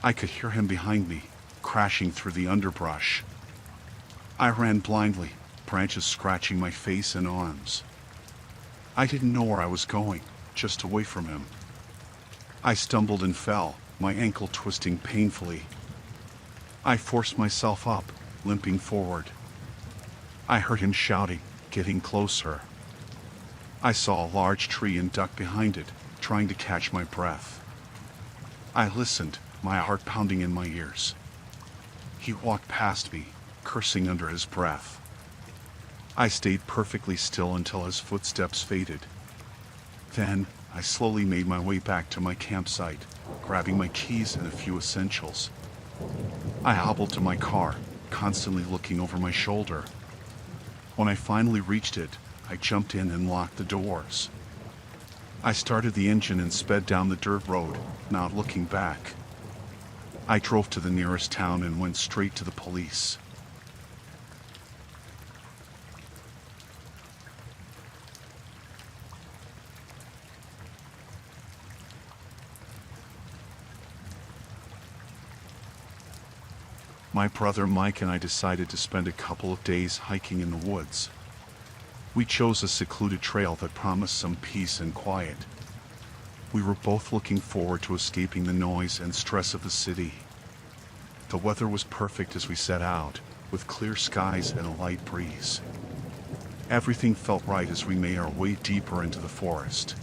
I could hear him behind me, crashing through the underbrush. I ran blindly, branches scratching my face and arms. I didn't know where I was going, just away from him. I stumbled and fell, my ankle twisting painfully. I forced myself up, limping forward. I heard him shouting, getting closer. I saw a large tree and ducked behind it, trying to catch my breath. I listened, my heart pounding in my ears. He walked past me, cursing under his breath. I stayed perfectly still until his footsteps faded. Then, I slowly made my way back to my campsite, grabbing my keys and a few essentials. I hobbled to my car, constantly looking over my shoulder. When I finally reached it, I jumped in and locked the doors. I started the engine and sped down the dirt road, not looking back. I drove to the nearest town and went straight to the police. My brother Mike and I decided to spend a couple of days hiking in the woods. We chose a secluded trail that promised some peace and quiet. We were both looking forward to escaping the noise and stress of the city. The weather was perfect as we set out, with clear skies and a light breeze. Everything felt right as we made our way deeper into the forest.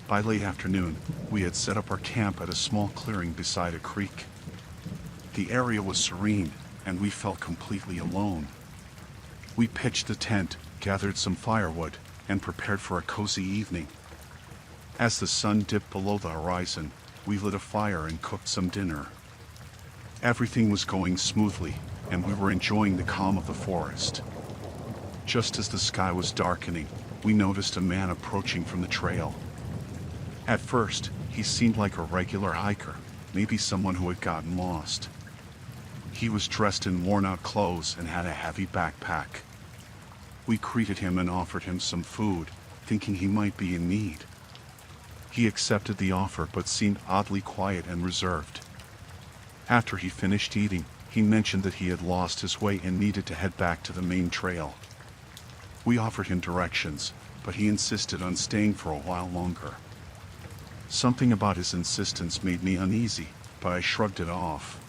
By late afternoon, we had set up our camp at a small clearing beside a creek. The area was serene, and we felt completely alone. We pitched the tent, gathered some firewood, and prepared for a cozy evening. As the sun dipped below the horizon, we lit a fire and cooked some dinner. Everything was going smoothly, and we were enjoying the calm of the forest. Just as the sky was darkening, we noticed a man approaching from the trail. At first, he seemed like a regular hiker, maybe someone who had gotten lost. He was dressed in worn-out clothes and had a heavy backpack. We greeted him and offered him some food, thinking he might be in need. He accepted the offer but seemed oddly quiet and reserved. After he finished eating, he mentioned that he had lost his way and needed to head back to the main trail. We offered him directions, but he insisted on staying for a while longer. Something about his insistence made me uneasy, but I shrugged it off.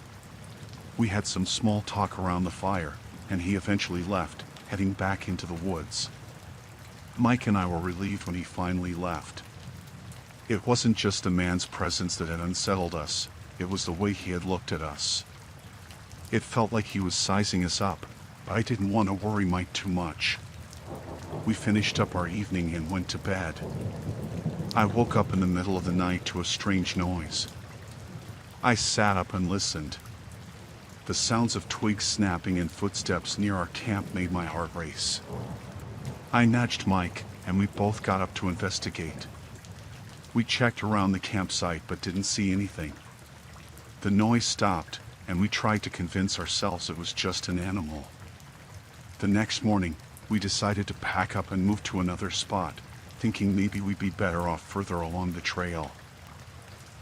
We had some small talk around the fire, and he eventually left, heading back into the woods. Mike and I were relieved when he finally left. It wasn't just the man's presence that had unsettled us, it was the way he had looked at us. It felt like he was sizing us up, but I didn't want to worry Mike too much. We finished up our evening and went to bed. I woke up in the middle of the night to a strange noise. I sat up and listened. The sounds of twigs snapping and footsteps near our camp made my heart race. I nudged Mike, and we both got up to investigate. We checked around the campsite but didn't see anything. The noise stopped, and we tried to convince ourselves it was just an animal. The next morning, we decided to pack up and move to another spot, thinking maybe we'd be better off further along the trail.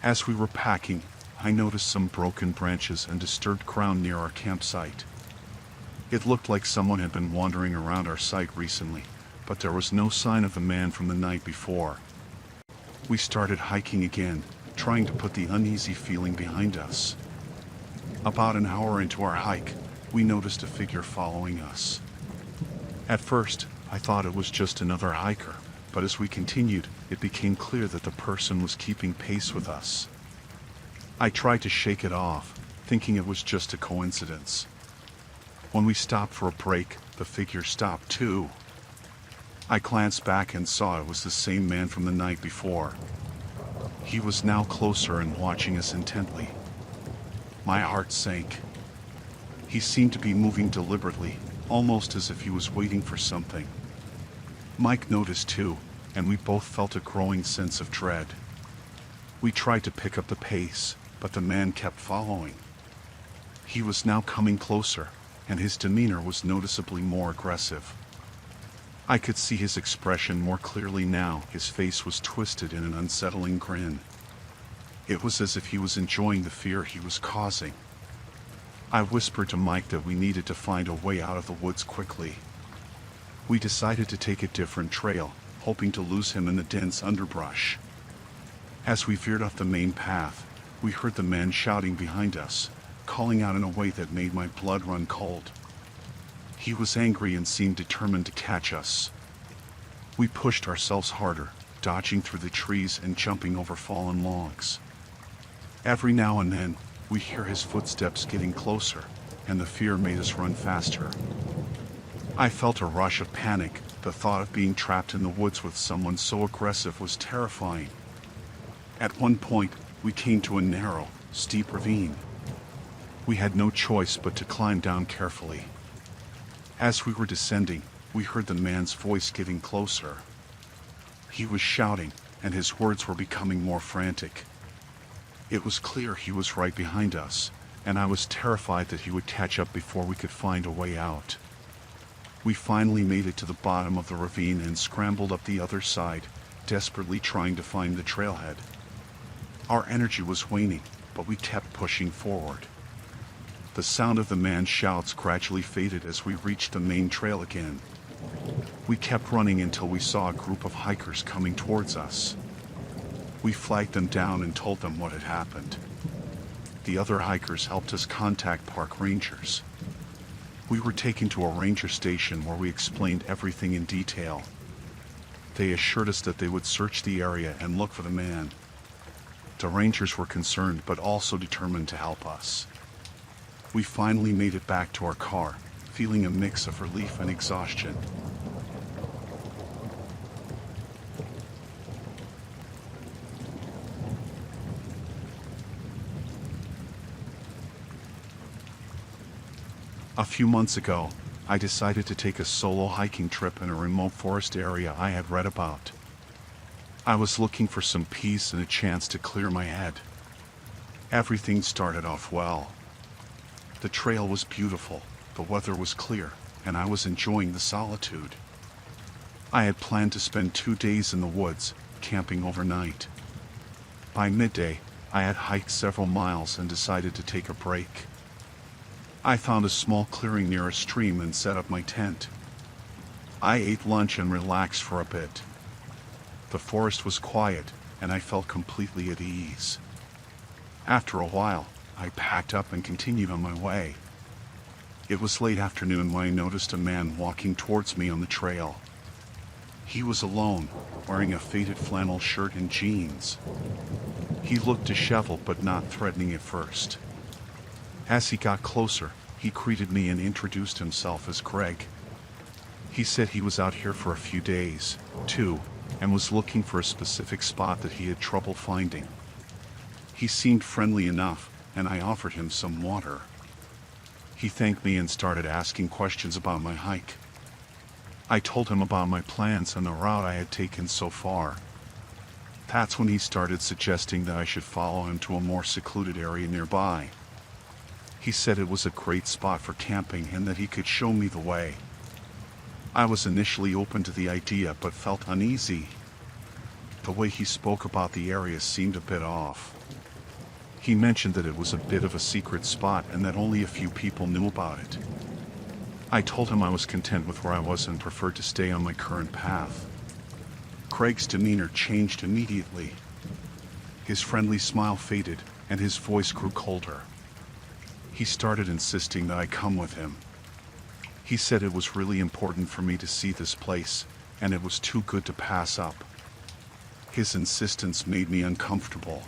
As we were packing, I noticed some broken branches and disturbed ground near our campsite. It looked like someone had been wandering around our site recently, but there was no sign of the man from the night before. We started hiking again, trying to put the uneasy feeling behind us. About an hour into our hike, we noticed a figure following us. At first, I thought it was just another hiker, but as we continued, it became clear that the person was keeping pace with us. I tried to shake it off, thinking it was just a coincidence. When we stopped for a break, the figure stopped too. I glanced back and saw it was the same man from the night before. He was now closer and watching us intently. My heart sank. He seemed to be moving deliberately, almost as if he was waiting for something. Mike noticed too, and we both felt a growing sense of dread. We tried to pick up the pace, but the man kept following. He was now coming closer, and his demeanor was noticeably more aggressive. I could see his expression more clearly now. His face was twisted in an unsettling grin. It was as if he was enjoying the fear he was causing. I whispered to Mike that we needed to find a way out of the woods quickly. We decided to take a different trail, hoping to lose him in the dense underbrush. As we veered off the main path, we heard the man shouting behind us, calling out in a way that made my blood run cold. He was angry and seemed determined to catch us. We pushed ourselves harder, dodging through the trees and jumping over fallen logs. Every now and then, we hear his footsteps getting closer, and the fear made us run faster. I felt a rush of panic. The thought of being trapped in the woods with someone so aggressive was terrifying. At one point, we came to a narrow, steep ravine. We had no choice but to climb down carefully. As we were descending, we heard the man's voice getting closer. He was shouting, and his words were becoming more frantic. It was clear he was right behind us, and I was terrified that he would catch up before we could find a way out. We finally made it to the bottom of the ravine and scrambled up the other side, desperately trying to find the trailhead. Our energy was waning, but we kept pushing forward. The sound of the man's shouts gradually faded as we reached the main trail again. We kept running until we saw a group of hikers coming towards us. We flagged them down and told them what had happened. The other hikers helped us contact park rangers. We were taken to a ranger station where we explained everything in detail. They assured us that they would search the area and look for the man. The rangers were concerned but also determined to help us. We finally made it back to our car, feeling a mix of relief and exhaustion. A few months ago, I decided to take a solo hiking trip in a remote forest area I had read about. I was looking for some peace and a chance to clear my head. Everything started off well. The trail was beautiful, the weather was clear, and I was enjoying the solitude. I had planned to spend 2 days in the woods, camping overnight. By midday, I had hiked several miles and decided to take a break. I found a small clearing near a stream and set up my tent. I ate lunch and relaxed for a bit. The forest was quiet, and I felt completely at ease. After a while, I packed up and continued on my way. It was late afternoon when I noticed a man walking towards me on the trail. He was alone, wearing a faded flannel shirt and jeans. He looked disheveled but not threatening at first. As he got closer, he greeted me and introduced himself as Greg. He said he was out here for a few days, too, and was looking for a specific spot that he had trouble finding. He seemed friendly enough, and I offered him some water. He thanked me and started asking questions about my hike. I told him about my plans and the route I had taken so far. That's when he started suggesting that I should follow him to a more secluded area nearby. He said it was a great spot for camping and that he could show me the way. I was initially open to the idea but felt uneasy. The way he spoke about the area seemed a bit off. He mentioned that it was a bit of a secret spot and that only a few people knew about it. I told him I was content with where I was and preferred to stay on my current path. Craig's demeanor changed immediately. His friendly smile faded and his voice grew colder. He started insisting that I come with him. He said it was really important for me to see this place, and it was too good to pass up. His insistence made me uncomfortable.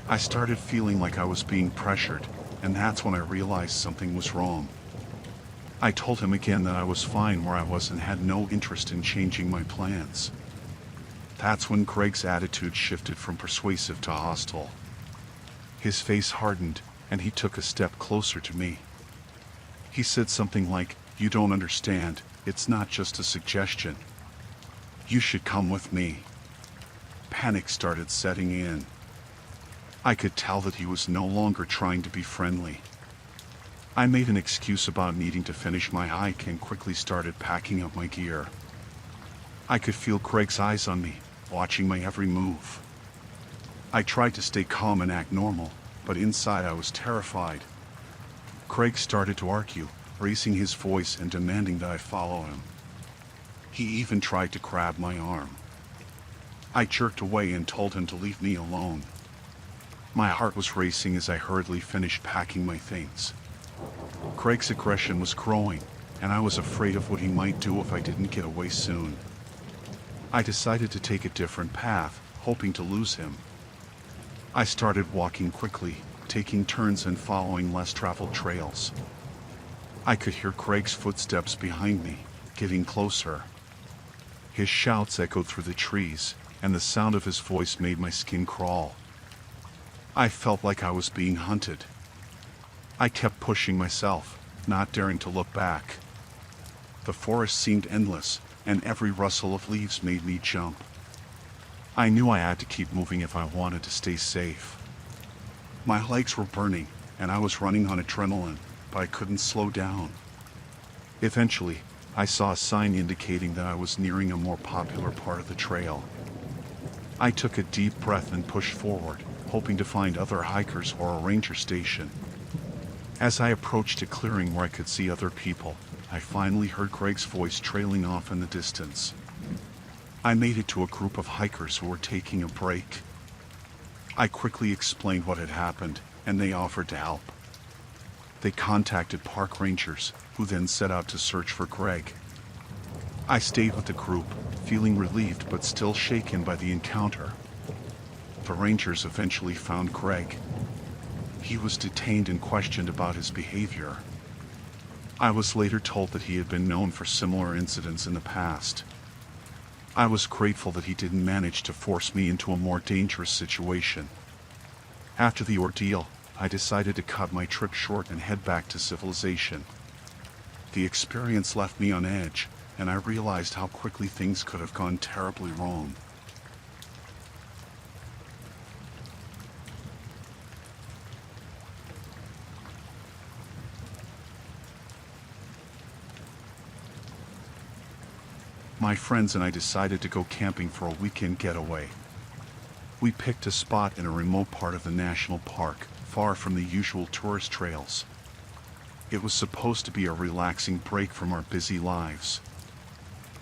I started feeling like I was being pressured, and that's when I realized something was wrong. I told him again that I was fine where I was and had no interest in changing my plans. That's when Greg's attitude shifted from persuasive to hostile. His face hardened, and he took a step closer to me. He said something like, "You don't understand, it's not just a suggestion. You should come with me." Panic started setting in. I could tell that he was no longer trying to be friendly. I made an excuse about needing to finish my hike and quickly started packing up my gear. I could feel Craig's eyes on me, watching my every move. I tried to stay calm and act normal, but inside I was terrified. Craig started to argue, raising his voice and demanding that I follow him. He even tried to grab my arm. I jerked away and told him to leave me alone. My heart was racing as I hurriedly finished packing my things. Craig's aggression was growing, and I was afraid of what he might do if I didn't get away soon. I decided to take a different path, hoping to lose him. I started walking quickly, taking turns and following less traveled trails. I could hear Craig's footsteps behind me, getting closer. His shouts echoed through the trees, and the sound of his voice made my skin crawl. I felt like I was being hunted. I kept pushing myself, not daring to look back. The forest seemed endless, and every rustle of leaves made me jump. I knew I had to keep moving if I wanted to stay safe. My legs were burning, and I was running on adrenaline, but I couldn't slow down. Eventually, I saw a sign indicating that I was nearing a more popular part of the trail. I took a deep breath and pushed forward, hoping to find other hikers or a ranger station. As I approached a clearing where I could see other people, I finally heard Craig's voice trailing off in the distance. I made it to a group of hikers who were taking a break. I quickly explained what had happened, and they offered to help. They contacted park rangers, who then set out to search for Craig. I stayed with the group, feeling relieved but still shaken by the encounter. The rangers eventually found Craig. He was detained and questioned about his behavior. I was later told that he had been known for similar incidents in the past. I was grateful that he didn't manage to force me into a more dangerous situation. After the ordeal, I decided to cut my trip short and head back to civilization. The experience left me on edge, and I realized how quickly things could have gone terribly wrong. My friends and I decided to go camping for a weekend getaway. We picked a spot in a remote part of the national park, far from the usual tourist trails. It was supposed to be a relaxing break from our busy lives.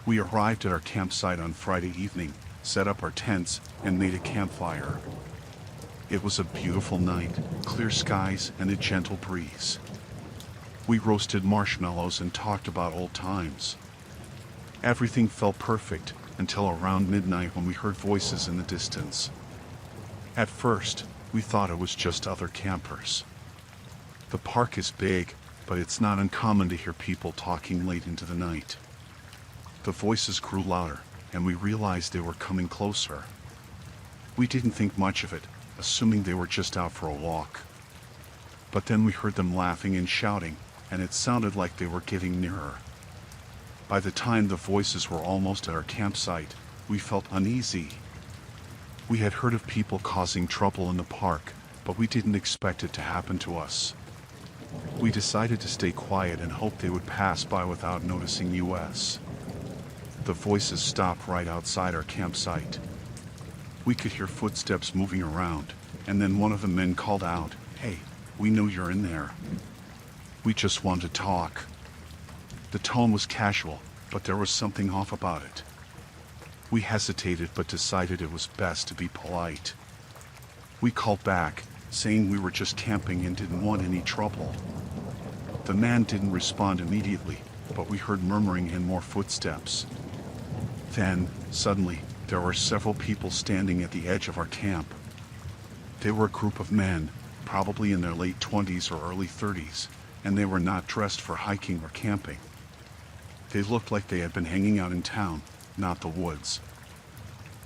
We arrived at our campsite on Friday evening, set up our tents, and made a campfire. It was a beautiful night, clear skies and a gentle breeze. We roasted marshmallows and talked about old times. Everything felt perfect until around midnight when we heard voices in the distance. At first, we thought it was just other campers. The park is big, but it's not uncommon to hear people talking late into the night. The voices grew louder, and we realized they were coming closer. We didn't think much of it, assuming they were just out for a walk. But then we heard them laughing and shouting, and it sounded like they were getting nearer. By the time the voices were almost at our campsite, we felt uneasy. We had heard of people causing trouble in the park, but we didn't expect it to happen to us. We decided to stay quiet and hope they would pass by without noticing us. The voices stopped right outside our campsite. We could hear footsteps moving around, and then one of the men called out, "Hey, we know you're in there. We just want to talk." The tone was casual, but there was something off about it. We hesitated but decided it was best to be polite. We called back, saying we were just camping and didn't want any trouble. The man didn't respond immediately, but we heard murmuring and more footsteps. Then, suddenly, there were several people standing at the edge of our camp. They were a group of men, probably in their late 20s or early 30s, and they were not dressed for hiking or camping. They looked like they had been hanging out in town, not the woods.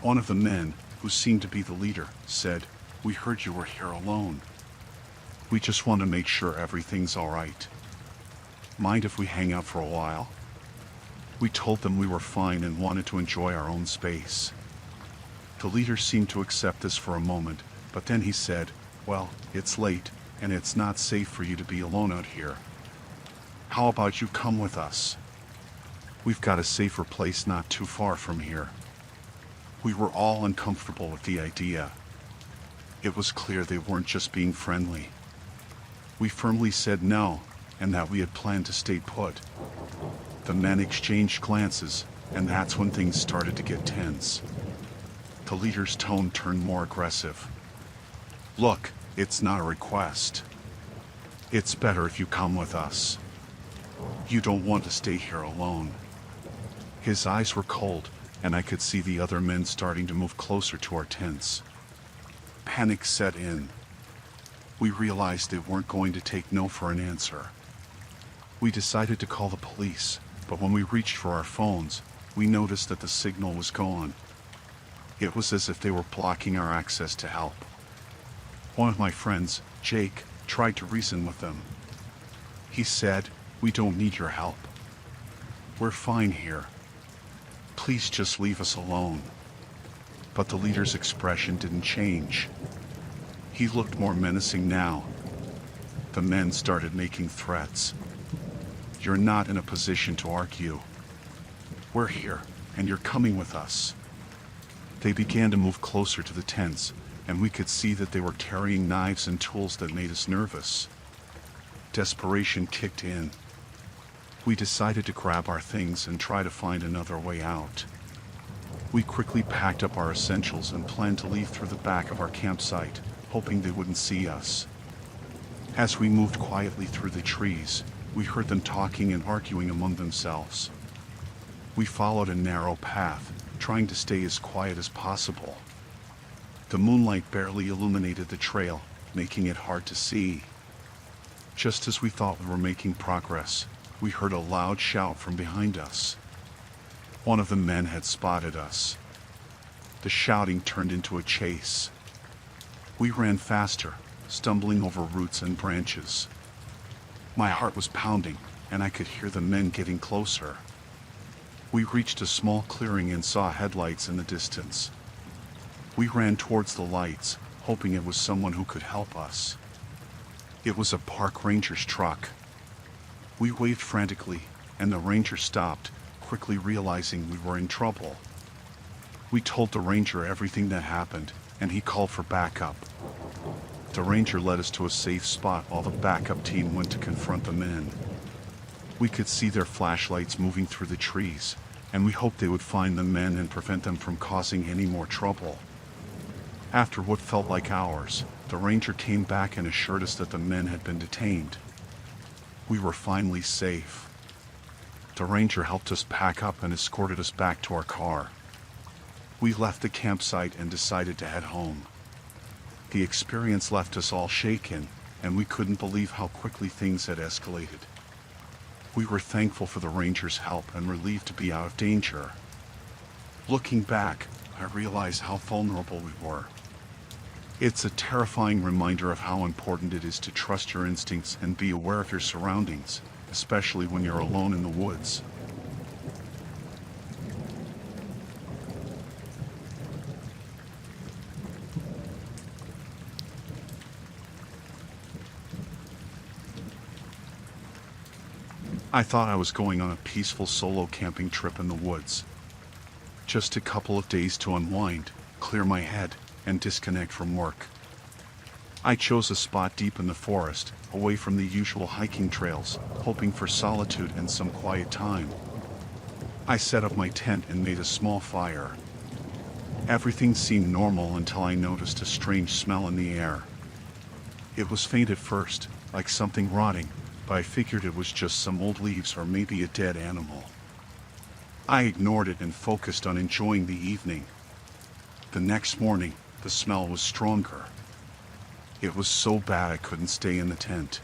One of the men, who seemed to be the leader, said, "We heard you were here alone. We just want to make sure everything's all right. Mind if we hang out for a while?" We told them we were fine and wanted to enjoy our own space. The leader seemed to accept this for a moment, but then he said, "Well, it's late, and it's not safe for you to be alone out here. How about you come with us? We've got a safer place not too far from here. We were all uncomfortable with the idea. It was clear they weren't just being friendly. We firmly said no, and that we had planned to stay put. The men exchanged glances, and that's when things started to get tense. The leader's tone turned more aggressive. Look, it's not a request. It's better if you come with us. You don't want to stay here alone. His eyes were cold, and I could see the other men starting to move closer to our tents. Panic set in. We realized they weren't going to take no for an answer. We decided to call the police, but when we reached for our phones, we noticed that the signal was gone. It was as if they were blocking our access to help. One of my friends, Jake, tried to reason with them. He said, "We don't need your help. We're fine here. Please just leave us alone." But the leader's expression didn't change. He looked more menacing now. The men started making threats. "You're not in a position to argue. We're here, and you're coming with us." They began to move closer to the tents, and we could see that they were carrying knives and tools that made us nervous. Desperation kicked in. We decided to grab our things and try to find another way out. We quickly packed up our essentials and planned to leave through the back of our campsite, hoping they wouldn't see us. As we moved quietly through the trees, we heard them talking and arguing among themselves. We followed a narrow path, trying to stay as quiet as possible. The moonlight barely illuminated the trail, making it hard to see. Just as we thought we were making progress, we heard a loud shout from behind us. One of the men had spotted us. The shouting turned into a chase. We ran faster, stumbling over roots and branches. My heart was pounding, and I could hear the men getting closer. We reached a small clearing and saw headlights in the distance. We ran towards the lights, hoping it was someone who could help us. It was a park ranger's truck. We waved frantically, and the ranger stopped, quickly realizing we were in trouble. We told the ranger everything that happened, and he called for backup. The ranger led us to a safe spot while the backup team went to confront the men. We could see their flashlights moving through the trees, and we hoped they would find the men and prevent them from causing any more trouble. After what felt like hours, the ranger came back and assured us that the men had been detained. We were finally safe. The ranger helped us pack up and escorted us back to our car. We left the campsite and decided to head home. The experience left us all shaken, and we couldn't believe how quickly things had escalated. We were thankful for the ranger's help and relieved to be out of danger. Looking back, I realized how vulnerable we were. It's a terrifying reminder of how important it is to trust your instincts and be aware of your surroundings, especially when you're alone in the woods. I thought I was going on a peaceful solo camping trip in the woods. Just a couple of days to unwind, clear my head, and disconnect from work. I chose a spot deep in the forest, away from the usual hiking trails, hoping for solitude and some quiet time. I set up my tent and made a small fire. Everything seemed normal until I noticed a strange smell in the air. It was faint at first, like something rotting, but I figured it was just some old leaves or maybe a dead animal. I ignored it and focused on enjoying the evening. The next morning, the smell was stronger. It was so bad I couldn't stay in the tent.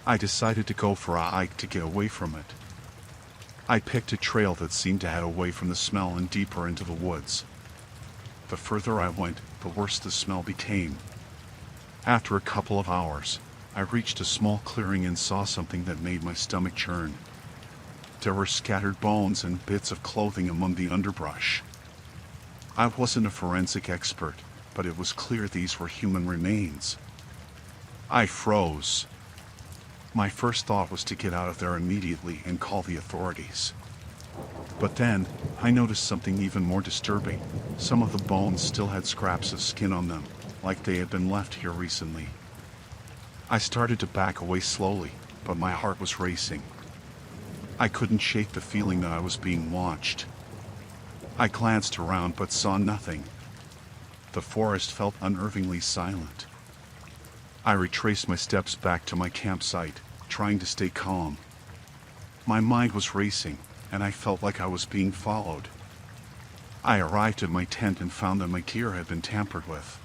I decided to go for a hike to get away from it. I picked a trail that seemed to head away from the smell and deeper into the woods. The further I went, the worse the smell became. After a couple of hours, I reached a small clearing and saw something that made my stomach churn. There were scattered bones and bits of clothing among the underbrush. I wasn't a forensic expert, but it was clear these were human remains. I froze. My first thought was to get out of there immediately and call the authorities. But then, I noticed something even more disturbing. Some of the bones still had scraps of skin on them, like they had been left here recently. I started to back away slowly, but my heart was racing. I couldn't shake the feeling that I was being watched. I glanced around but saw nothing. The forest felt unnervingly silent. I retraced my steps back to my campsite, trying to stay calm. My mind was racing, and I felt like I was being followed. I arrived at my tent and found that my gear had been tampered with.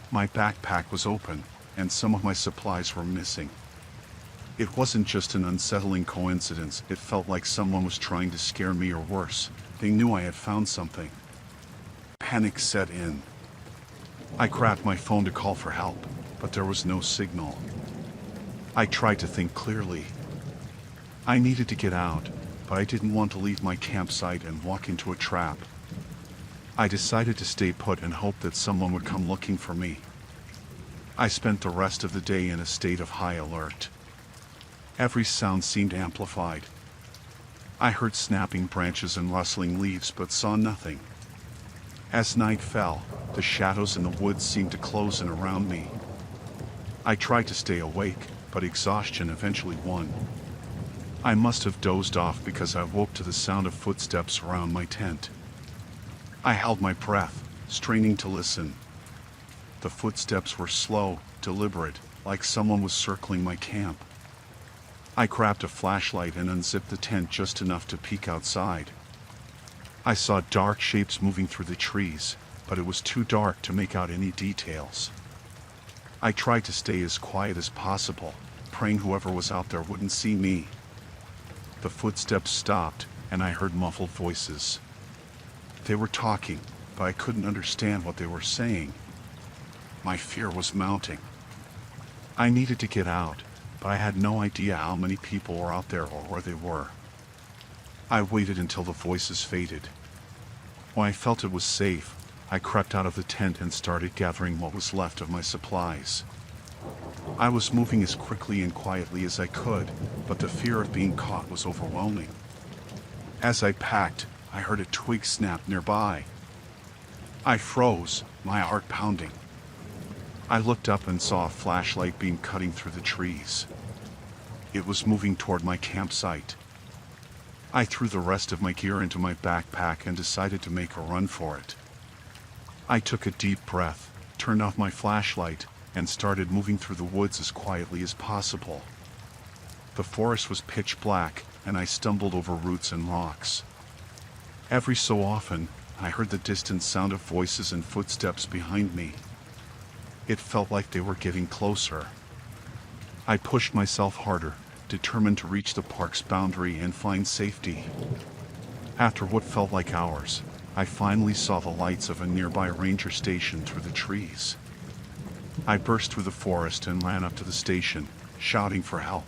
My backpack was open, and some of my supplies were missing. It wasn't just an unsettling coincidence, it felt like someone was trying to scare me, or worse, they knew I had found something. Panic set in. I grabbed my phone to call for help, but there was no signal. I tried to think clearly. I needed to get out, but I didn't want to leave my campsite and walk into a trap. I decided to stay put and hope that someone would come looking for me. I spent the rest of the day in a state of high alert. Every sound seemed amplified. I heard snapping branches and rustling leaves but saw nothing. As night fell, the shadows in the woods seemed to close in around me. I tried to stay awake, but exhaustion eventually won. I must have dozed off because I woke to the sound of footsteps around my tent. I held my breath, straining to listen. The footsteps were slow, deliberate, like someone was circling my camp. I grabbed a flashlight and unzipped the tent just enough to peek outside. I saw dark shapes moving through the trees, but it was too dark to make out any details. I tried to stay as quiet as possible, praying whoever was out there wouldn't see me. The footsteps stopped, and I heard muffled voices. They were talking, but I couldn't understand what they were saying. My fear was mounting. I needed to get out, but I had no idea how many people were out there or where they were. I waited until the voices faded. When I felt it was safe, I crept out of the tent and started gathering what was left of my supplies. I was moving as quickly and quietly as I could, but the fear of being caught was overwhelming. As I packed, I heard a twig snap nearby. I froze, my heart pounding. I looked up and saw a flashlight beam cutting through the trees. It was moving toward my campsite. I threw the rest of my gear into my backpack and decided to make a run for it. I took a deep breath, turned off my flashlight, and started moving through the woods as quietly as possible. The forest was pitch black, and I stumbled over roots and rocks. Every so often, I heard the distant sound of voices and footsteps behind me. It felt like they were getting closer. I pushed myself harder, determined to reach the park's boundary and find safety. After what felt like hours, I finally saw the lights of a nearby ranger station through the trees. I burst through the forest and ran up to the station, shouting for help.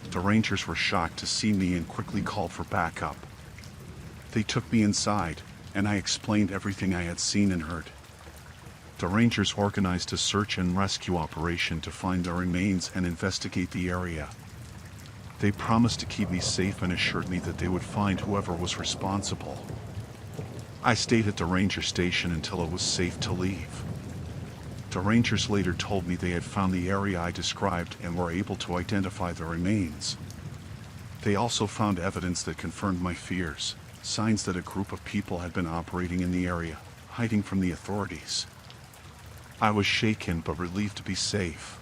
The rangers were shocked to see me and quickly called for backup. They took me inside, and I explained everything I had seen and heard. The rangers organized a search and rescue operation to find the remains and investigate the area. They promised to keep me safe and assured me that they would find whoever was responsible. I stayed at the ranger station until it was safe to leave. The rangers later told me they had found the area I described and were able to identify the remains. They also found evidence that confirmed my fears, signs that a group of people had been operating in the area, hiding from the authorities. I was shaken but relieved to be safe.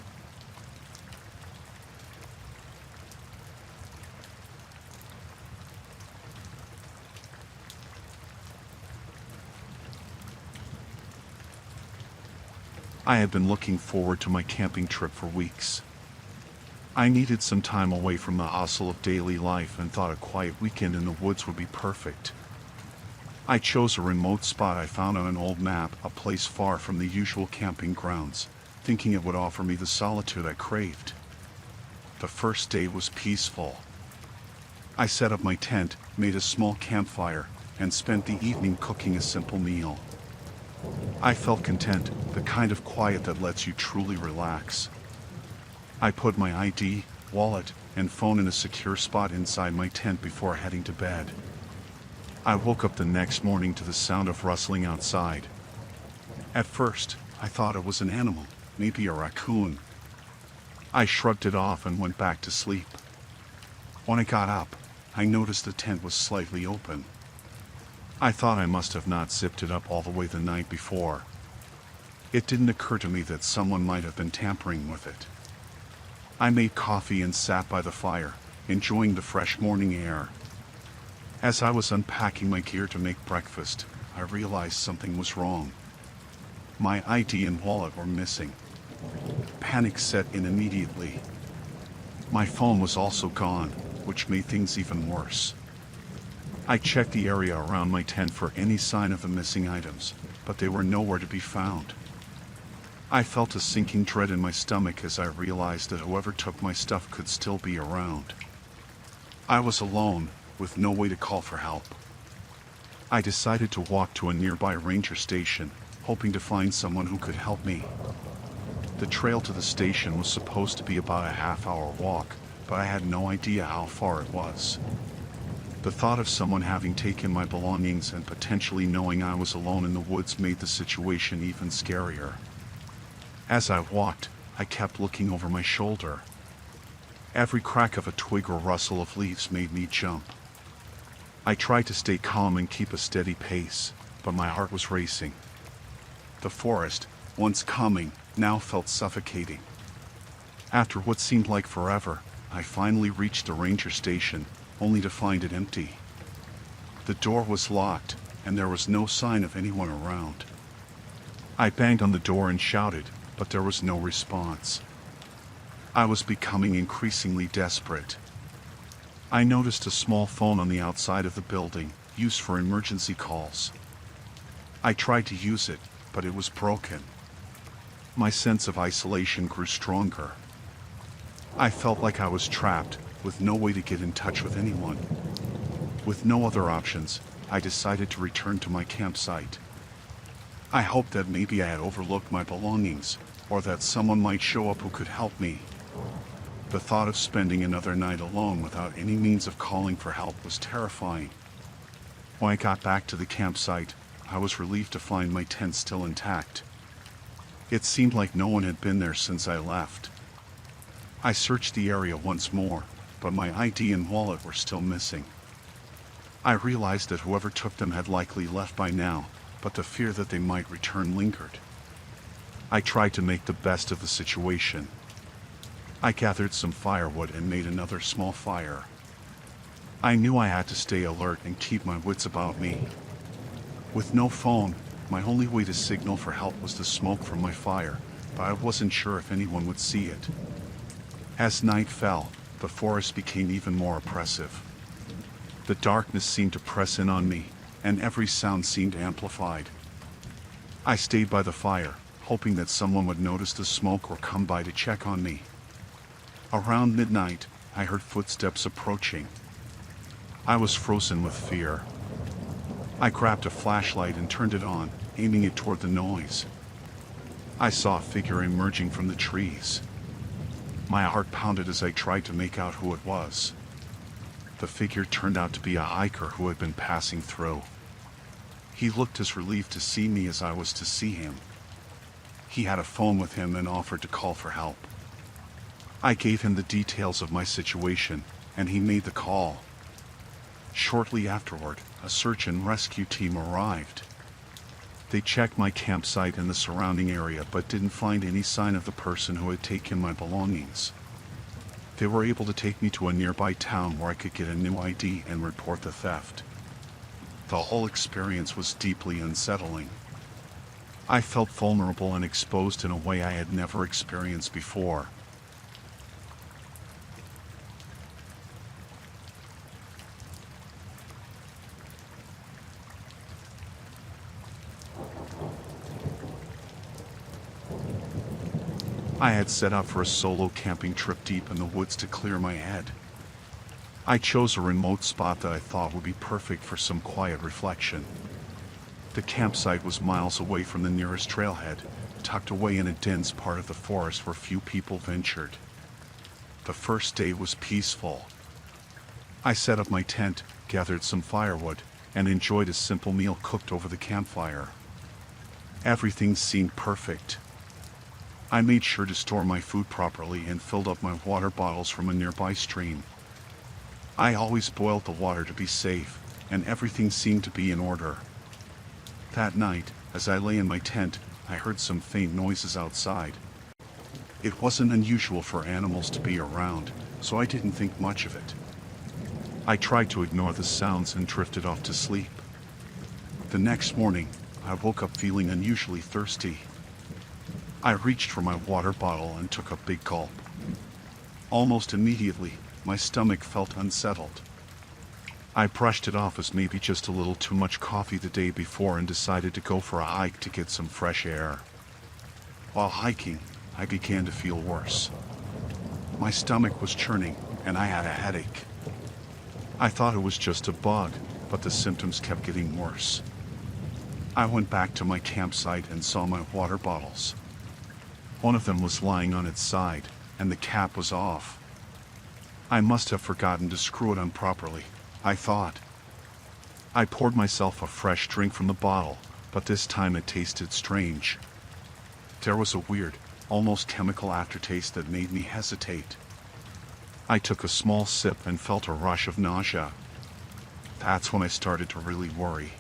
I had been looking forward to my camping trip for weeks. I needed some time away from the hustle of daily life and thought a quiet weekend in the woods would be perfect. I chose a remote spot I found on an old map, a place far from the usual camping grounds, thinking it would offer me the solitude I craved. The first day was peaceful. I set up my tent, made a small campfire, and spent the evening cooking a simple meal. I felt content, the kind of quiet that lets you truly relax. I put my ID, wallet, and phone in a secure spot inside my tent before heading to bed. I woke up the next morning to the sound of rustling outside. At first, I thought it was an animal, maybe a raccoon. I shrugged it off and went back to sleep. When I got up, I noticed the tent was slightly open. I thought I must have not zipped it up all the way the night before. It didn't occur to me that someone might have been tampering with it. I made coffee and sat by the fire, enjoying the fresh morning air. As I was unpacking my gear to make breakfast, I realized something was wrong. My ID and wallet were missing. Panic set in immediately. My phone was also gone, which made things even worse. I checked the area around my tent for any sign of the missing items, but they were nowhere to be found. I felt a sinking dread in my stomach as I realized that whoever took my stuff could still be around. I was alone, with no way to call for help. I decided to walk to a nearby ranger station, hoping to find someone who could help me. The trail to the station was supposed to be about a half-hour walk, but I had no idea how far it was. The thought of someone having taken my belongings and potentially knowing I was alone in the woods made the situation even scarier. As I walked, I kept looking over my shoulder. Every crack of a twig or rustle of leaves made me jump. I tried to stay calm and keep a steady pace, but my heart was racing. The forest, once calming, now felt suffocating. After what seemed like forever, I finally reached the ranger station, only to find it empty. The door was locked, and there was no sign of anyone around. I banged on the door and shouted, but there was no response. I was becoming increasingly desperate. I noticed a small phone on the outside of the building, used for emergency calls. I tried to use it, but it was broken. My sense of isolation grew stronger. I felt like I was trapped, with no way to get in touch with anyone. With no other options, I decided to return to my campsite. I hoped that maybe I had overlooked my belongings, or that someone might show up who could help me. The thought of spending another night alone without any means of calling for help was terrifying. When I got back to the campsite, I was relieved to find my tent still intact. It seemed like no one had been there since I left. I searched the area once more, but my ID and wallet were still missing. I realized that whoever took them had likely left by now, but the fear that they might return lingered. I tried to make the best of the situation. I gathered some firewood and made another small fire. I knew I had to stay alert and keep my wits about me. With no phone, my only way to signal for help was the smoke from my fire, but I wasn't sure if anyone would see it. As night fell, the forest became even more oppressive. The darkness seemed to press in on me, and every sound seemed amplified. I stayed by the fire, hoping that someone would notice the smoke or come by to check on me. Around midnight, I heard footsteps approaching. I was frozen with fear. I grabbed a flashlight and turned it on, aiming it toward the noise. I saw a figure emerging from the trees. My heart pounded as I tried to make out who it was. The figure turned out to be a hiker who had been passing through. He looked as relieved to see me as I was to see him. He had a phone with him and offered to call for help. I gave him the details of my situation, and he made the call. Shortly afterward, a search and rescue team arrived. They checked my campsite and the surrounding area, but didn't find any sign of the person who had taken my belongings. They were able to take me to a nearby town where I could get a new ID and report the theft. The whole experience was deeply unsettling. I felt vulnerable and exposed in a way I had never experienced before. I had set out for a solo camping trip deep in the woods to clear my head. I chose a remote spot that I thought would be perfect for some quiet reflection. The campsite was miles away from the nearest trailhead, tucked away in a dense part of the forest where few people ventured. The first day was peaceful. I set up my tent, gathered some firewood, and enjoyed a simple meal cooked over the campfire. Everything seemed perfect. I made sure to store my food properly and filled up my water bottles from a nearby stream. I always boiled the water to be safe, and everything seemed to be in order. That night, as I lay in my tent, I heard some faint noises outside. It wasn't unusual for animals to be around, so I didn't think much of it. I tried to ignore the sounds and drifted off to sleep. The next morning, I woke up feeling unusually thirsty. I reached for my water bottle and took a big gulp. Almost immediately, my stomach felt unsettled. I brushed it off as maybe just a little too much coffee the day before and decided to go for a hike to get some fresh air. While hiking, I began to feel worse. My stomach was churning and I had a headache. I thought it was just a bug, but the symptoms kept getting worse. I went back to my campsite and saw my water bottles. One of them was lying on its side, and the cap was off. I must have forgotten to screw it on properly, I thought. I poured myself a fresh drink from the bottle, but this time it tasted strange. There was a weird, almost chemical aftertaste that made me hesitate. I took a small sip and felt a rush of nausea. That's when I started to really worry.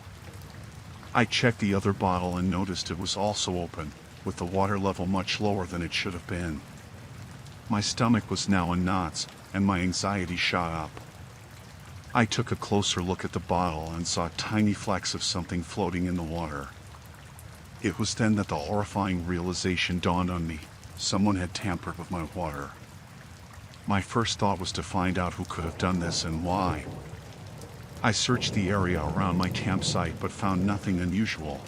I checked the other bottle and noticed it was also open, with the water level much lower than it should have been. My stomach was now in knots, and my anxiety shot up. I took a closer look at the bottle and saw tiny flecks of something floating in the water. It was then that the horrifying realization dawned on me. Someone had tampered with my water. My first thought was to find out who could have done this and why. I searched the area around my campsite but found nothing unusual.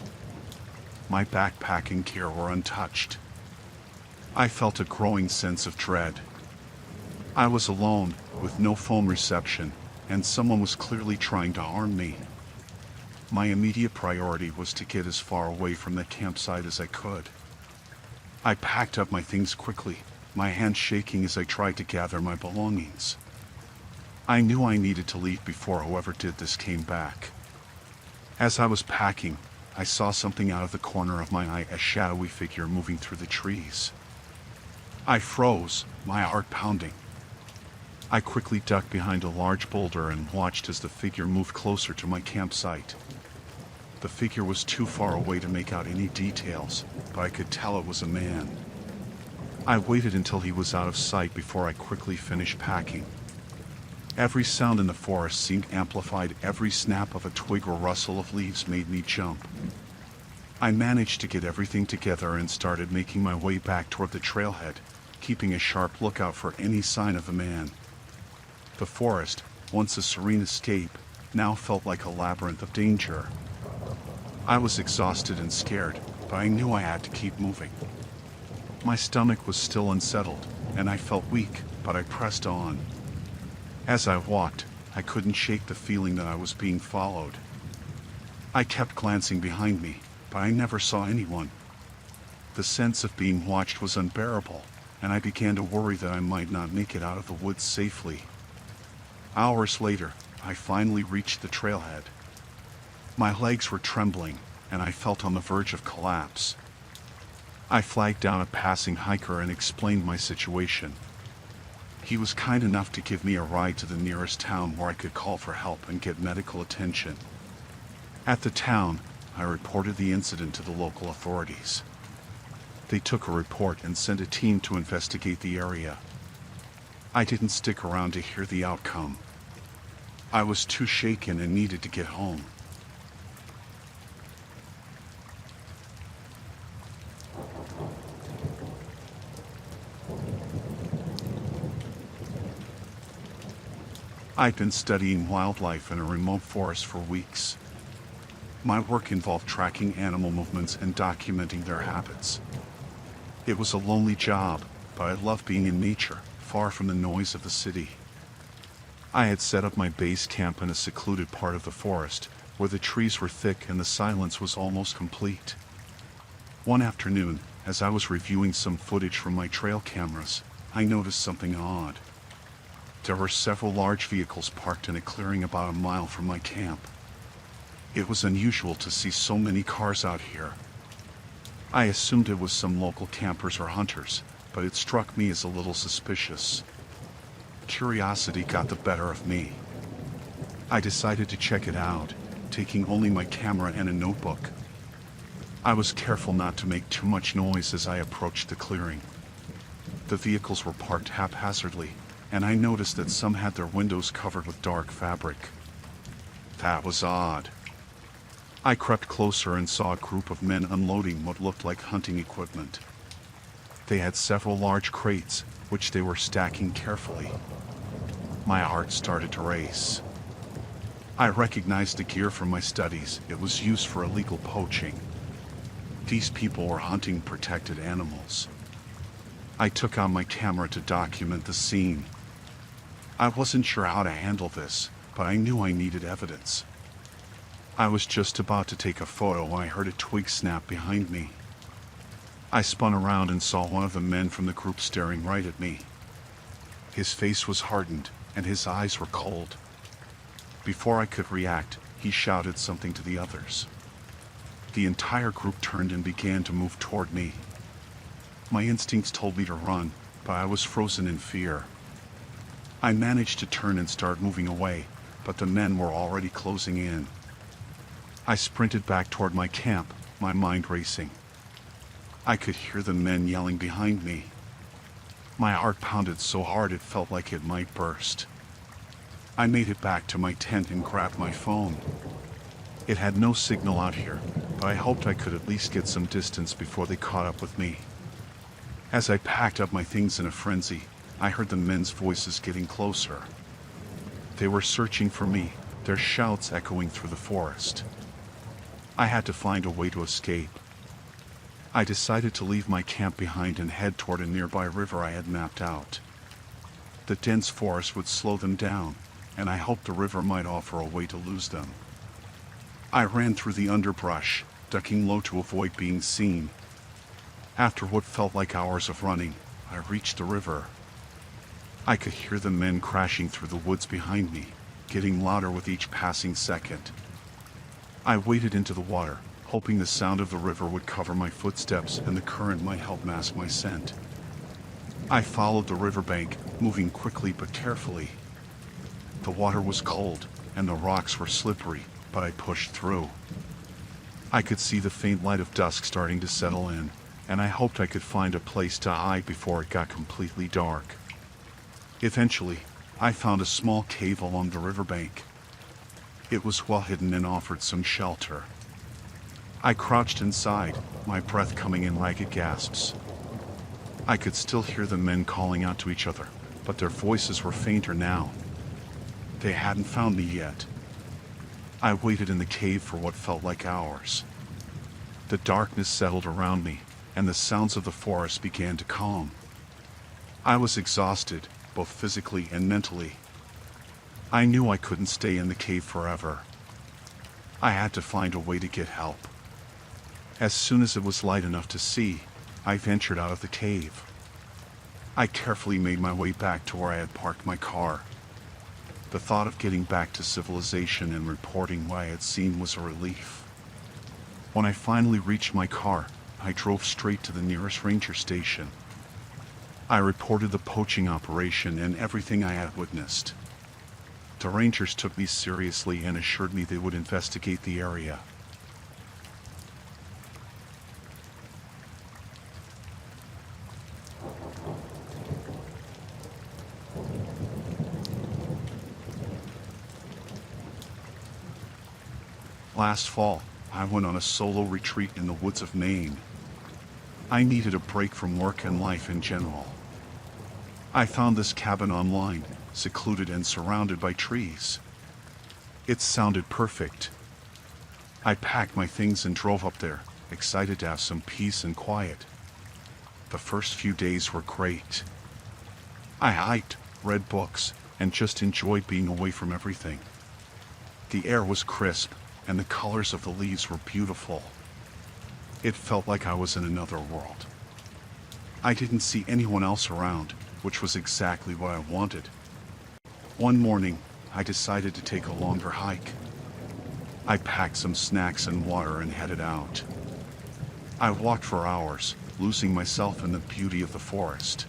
My backpack and gear were untouched. I felt a growing sense of dread. I was alone, with no phone reception, and someone was clearly trying to harm me. My immediate priority was to get as far away from the campsite as I could. I packed up my things quickly, my hands shaking as I tried to gather my belongings. I knew I needed to leave before whoever did this came back. As I was packing, I saw something out of the corner of my eye, a shadowy figure moving through the trees. I froze, my heart pounding. I quickly ducked behind a large boulder and watched as the figure moved closer to my campsite. The figure was too far away to make out any details, but I could tell it was a man. I waited until he was out of sight before I quickly finished packing. Every sound in the forest seemed amplified. Every snap of a twig or rustle of leaves made me jump. I managed to get everything together and started making my way back toward the trailhead, keeping a sharp lookout for any sign of a man. The forest, once a serene escape, now felt like a labyrinth of danger. I was exhausted and scared, but I knew I had to keep moving. My stomach was still unsettled, and I felt weak, but I pressed on. As I walked, I couldn't shake the feeling that I was being followed. I kept glancing behind me, but I never saw anyone. The sense of being watched was unbearable, and I began to worry that I might not make it out of the woods safely. Hours later, I finally reached the trailhead. My legs were trembling, and I felt on the verge of collapse. I flagged down a passing hiker and explained my situation. He was kind enough to give me a ride to the nearest town where I could call for help and get medical attention. At the town, I reported the incident to the local authorities. They took a report and sent a team to investigate the area. I didn't stick around to hear the outcome. I was too shaken and needed to get home. I'd been studying wildlife in a remote forest for weeks. My work involved tracking animal movements and documenting their habits. It was a lonely job, but I loved being in nature, far from the noise of the city. I had set up my base camp in a secluded part of the forest, where the trees were thick and the silence was almost complete. One afternoon, as I was reviewing some footage from my trail cameras, I noticed something odd. There were several large vehicles parked in a clearing about a mile from my camp. It was unusual to see so many cars out here. I assumed it was some local campers or hunters, but it struck me as a little suspicious. Curiosity got the better of me. I decided to check it out, taking only my camera and a notebook. I was careful not to make too much noise as I approached the clearing. The vehicles were parked haphazardly, and I noticed that some had their windows covered with dark fabric. That was odd. I crept closer and saw a group of men unloading what looked like hunting equipment. They had several large crates, which they were stacking carefully. My heart started to race. I recognized the gear from my studies. It was used for illegal poaching. These people were hunting protected animals. I took out my camera to document the scene. I wasn't sure how to handle this, but I knew I needed evidence. I was just about to take a photo when I heard a twig snap behind me. I spun around and saw one of the men from the group staring right at me. His face was hardened, and his eyes were cold. Before I could react, he shouted something to the others. The entire group turned and began to move toward me. My instincts told me to run, but I was frozen in fear. I managed to turn and start moving away, but the men were already closing in. I sprinted back toward my camp, my mind racing. I could hear the men yelling behind me. My heart pounded so hard it felt like it might burst. I made it back to my tent and grabbed my phone. It had no signal out here, but I hoped I could at least get some distance before they caught up with me. As I packed up my things in a frenzy, I heard the men's voices getting closer. They were searching for me, their shouts echoing through the forest. I had to find a way to escape. I decided to leave my camp behind and head toward a nearby river I had mapped out. The dense forest would slow them down, and I hoped the river might offer a way to lose them. I ran through the underbrush, ducking low to avoid being seen. After what felt like hours of running, I reached the river. I could hear the men crashing through the woods behind me, getting louder with each passing second. I waded into the water, hoping the sound of the river would cover my footsteps and the current might help mask my scent. I followed the riverbank, moving quickly but carefully. The water was cold, and the rocks were slippery, but I pushed through. I could see the faint light of dusk starting to settle in, and I hoped I could find a place to hide before it got completely dark. Eventually, I found a small cave along the riverbank. It was well hidden and offered some shelter. I crouched inside, my breath coming in ragged gasps. I could still hear the men calling out to each other, but their voices were fainter now. They hadn't found me yet. I waited in the cave for what felt like hours. The darkness settled around me, and the sounds of the forest began to calm. I was exhausted, both physically and mentally. I knew I couldn't stay in the cave forever. I had to find a way to get help. As soon as it was light enough to see, I ventured out of the cave. I carefully made my way back to where I had parked my car. The thought of getting back to civilization and reporting what I had seen was a relief. When I finally reached my car, I drove straight to the nearest ranger station. I reported the poaching operation and everything I had witnessed. The rangers took me seriously and assured me they would investigate the area. Last fall, I went on a solo retreat in the woods of Maine. I needed a break from work and life in general. I found this cabin online, secluded and surrounded by trees. It sounded perfect. I packed my things and drove up there, excited to have some peace and quiet. The first few days were great. I hiked, read books, and just enjoyed being away from everything. The air was crisp, and the colors of the leaves were beautiful. It felt like I was in another world. I didn't see anyone else around, which was exactly what I wanted. One morning, I decided to take a longer hike. I packed some snacks and water and headed out. I walked for hours, losing myself in the beauty of the forest.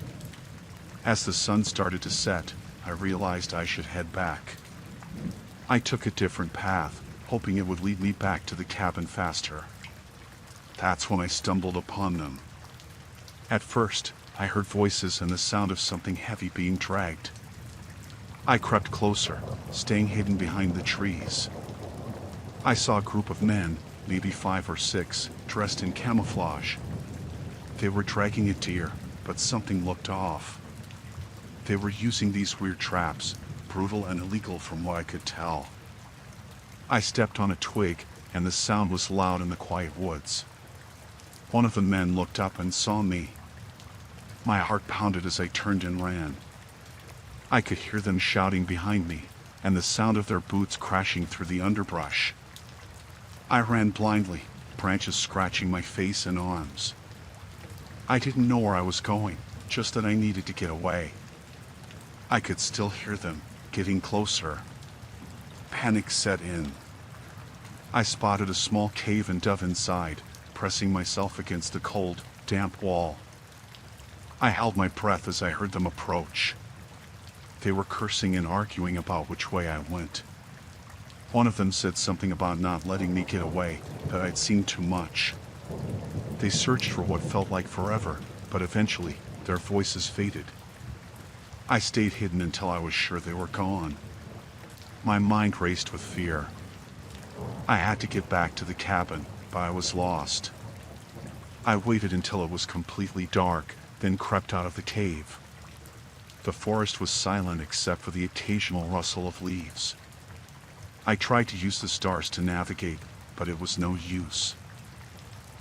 As the sun started to set, I realized I should head back. I took a different path, hoping it would lead me back to the cabin faster. That's when I stumbled upon them. At first, I heard voices and the sound of something heavy being dragged. I crept closer, staying hidden behind the trees. I saw a group of men, maybe 5 or 6, dressed in camouflage. They were dragging a deer, but something looked off. They were using these weird traps, brutal and illegal from what I could tell. I stepped on a twig, and the sound was loud in the quiet woods. One of the men looked up and saw me. My heart pounded as I turned and ran. I could hear them shouting behind me, and the sound of their boots crashing through the underbrush. I ran blindly, branches scratching my face and arms. I didn't know where I was going, just that I needed to get away. I could still hear them, getting closer. Panic set in. I spotted a small cave and dove inside, pressing myself against the cold, damp wall. I held my breath as I heard them approach. They were cursing and arguing about which way I went. One of them said something about not letting me get away, that I'd seen too much. They searched for what felt like forever, but eventually, their voices faded. I stayed hidden until I was sure they were gone. My mind raced with fear. I had to get back to the cabin, but I was lost. I waited until it was completely dark, then crept out of the cave. The forest was silent except for the occasional rustle of leaves. I tried to use the stars to navigate, but it was no use.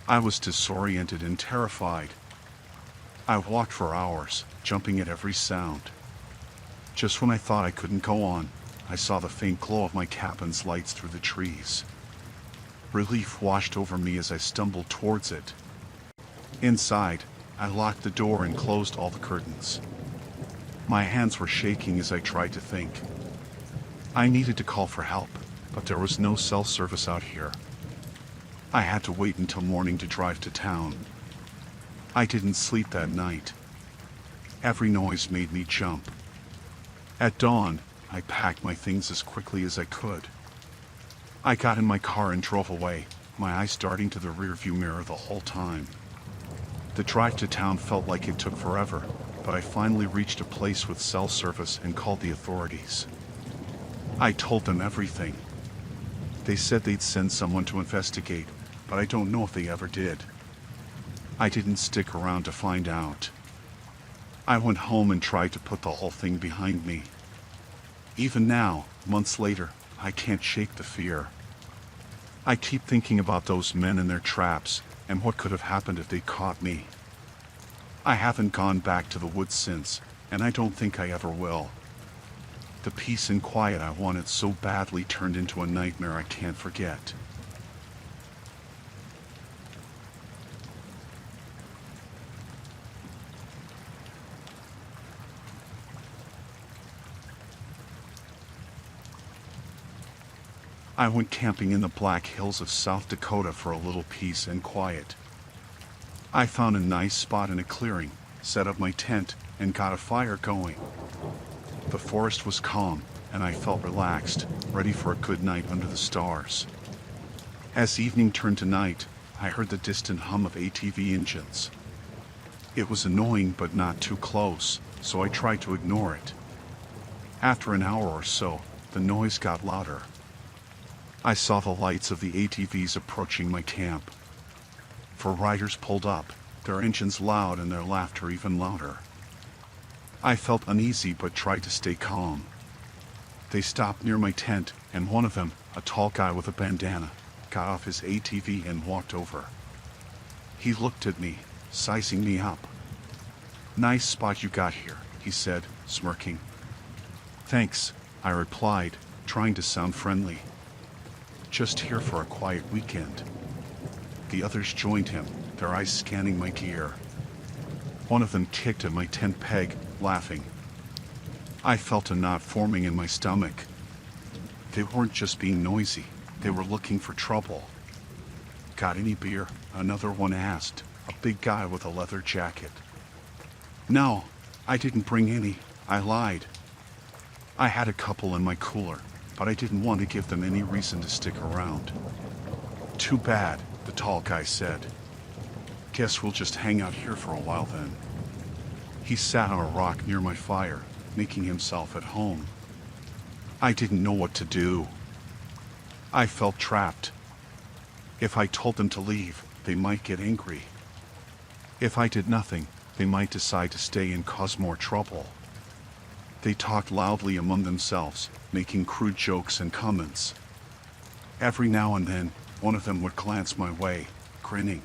I was disoriented and terrified. I walked for hours, jumping at every sound. Just when I thought I couldn't go on, I saw the faint glow of my cabin's lights through the trees. Relief washed over me as I stumbled towards it. Inside, I locked the door and closed all the curtains. My hands were shaking as I tried to think. I needed to call for help, but there was no cell service out here. I had to wait until morning to drive to town. I didn't sleep that night. Every noise made me jump. At dawn, I packed my things as quickly as I could. I got in my car and drove away, my eyes darting to the rearview mirror the whole time. The drive to town felt like it took forever, but I finally reached a place with cell service and called the authorities. I told them everything. They said they'd send someone to investigate, but I don't know if they ever did. I didn't stick around to find out. I went home and tried to put the whole thing behind me. Even now, months later, I can't shake the fear. I keep thinking about those men and their traps, and what could have happened if they caught me. I haven't gone back to the woods since, and I don't think I ever will. The peace and quiet I wanted so badly turned into a nightmare I can't forget. I went camping in the Black Hills of South Dakota for a little peace and quiet. I found a nice spot in a clearing, set up my tent, and got a fire going. The forest was calm, and I felt relaxed, ready for a good night under the stars. As evening turned to night, I heard the distant hum of ATV engines. It was annoying but not too close, so I tried to ignore it. After an hour or so, the noise got louder. I saw the lights of the ATVs approaching my camp. 4 riders pulled up, their engines loud and their laughter even louder. I felt uneasy but tried to stay calm. They stopped near my tent, and one of them, a tall guy with a bandana, got off his ATV and walked over. He looked at me, sizing me up. "Nice spot you got here," he said, smirking. "Thanks," I replied, trying to sound friendly. "Just here for a quiet weekend." The others joined him, their eyes scanning my gear. One of them kicked at my tent peg, laughing. I felt a knot forming in my stomach. They weren't just being noisy, they were looking for trouble. "Got any beer?" another one asked, a big guy with a leather jacket. "No, I didn't bring any," I lied. I had a couple in my cooler, but I didn't want to give them any reason to stick around. "Too bad," the tall guy said. "Guess we'll just hang out here for a while then." He sat on a rock near my fire, making himself at home. I didn't know what to do. I felt trapped. If I told them to leave, they might get angry. If I did nothing, they might decide to stay and cause more trouble. They talked loudly among themselves, making crude jokes and comments. Every now and then, one of them would glance my way, grinning.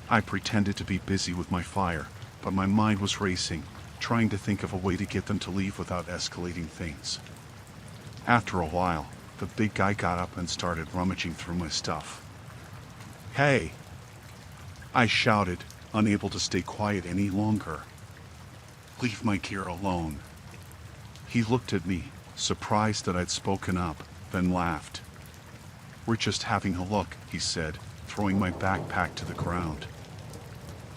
I pretended to be busy with my fire, but my mind was racing, trying to think of a way to get them to leave without escalating things. After a while, the big guy got up and started rummaging through my stuff. "Hey!" I shouted, unable to stay quiet any longer. "Leave my gear alone." He looked at me, surprised that I'd spoken up, then laughed. "We're just having a look," he said, throwing my backpack to the ground.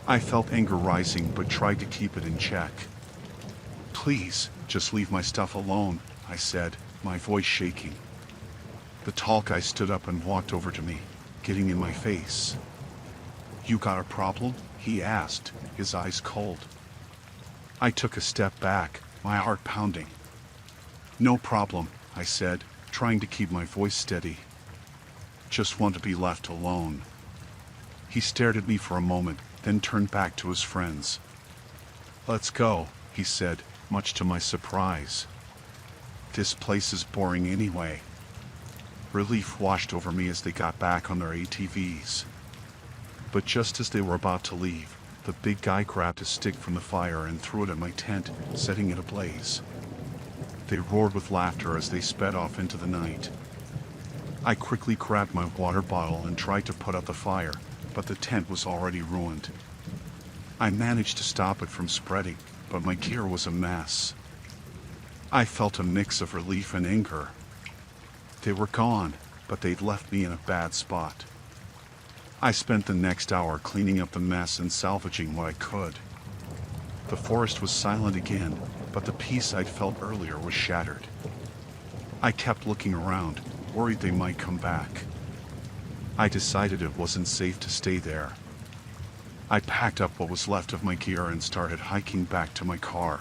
I felt anger rising but tried to keep it in check. "Please, just leave my stuff alone," I said, my voice shaking. The tall guy stood up and walked over to me, getting in my face. "You got a problem?" he asked, his eyes cold. I took a step back, my heart pounding. "No problem," I said, trying to keep my voice steady. "Just want to be left alone." He stared at me for a moment, then turned back to his friends. "Let's go," he said, much to my surprise. "This place is boring anyway." Relief washed over me as they got back on their ATVs. But just as they were about to leave, the big guy grabbed a stick from the fire and threw it at my tent, setting it ablaze. They roared with laughter as they sped off into the night. I quickly grabbed my water bottle and tried to put out the fire, but the tent was already ruined. I managed to stop it from spreading, but my gear was a mess. I felt a mix of relief and anger. They were gone, but they'd left me in a bad spot. I spent the next hour cleaning up the mess and salvaging what I could. The forest was silent again, but the peace I'd felt earlier was shattered. I kept looking around, worried they might come back. I decided it wasn't safe to stay there. I packed up what was left of my gear and started hiking back to my car.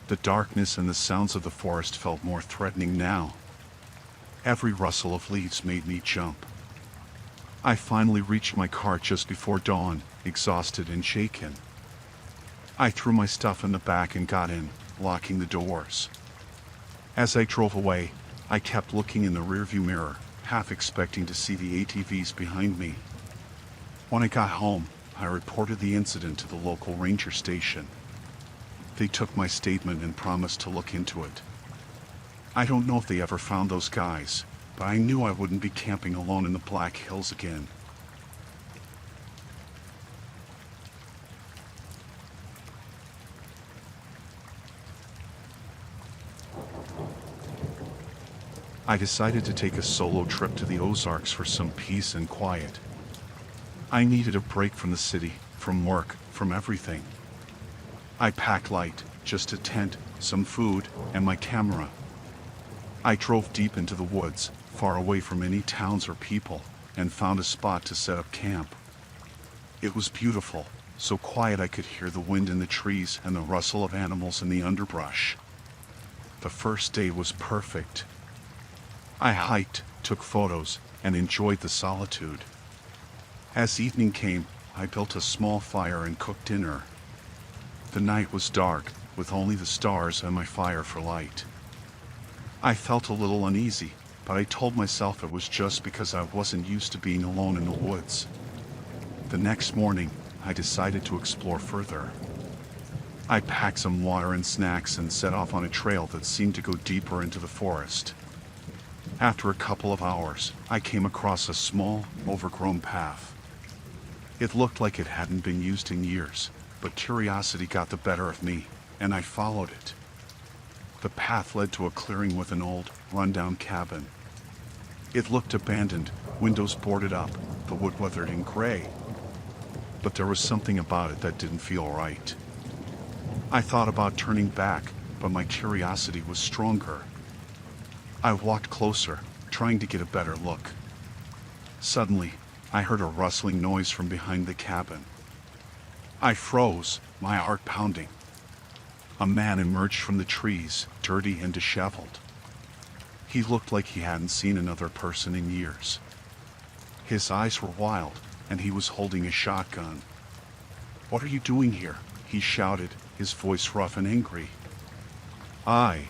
The darkness and the sounds of the forest felt more threatening now. Every rustle of leaves made me jump. I finally reached my car just before dawn, exhausted and shaken. I threw my stuff in the back and got in, locking the doors. As I drove away, I kept looking in the rearview mirror, half expecting to see the ATVs behind me. When I got home, I reported the incident to the local ranger station. They took my statement and promised to look into it. I don't know if they ever found those guys, but I knew I wouldn't be camping alone in the Black Hills again. I decided to take a solo trip to the Ozarks for some peace and quiet. I needed a break from the city, from work, from everything. I packed light, just a tent, some food, and my camera. I drove deep into the woods, far away from any towns or people, and found a spot to set up camp. It was beautiful, so quiet I could hear the wind in the trees and the rustle of animals in the underbrush. The first day was perfect. I hiked, took photos, and enjoyed the solitude. As evening came, I built a small fire and cooked dinner. The night was dark, with only the stars and my fire for light. I felt a little uneasy, but I told myself it was just because I wasn't used to being alone in the woods. The next morning, I decided to explore further. I packed some water and snacks and set off on a trail that seemed to go deeper into the forest. After a couple of hours, I came across a small, overgrown path. It looked like it hadn't been used in years, but curiosity got the better of me, and I followed it. The path led to a clearing with an old, run-down cabin. It looked abandoned, windows boarded up, the wood weathered and gray. But there was something about it that didn't feel right. I thought about turning back, but my curiosity was stronger. I walked closer, trying to get a better look. Suddenly, I heard a rustling noise from behind the cabin. I froze, my heart pounding. A man emerged from the trees, dirty and disheveled. He looked like he hadn't seen another person in years. His eyes were wild, and he was holding a shotgun. "What are you doing here?" he shouted, his voice rough and angry. I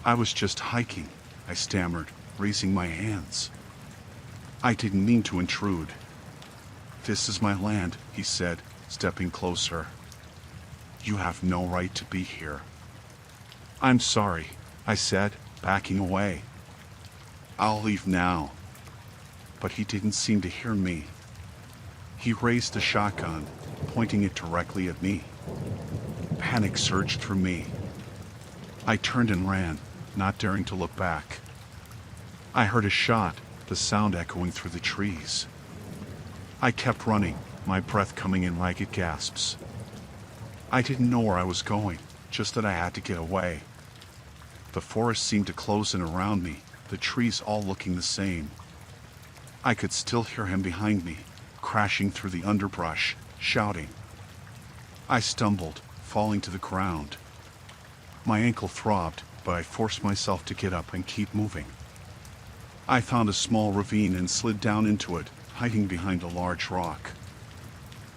was just hiking," I stammered, raising my hands. "I didn't mean to intrude." "This is my land," he said, stepping closer. "You have no right to be here." "I'm sorry," I said, backing away. "I'll leave now." But he didn't seem to hear me. He raised the shotgun, pointing it directly at me. Panic surged through me. I turned and ran, not daring to look back. I heard a shot, the sound echoing through the trees. I kept running, my breath coming in ragged gasps. I didn't know where I was going, just that I had to get away. The forest seemed to close in around me, the trees all looking the same. I could still hear him behind me, crashing through the underbrush, shouting. I stumbled, falling to the ground. My ankle throbbed, but I forced myself to get up and keep moving. I found a small ravine and slid down into it, hiding behind a large rock.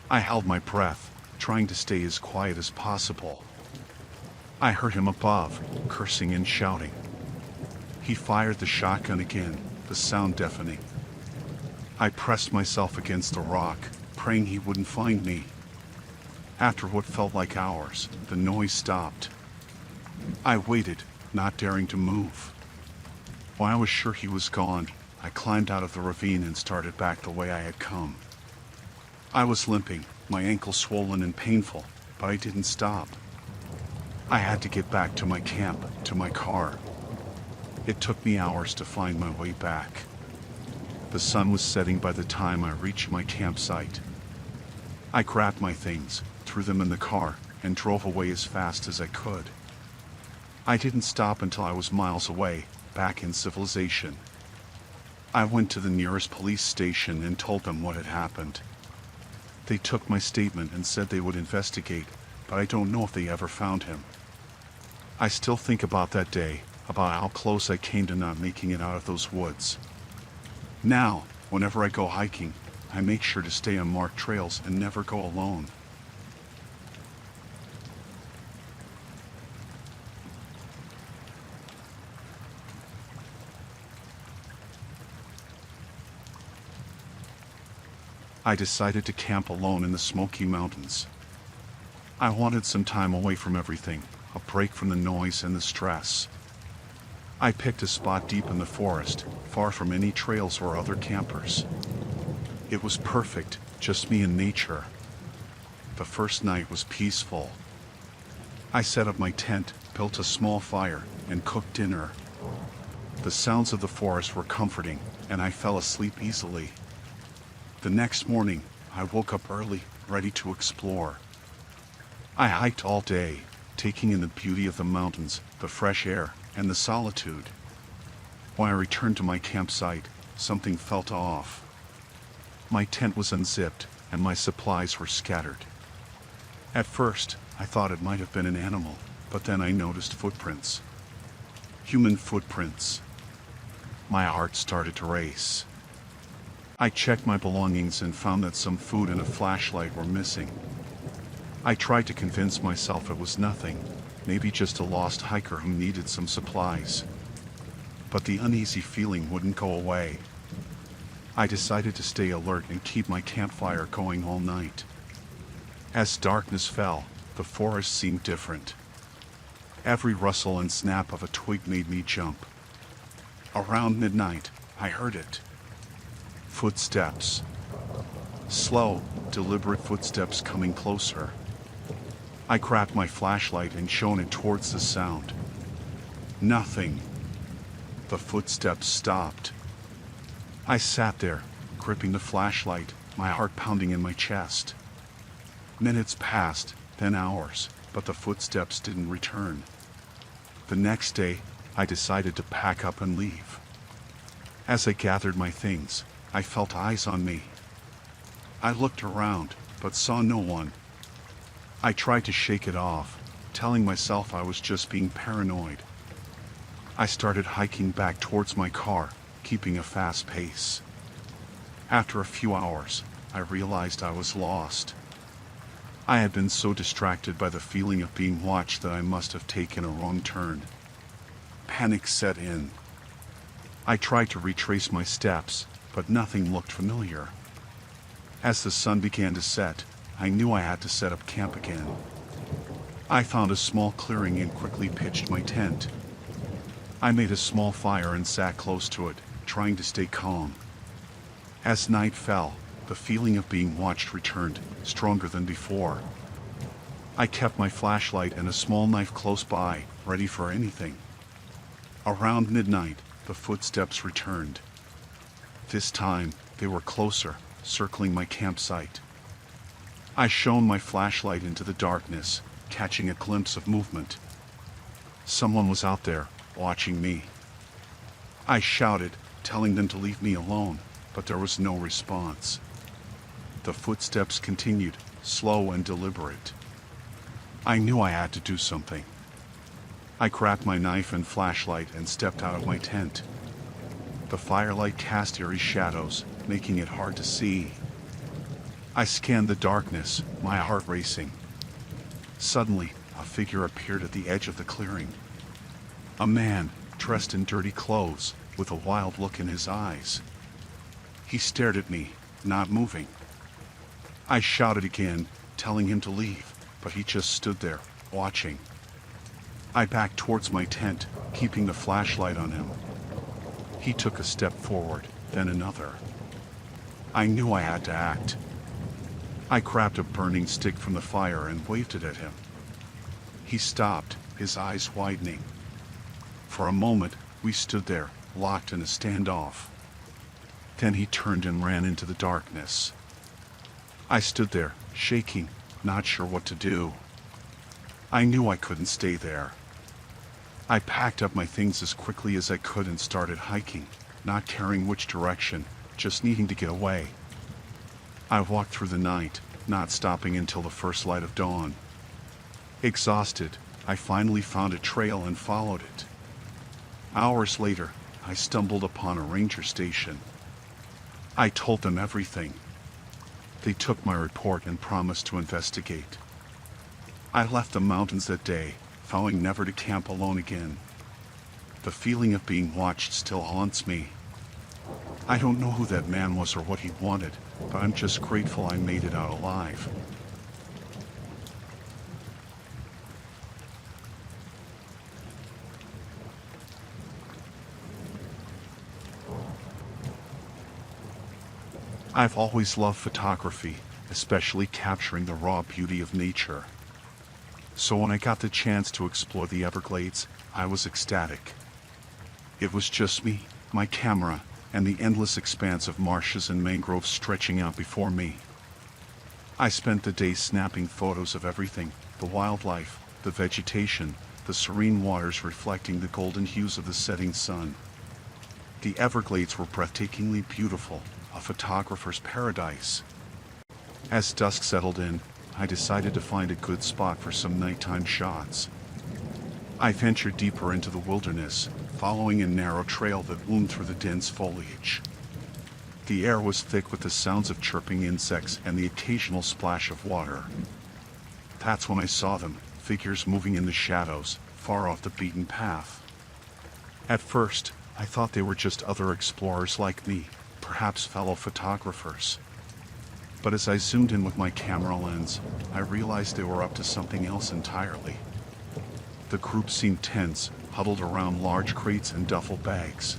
I held my breath, trying to stay as quiet as possible. I heard him above, cursing and shouting. He fired the shotgun again, the sound deafening. I pressed myself against the rock, praying he wouldn't find me. After what felt like hours, the noise stopped. I waited, not daring to move. When I was sure he was gone, I climbed out of the ravine and started back the way I had come. I was limping, my ankle swollen and painful, but I didn't stop. I had to get back to my camp, to my car. It took me hours to find my way back. The sun was setting by the time I reached my campsite. I grabbed my things, threw them in the car, and drove away as fast as I could. I didn't stop until I was miles away, back in civilization. I went to the nearest police station and told them what had happened. They took my statement and said they would investigate, but I don't know if they ever found him. I still think about that day, about how close I came to not making it out of those woods. Now, whenever I go hiking, I make sure to stay on marked trails and never go alone. I decided to camp alone in the Smoky Mountains. I wanted some time away from everything, a break from the noise and the stress. I picked a spot deep in the forest, far from any trails or other campers. It was perfect, just me and nature. The first night was peaceful. I set up my tent, built a small fire, and cooked dinner. The sounds of the forest were comforting, and I fell asleep easily. The next morning, I woke up early, ready to explore. I hiked all day, taking in the beauty of the mountains, the fresh air, and the solitude. When I returned to my campsite, something felt off. My tent was unzipped, and my supplies were scattered. At first, I thought it might have been an animal, but then I noticed footprints. Human footprints. My heart started to race. I checked my belongings and found that some food and a flashlight were missing. I tried to convince myself it was nothing, maybe just a lost hiker who needed some supplies. But the uneasy feeling wouldn't go away. I decided to stay alert and keep my campfire going all night. As darkness fell, the forest seemed different. Every rustle and snap of a twig made me jump. Around midnight, I heard it. Footsteps. Slow, deliberate footsteps coming closer. I grabbed my flashlight and shone it towards the sound, Nothing. The footsteps stopped. I sat there, gripping the flashlight, my heart pounding in my chest. Minutes passed, then hours, but the footsteps didn't return. The next day, I decided to pack up and leave. As I gathered my things, I felt eyes on me. I looked around, but saw no one. I tried to shake it off, telling myself I was just being paranoid. I started hiking back towards my car, keeping a fast pace. After a few hours, I realized I was lost. I had been so distracted by the feeling of being watched that I must have taken a wrong turn. Panic set in. I tried to retrace my steps, but nothing looked familiar. As the sun began to set, I knew I had to set up camp again. I found a small clearing and quickly pitched my tent. I made a small fire and sat close to it, trying to stay calm. As night fell, the feeling of being watched returned, stronger than before. I kept my flashlight and a small knife close by, ready for anything. Around midnight, the footsteps returned. This time, they were closer, circling my campsite. I shone my flashlight into the darkness, catching a glimpse of movement. Someone was out there, watching me. I shouted, telling them to leave me alone, but there was no response. The footsteps continued, slow and deliberate. I knew I had to do something. I grabbed my knife and flashlight and stepped out of my tent. The firelight cast eerie shadows, making it hard to see. I scanned the darkness, my heart racing. Suddenly, a figure appeared at the edge of the clearing. A man, dressed in dirty clothes, with a wild look in his eyes. He stared at me, not moving. I shouted again, telling him to leave, but he just stood there, watching. I backed towards my tent, keeping the flashlight on him. He took a step forward, then another. I knew I had to act. I grabbed a burning stick from the fire and waved it at him. He stopped, his eyes widening. For a moment, we stood there, locked in a standoff. Then he turned and ran into the darkness. I stood there, shaking, not sure what to do. I knew I couldn't stay there. I packed up my things as quickly as I could and started hiking, not caring which direction, just needing to get away. I walked through the night, not stopping until the first light of dawn. Exhausted, I finally found a trail and followed it. Hours later, I stumbled upon a ranger station. I told them everything. They took my report and promised to investigate. I left the mountains that day, vowing never to camp alone again. The feeling of being watched still haunts me. I don't know who that man was or what he wanted, but I'm just grateful I made it out alive. I've always loved photography, especially capturing the raw beauty of nature. So when I got the chance to explore the Everglades, I was ecstatic. It was just me, my camera, and the endless expanse of marshes and mangroves stretching out before me. I spent the day snapping photos of everything, the wildlife, the vegetation, the serene waters reflecting the golden hues of the setting sun. The Everglades were breathtakingly beautiful, a photographer's paradise. As dusk settled in, I decided to find a good spot for some nighttime shots. I ventured deeper into the wilderness, following a narrow trail that wound through the dense foliage. The air was thick with the sounds of chirping insects and the occasional splash of water. That's when I saw them, figures moving in the shadows, far off the beaten path. At first, I thought they were just other explorers like me, perhaps fellow photographers. But as I zoomed in with my camera lens, I realized they were up to something else entirely. The group seemed tense, huddled around large crates and duffel bags.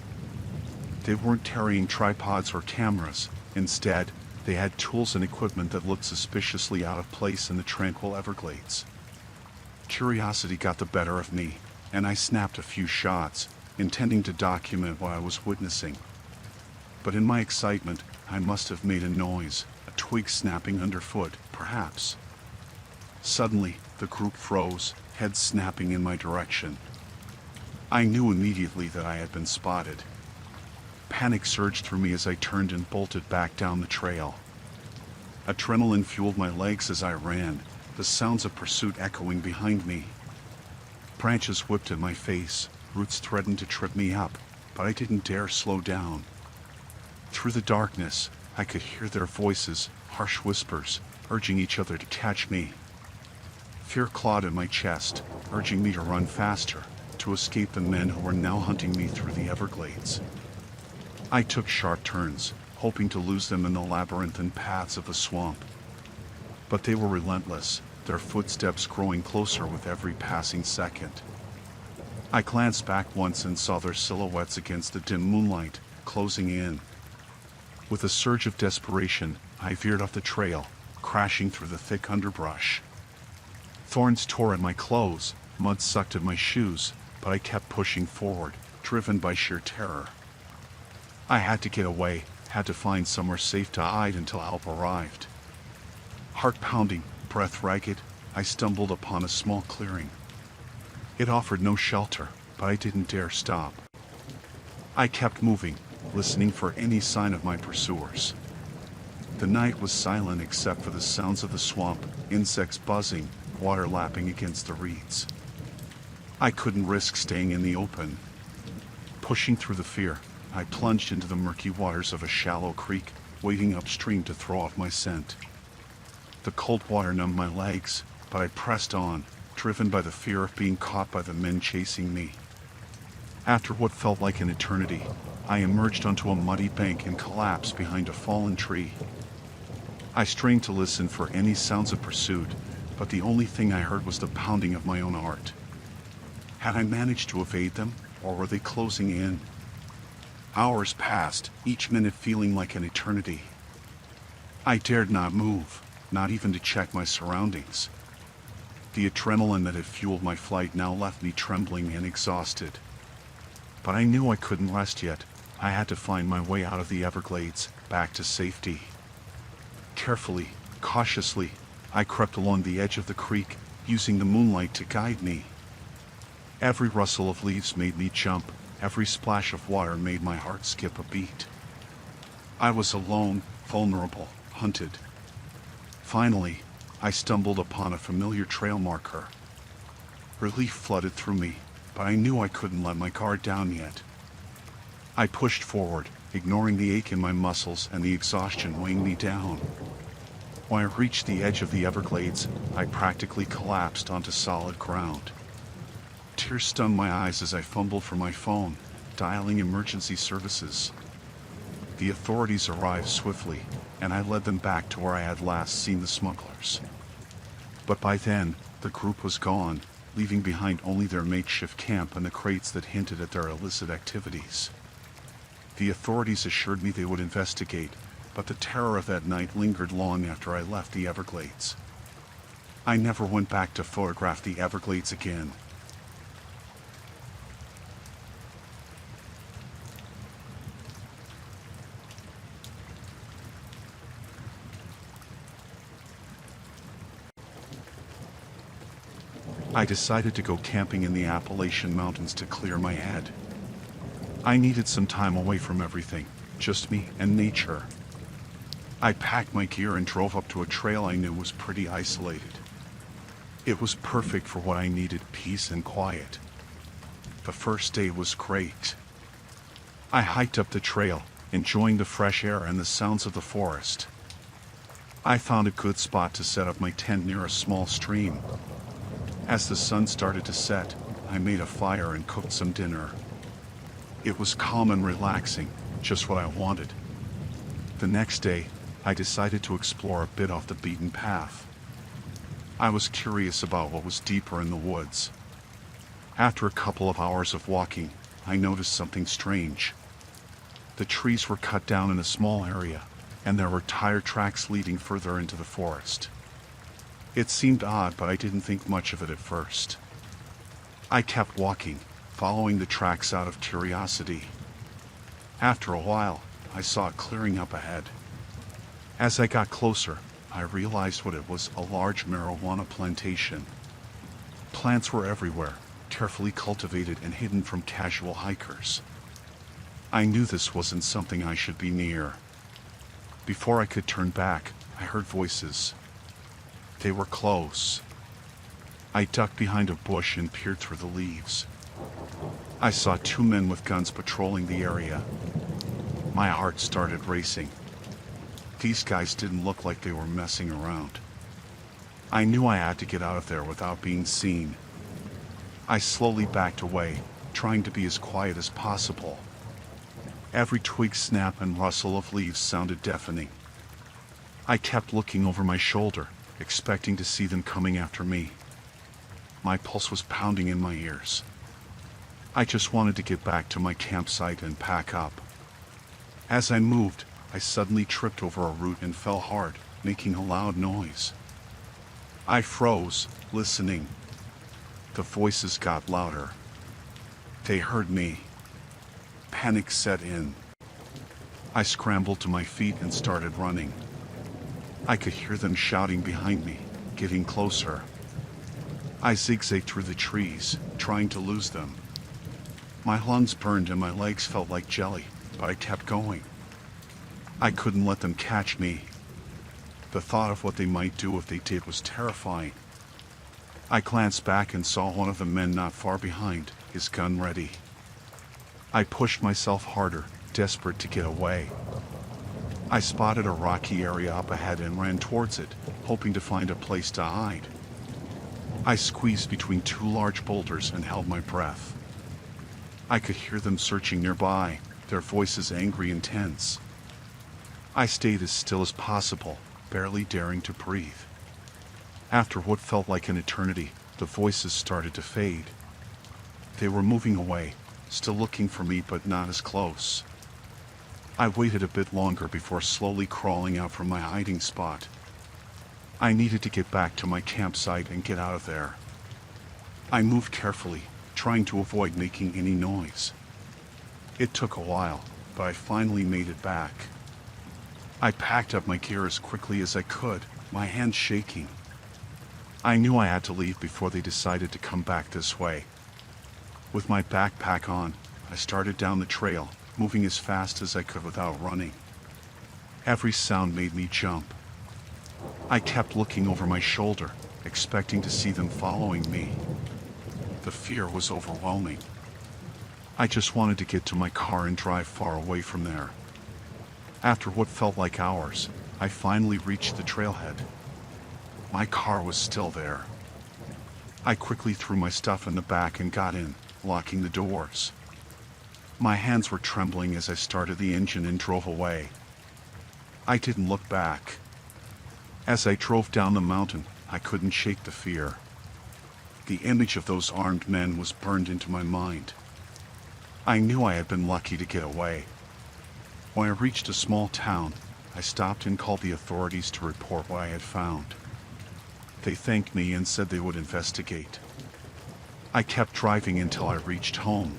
They weren't carrying tripods or cameras. Instead, they had tools and equipment that looked suspiciously out of place in the tranquil Everglades. Curiosity got the better of me, and I snapped a few shots, intending to document what I was witnessing. But in my excitement, I must have made a noise, a twig snapping underfoot, perhaps. Suddenly, the group froze, heads snapping in my direction. I knew immediately that I had been spotted. Panic surged through me as I turned and bolted back down the trail. Adrenaline fueled my legs as I ran, the sounds of pursuit echoing behind me. Branches whipped at my face, roots threatened to trip me up, but I didn't dare slow down. Through the darkness, I could hear their voices, harsh whispers, urging each other to catch me. Fear clawed at my chest, urging me to run faster, to escape the men who were now hunting me through the Everglades. I took sharp turns, hoping to lose them in the labyrinthine paths of the swamp. But they were relentless, their footsteps growing closer with every passing second. I glanced back once and saw their silhouettes against the dim moonlight, closing in. With a surge of desperation, I veered off the trail, crashing through the thick underbrush. Thorns tore at my clothes, mud sucked at my shoes, but I kept pushing forward, driven by sheer terror. I had to get away, had to find somewhere safe to hide until help arrived. Heart pounding, breath ragged, I stumbled upon a small clearing. It offered no shelter, but I didn't dare stop. I kept moving, listening for any sign of my pursuers. The night was silent except for the sounds of the swamp, insects buzzing, water lapping against the reeds. I couldn't risk staying in the open. Pushing through the fear, I plunged into the murky waters of a shallow creek, wading upstream to throw off my scent. The cold water numbed my legs, but I pressed on, driven by the fear of being caught by the men chasing me. After what felt like an eternity, I emerged onto a muddy bank and collapsed behind a fallen tree. I strained to listen for any sounds of pursuit, but the only thing I heard was the pounding of my own heart. Had I managed to evade them, or were they closing in? Hours passed, each minute feeling like an eternity. I dared not move, not even to check my surroundings. The adrenaline that had fueled my flight now left me trembling and exhausted. But I knew I couldn't rest yet. I had to find my way out of the Everglades, back to safety. Carefully, cautiously, I crept along the edge of the creek, using the moonlight to guide me. Every rustle of leaves made me jump, every splash of water made my heart skip a beat. I was alone, vulnerable, hunted. Finally, I stumbled upon a familiar trail marker. Relief flooded through me, but I knew I couldn't let my guard down yet. I pushed forward, ignoring the ache in my muscles and the exhaustion weighing me down. When I reached the edge of the Everglades, I practically collapsed onto solid ground. Tears stung my eyes as I fumbled for my phone, dialing emergency services. The authorities arrived swiftly, and I led them back to where I had last seen the smugglers. But by then, the group was gone, leaving behind only their makeshift camp and the crates that hinted at their illicit activities. The authorities assured me they would investigate, but the terror of that night lingered long after I left the Everglades. I never went back to photograph the Everglades again. I decided to go camping in the Appalachian Mountains to clear my head. I needed some time away from everything, just me and nature. I packed my gear and drove up to a trail I knew was pretty isolated. It was perfect for what I needed, peace and quiet. The first day was great. I hiked up the trail, enjoying the fresh air and the sounds of the forest. I found a good spot to set up my tent near a small stream. As the sun started to set, I made a fire and cooked some dinner. It was calm and relaxing, just what I wanted. The next day, I decided to explore a bit off the beaten path. I was curious about what was deeper in the woods. After a couple of hours of walking, I noticed something strange. The trees were cut down in a small area, and there were tire tracks leading further into the forest. It seemed odd, but I didn't think much of it at first. I kept walking, following the tracks out of curiosity. After a while, I saw a clearing up ahead. As I got closer, I realized what it was: a large marijuana plantation. Plants were everywhere, carefully cultivated and hidden from casual hikers. I knew this wasn't something I should be near. Before I could turn back, I heard voices. They were close. I ducked behind a bush and peered through the leaves. I saw two men with guns patrolling the area. My heart started racing. These guys didn't look like they were messing around. I knew I had to get out of there without being seen. I slowly backed away, trying to be as quiet as possible. Every twig snap and rustle of leaves sounded deafening. I kept looking over my shoulder, expecting to see them coming after me. My pulse was pounding in my ears. I just wanted to get back to my campsite and pack up. As I moved, I suddenly tripped over a root and fell hard, making a loud noise. I froze, listening. The voices got louder. They heard me. Panic set in. I scrambled to my feet and started running. I could hear them shouting behind me, getting closer. I zigzagged through the trees, trying to lose them. My lungs burned and my legs felt like jelly, but I kept going. I couldn't let them catch me. The thought of what they might do if they did was terrifying. I glanced back and saw one of the men not far behind, his gun ready. I pushed myself harder, desperate to get away. I spotted a rocky area up ahead and ran towards it, hoping to find a place to hide. I squeezed between two large boulders and held my breath. I could hear them searching nearby, their voices angry and tense. I stayed as still as possible, barely daring to breathe. After what felt like an eternity, the voices started to fade. They were moving away, still looking for me but not as close. I waited a bit longer before slowly crawling out from my hiding spot. I needed to get back to my campsite and get out of there. I moved carefully, trying to avoid making any noise. It took a while, but I finally made it back. I packed up my gear as quickly as I could, my hands shaking. I knew I had to leave before they decided to come back this way. With my backpack on, I started down the trail, moving as fast as I could without running. Every sound made me jump. I kept looking over my shoulder, expecting to see them following me. The fear was overwhelming. I just wanted to get to my car and drive far away from there. After what felt like hours, I finally reached the trailhead. My car was still there. I quickly threw my stuff in the back and got in, locking the doors. My hands were trembling as I started the engine and drove away. I didn't look back. As I drove down the mountain, I couldn't shake the fear. The image of those armed men was burned into my mind. I knew I had been lucky to get away. When I reached a small town, I stopped and called the authorities to report what I had found. They thanked me and said they would investigate. I kept driving until I reached home.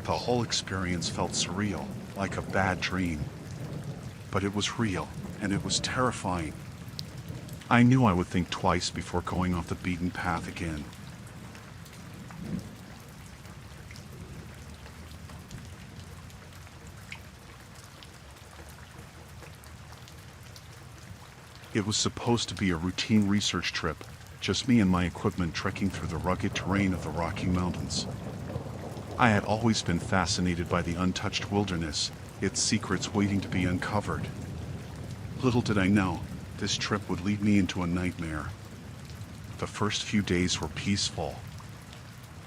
The whole experience felt surreal, like a bad dream. But it was real, and it was terrifying. I knew I would think twice before going off the beaten path again. It was supposed to be a routine research trip, just me and my equipment trekking through the rugged terrain of the Rocky Mountains. I had always been fascinated by the untouched wilderness, its secrets waiting to be uncovered. Little did I know, this trip would lead me into a nightmare. The first few days were peaceful.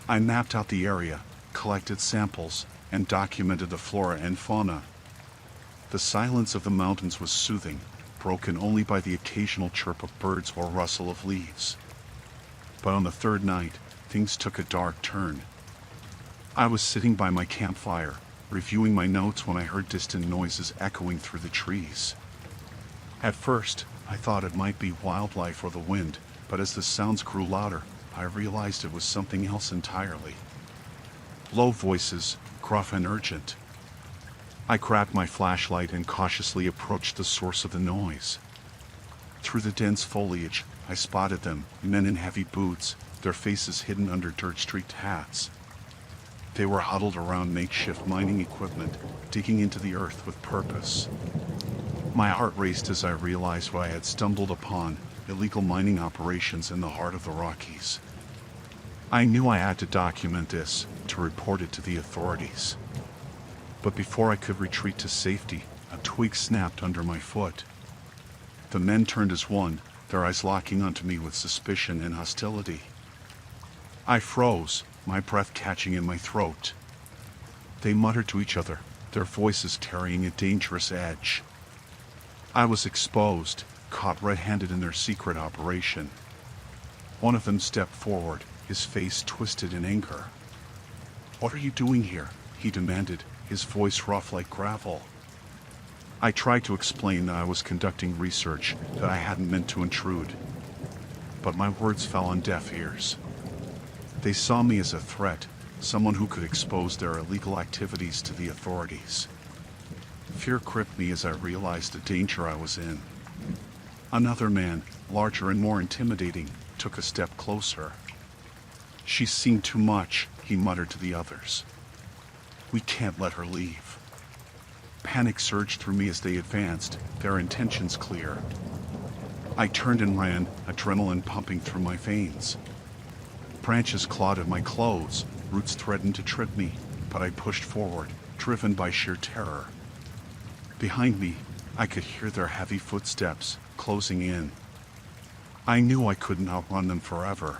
I mapped out the area, collected samples, and documented the flora and fauna. The silence of the mountains was soothing, broken only by the occasional chirp of birds or rustle of leaves. But on the third night, things took a dark turn. I was sitting by my campfire, reviewing my notes when I heard distant noises echoing through the trees. At first, I thought it might be wildlife or the wind, but as the sounds grew louder, I realized it was something else entirely. Low voices, gruff and urgent. I grabbed my flashlight and cautiously approached the source of the noise. Through the dense foliage, I spotted them, men in heavy boots, their faces hidden under dirt-streaked hats. They were huddled around makeshift mining equipment, digging into the earth with purpose. My heart raced as I realized what I had stumbled upon: illegal mining operations in the heart of the Rockies. I knew I had to document this, to report it to the authorities. But before I could retreat to safety, a twig snapped under my foot. The men turned as one, their eyes locking onto me with suspicion and hostility. I froze, my breath catching in my throat. They muttered to each other, their voices carrying a dangerous edge. I was exposed, caught red-handed in their secret operation. One of them stepped forward, his face twisted in anger. "What are you doing here?" he demanded, his voice rough like gravel. I tried to explain that I was conducting research, that I hadn't meant to intrude. But my words fell on deaf ears. They saw me as a threat, someone who could expose their illegal activities to the authorities. Fear gripped me as I realized the danger I was in. Another man, larger and more intimidating, took a step closer. "She's seen too much," he muttered to the others. "We can't let her leave." Panic surged through me as they advanced, their intentions clear. I turned and ran, adrenaline pumping through my veins. Branches clawed at my clothes, roots threatened to trip me, but I pushed forward, driven by sheer terror. Behind me, I could hear their heavy footsteps, closing in. I knew I couldn't outrun them forever.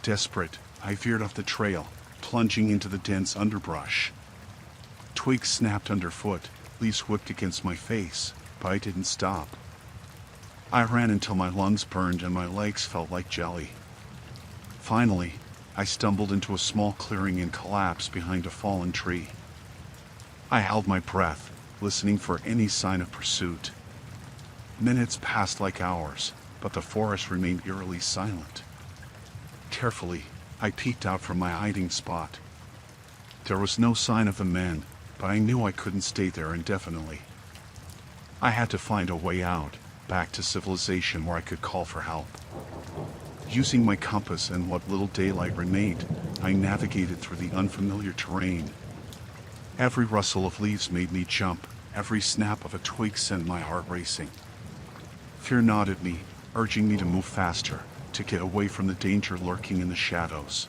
Desperate, I veered off the trail, plunging into the dense underbrush. Twigs snapped underfoot, leaves whipped against my face, but I didn't stop. I ran until my lungs burned and my legs felt like jelly. Finally, I stumbled into a small clearing and collapsed behind a fallen tree. I held my breath, listening for any sign of pursuit. Minutes passed like hours, but the forest remained eerily silent. Carefully, I peeked out from my hiding spot. There was no sign of the men, but I knew I couldn't stay there indefinitely. I had to find a way out, back to civilization where I could call for help. Using my compass and what little daylight remained, I navigated through the unfamiliar terrain. Every rustle of leaves made me jump, every snap of a twig sent my heart racing. Fear gnawed at me, urging me to move faster, to get away from the danger lurking in the shadows.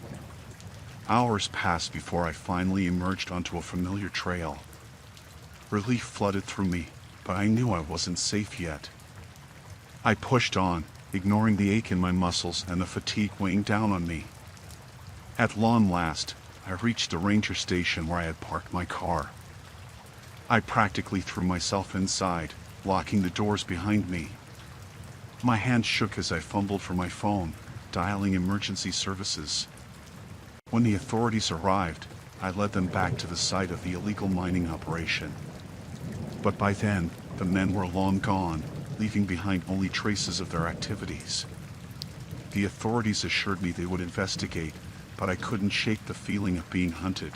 Hours passed before I finally emerged onto a familiar trail. Relief flooded through me, but I knew I wasn't safe yet. I pushed on, ignoring the ache in my muscles and the fatigue weighing down on me. At long last, I reached the ranger station where I had parked my car. I practically threw myself inside, locking the doors behind me. My hand shook as I fumbled for my phone, dialing emergency services. When the authorities arrived, I led them back to the site of the illegal mining operation. But by then, the men were long gone, leaving behind only traces of their activities. The authorities assured me they would investigate, but I couldn't shake the feeling of being hunted.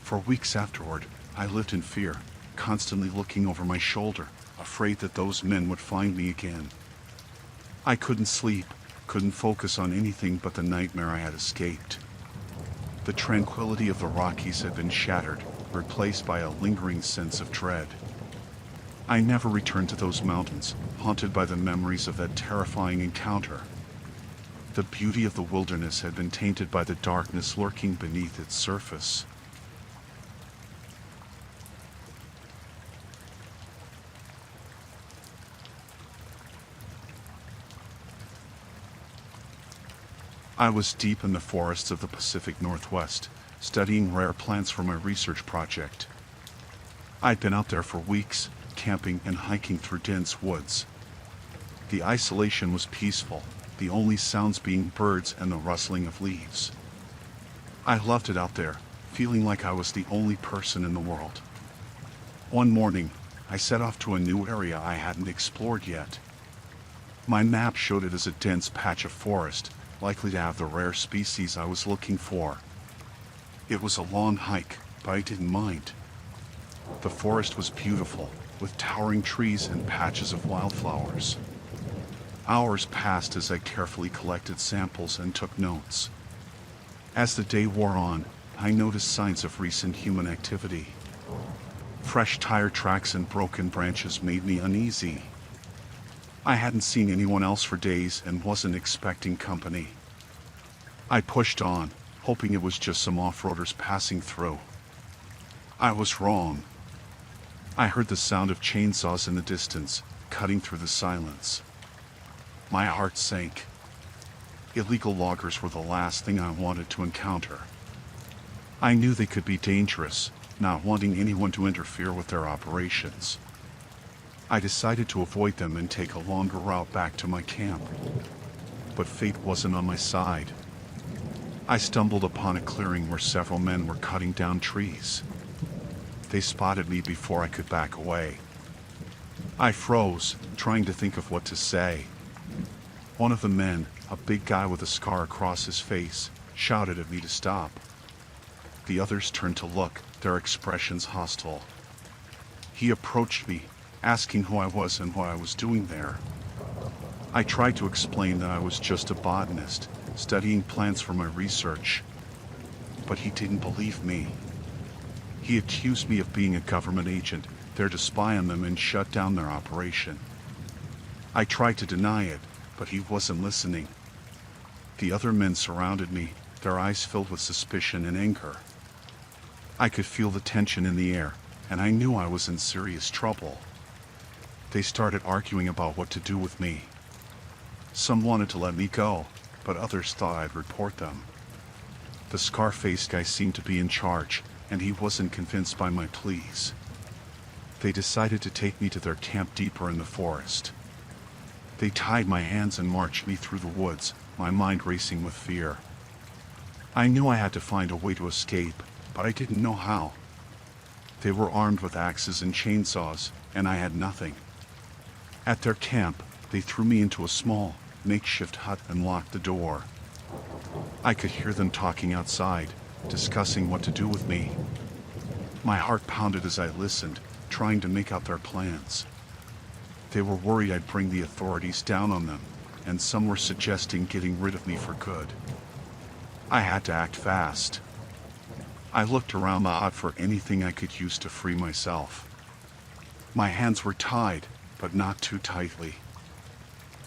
For weeks afterward, I lived in fear, constantly looking over my shoulder, afraid that those men would find me again. I couldn't sleep, couldn't focus on anything but the nightmare I had escaped. The tranquility of the Rockies had been shattered, replaced by a lingering sense of dread. I never returned to those mountains, haunted by the memories of that terrifying encounter. The beauty of the wilderness had been tainted by the darkness lurking beneath its surface. I was deep in the forests of the Pacific Northwest, studying rare plants for my research project. I'd been out there for weeks, camping and hiking through dense woods. The isolation was peaceful, the only sounds being birds and the rustling of leaves. I loved it out there, feeling like I was the only person in the world. One morning, I set off to a new area I hadn't explored yet. My map showed it as a dense patch of forest, likely to have the rare species I was looking for. It was a long hike, but I didn't mind. The forest was beautiful, with towering trees and patches of wildflowers. Hours passed as I carefully collected samples and took notes. As the day wore on, I noticed signs of recent human activity. Fresh tire tracks and broken branches made me uneasy. I hadn't seen anyone else for days and wasn't expecting company. I pushed on, hoping it was just some off-roaders passing through. I was wrong. I heard the sound of chainsaws in the distance, cutting through the silence. My heart sank. Illegal loggers were the last thing I wanted to encounter. I knew they could be dangerous, not wanting anyone to interfere with their operations. I decided to avoid them and take a longer route back to my camp. But fate wasn't on my side. I stumbled upon a clearing where several men were cutting down trees. They spotted me before I could back away. I froze, trying to think of what to say. One of the men, a big guy with a scar across his face, shouted at me to stop. The others turned to look, their expressions hostile. He approached me, asking who I was and what I was doing there. I tried to explain that I was just a botanist, studying plants for my research. But he didn't believe me. He accused me of being a government agent, there to spy on them and shut down their operation. I tried to deny it, but he wasn't listening. The other men surrounded me, their eyes filled with suspicion and anger. I could feel the tension in the air, and I knew I was in serious trouble. They started arguing about what to do with me. Some wanted to let me go, but others thought I'd report them. The scar-faced guy seemed to be in charge, and he wasn't convinced by my pleas. They decided to take me to their camp deeper in the forest. They tied my hands and marched me through the woods, my mind racing with fear. I knew I had to find a way to escape, but I didn't know how. They were armed with axes and chainsaws, and I had nothing. At their camp, they threw me into a small, makeshift hut and locked the door. I could hear them talking outside, discussing what to do with me. My heart pounded as I listened, trying to make out their plans. They were worried I'd bring the authorities down on them, and some were suggesting getting rid of me for good. I had to act fast. I looked around the hut for anything I could use to free myself. My hands were tied, but not too tightly.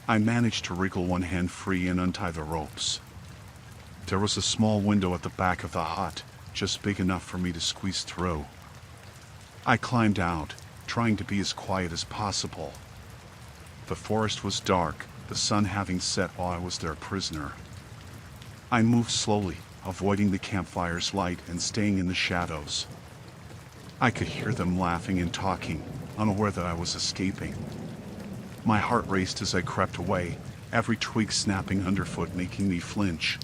I managed to wriggle one hand free and untie the ropes. There was a small window at the back of the hut, just big enough for me to squeeze through. I climbed out, trying to be as quiet as possible. The forest was dark, the sun having set while I was their prisoner. I moved slowly, avoiding the campfire's light and staying in the shadows. I could hear them laughing and talking, unaware that I was escaping. My heart raced as I crept away, every twig snapping underfoot making me flinch.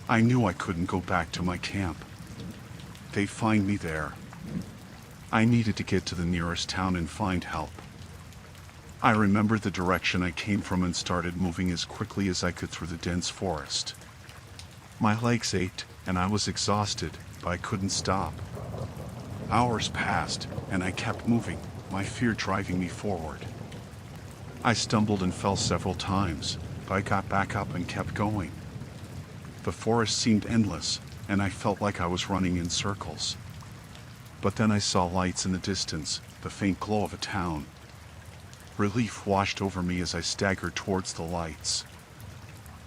I knew I couldn't go back to my camp. They'd find me there. I needed to get to the nearest town and find help. I remembered the direction I came from and started moving as quickly as I could through the dense forest. My legs ached, and I was exhausted, but I couldn't stop. Hours passed, and I kept moving, my fear driving me forward. I stumbled and fell several times, but I got back up and kept going. The forest seemed endless, and I felt like I was running in circles. But then I saw lights in the distance, the faint glow of a town. Relief washed over me as I staggered towards the lights.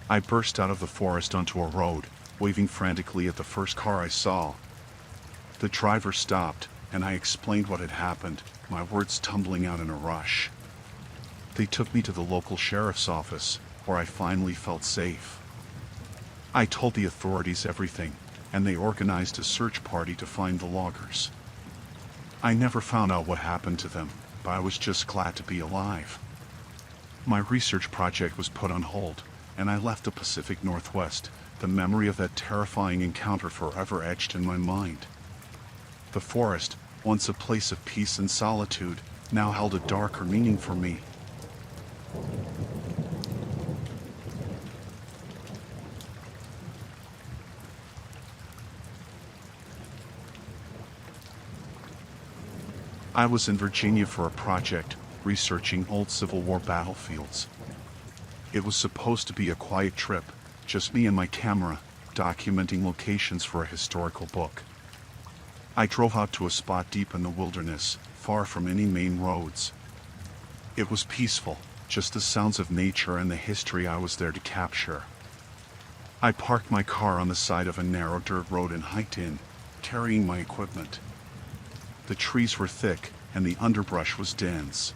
I burst out of the forest onto a road, waving frantically at the first car I saw. The driver stopped, and I explained what had happened, my words tumbling out in a rush. They took me to the local sheriff's office, where I finally felt safe. I told the authorities everything, and they organized a search party to find the loggers. I never found out what happened to them, but I was just glad to be alive. My research project was put on hold, and I left the Pacific Northwest, the memory of that terrifying encounter forever etched in my mind. The forest, once a place of peace and solitude, now held a darker meaning for me. I was in Virginia for a project, researching old Civil War battlefields. It was supposed to be a quiet trip, just me and my camera, documenting locations for a historical book. I drove out to a spot deep in the wilderness, far from any main roads. It was peaceful, just the sounds of nature and the history I was there to capture. I parked my car on the side of a narrow dirt road and hiked in, carrying my equipment. The trees were thick, and the underbrush was dense.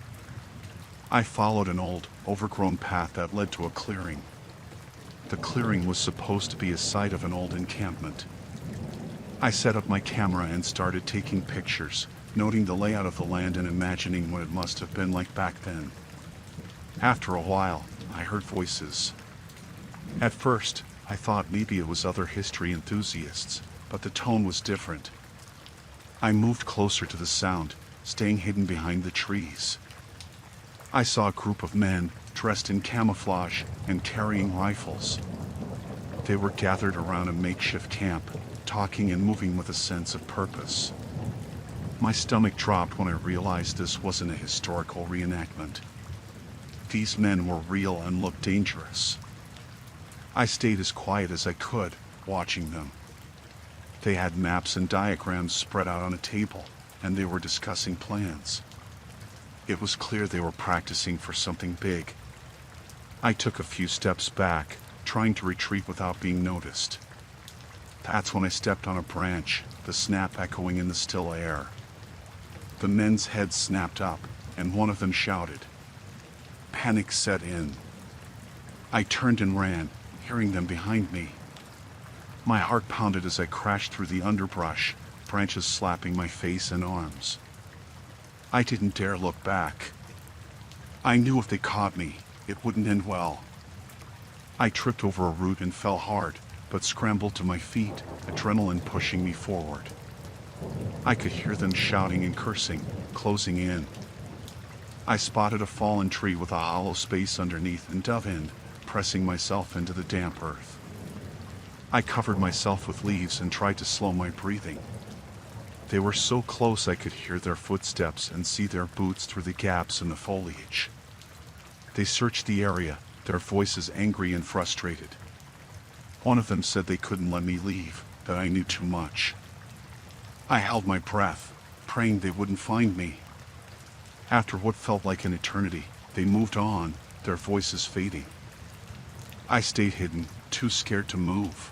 I followed an old, overgrown path that led to a clearing. The clearing was supposed to be a site of an old encampment. I set up my camera and started taking pictures, noting the layout of the land and imagining what it must have been like back then. After a while, I heard voices. At first, I thought maybe it was other history enthusiasts, but the tone was different. I moved closer to the sound, staying hidden behind the trees. I saw a group of men, dressed in camouflage and carrying rifles. They were gathered around a makeshift camp, talking and moving with a sense of purpose. My stomach dropped when I realized this wasn't a historical reenactment. These men were real and looked dangerous. I stayed as quiet as I could, watching them. They had maps and diagrams spread out on a table, and they were discussing plans. It was clear they were practicing for something big. I took a few steps back, trying to retreat without being noticed. That's when I stepped on a branch, the snap echoing in the still air. The men's heads snapped up, and one of them shouted. Panic set in. I turned and ran, hearing them behind me. My heart pounded as I crashed through the underbrush, branches slapping my face and arms. I didn't dare look back. I knew if they caught me, it wouldn't end well. I tripped over a root and fell hard, but scrambled to my feet, adrenaline pushing me forward. I could hear them shouting and cursing, closing in. I spotted a fallen tree with a hollow space underneath and dove in, pressing myself into the damp earth. I covered myself with leaves and tried to slow my breathing. They were so close I could hear their footsteps and see their boots through the gaps in the foliage. They searched the area, their voices angry and frustrated. One of them said they couldn't let me leave, that I knew too much. I held my breath, praying they wouldn't find me. After what felt like an eternity, they moved on, their voices fading. I stayed hidden, too scared to move.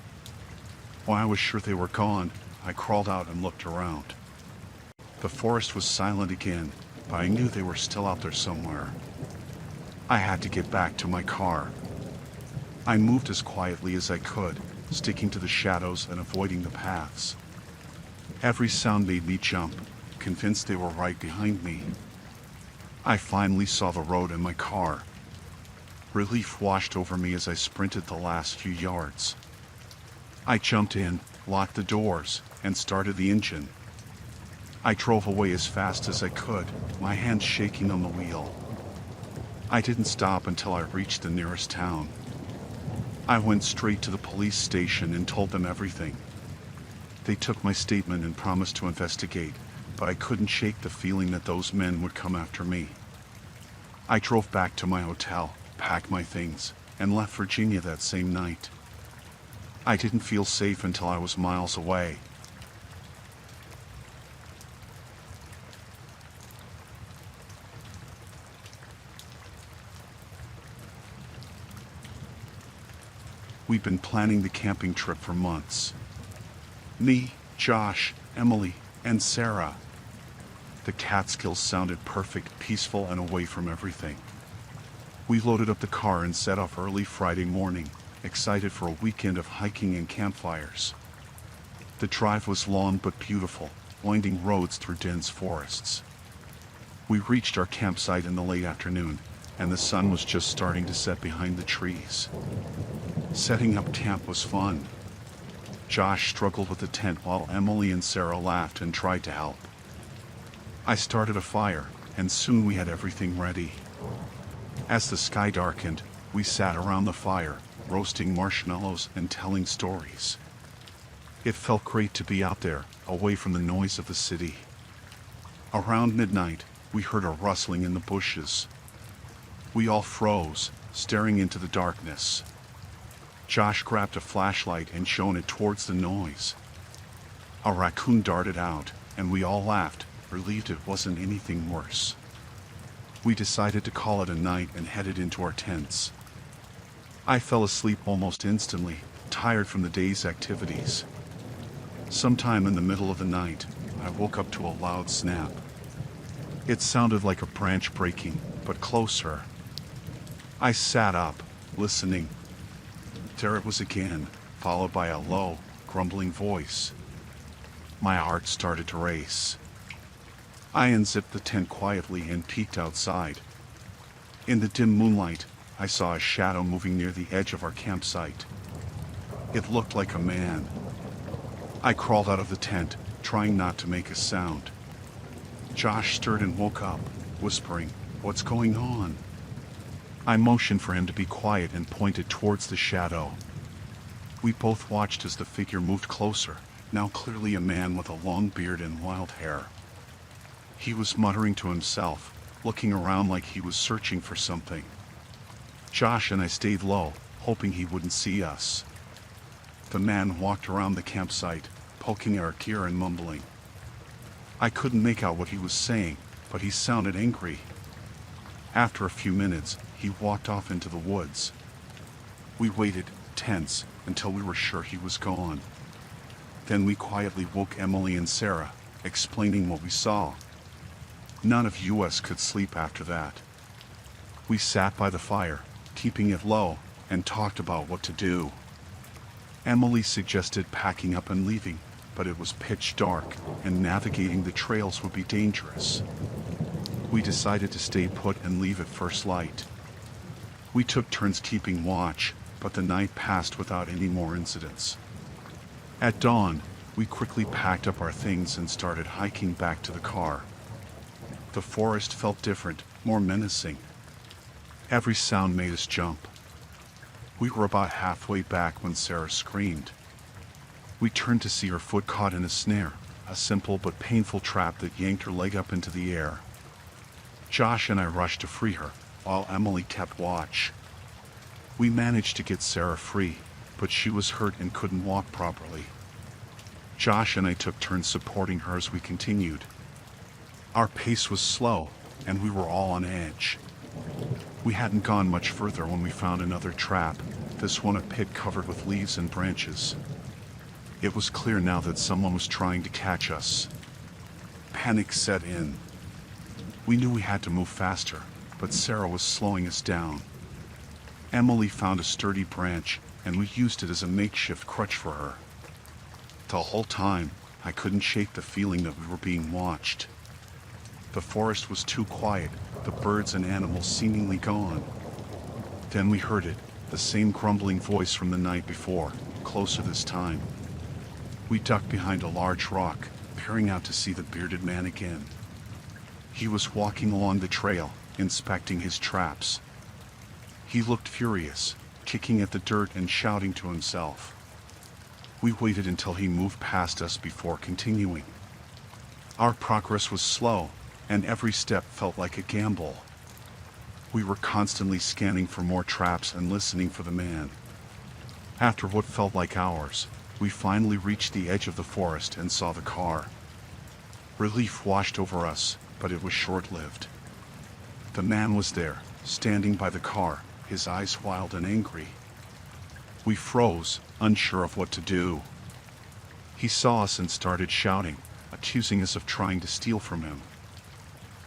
When I was sure they were gone, I crawled out and looked around. The forest was silent again, but I knew they were still out there somewhere. I had to get back to my car. I moved as quietly as I could, sticking to the shadows and avoiding the paths. Every sound made me jump, convinced they were right behind me. I finally saw the road and my car. Relief washed over me as I sprinted the last few yards. I jumped in, locked the doors, and started the engine. I drove away as fast as I could, my hands shaking on the wheel. I didn't stop until I reached the nearest town. I went straight to the police station and told them everything. They took my statement and promised to investigate, but I couldn't shake the feeling that those men would come after me. I drove back to my hotel, packed my things, and left Virginia that same night. I didn't feel safe until I was miles away. We'd been planning the camping trip for months. Me, Josh, Emily, and Sarah. The Catskills sounded perfect, peaceful, and away from everything. We loaded up the car and set off early Friday morning, excited for a weekend of hiking and campfires. The drive was long but beautiful, winding roads through dense forests. We reached our campsite in the late afternoon, and the sun was just starting to set behind the trees. Setting up camp was fun. Josh struggled with the tent while Emily and Sarah laughed and tried to help. I started a fire, and soon we had everything ready. As the sky darkened, we sat around the fire, roasting marshmallows and telling stories. It felt great to be out there, away from the noise of the city. Around midnight, we heard a rustling in the bushes. We all froze, staring into the darkness. Josh grabbed a flashlight and shone it towards the noise. A raccoon darted out, and we all laughed, relieved it wasn't anything worse. We decided to call it a night and headed into our tents. I fell asleep almost instantly, tired from the day's activities. Sometime in the middle of the night, I woke up to a loud snap. It sounded like a branch breaking, but closer. I sat up, listening. There it was again, followed by a low, grumbling voice. My heart started to race. I unzipped the tent quietly and peeked outside. In the dim moonlight, I saw a shadow moving near the edge of our campsite. It looked like a man. I crawled out of the tent, trying not to make a sound. Josh stirred and woke up, whispering, "What's going on?" I motioned for him to be quiet and pointed towards the shadow. We both watched as the figure moved closer, now clearly a man with a long beard and wild hair. He was muttering to himself, looking around like he was searching for something. Josh and I stayed low, hoping he wouldn't see us. The man walked around the campsite, poking our gear and mumbling. I couldn't make out what he was saying, but he sounded angry. After a few minutes, he walked off into the woods. We waited, tense, until we were sure he was gone. Then we quietly woke Emily and Sarah, explaining what we saw. None of us could sleep after that. We sat by the fire, keeping it low, and talked about what to do. Emily suggested packing up and leaving, but it was pitch dark, and navigating the trails would be dangerous. We decided to stay put and leave at first light. We took turns keeping watch, but the night passed without any more incidents. At dawn, we quickly packed up our things and started hiking back to the car. The forest felt different, more menacing. Every sound made us jump. We were about halfway back when Sarah screamed. We turned to see her foot caught in a snare, a simple but painful trap that yanked her leg up into the air. Josh and I rushed to free her, while Emily kept watch. We managed to get Sarah free, but she was hurt and couldn't walk properly. Josh and I took turns supporting her as we continued. Our pace was slow, and we were all on edge. We hadn't gone much further when we found another trap, this one a pit covered with leaves and branches. It was clear now that someone was trying to catch us. Panic set in. We knew we had to move faster, but Sarah was slowing us down. Emily found a sturdy branch, and we used it as a makeshift crutch for her. The whole time, I couldn't shake the feeling that we were being watched. The forest was too quiet, the birds and animals seemingly gone. Then we heard it, the same grumbling voice from the night before, closer this time. We ducked behind a large rock, peering out to see the bearded man again. He was walking along the trail, inspecting his traps. He looked furious, kicking at the dirt and shouting to himself. We waited until he moved past us before continuing. Our progress was slow, and every step felt like a gamble. We were constantly scanning for more traps and listening for the man. After what felt like hours, we finally reached the edge of the forest and saw the car. Relief washed over us, but it was short-lived. The man was there, standing by the car, his eyes wild and angry. We froze, unsure of what to do. He saw us and started shouting, accusing us of trying to steal from him.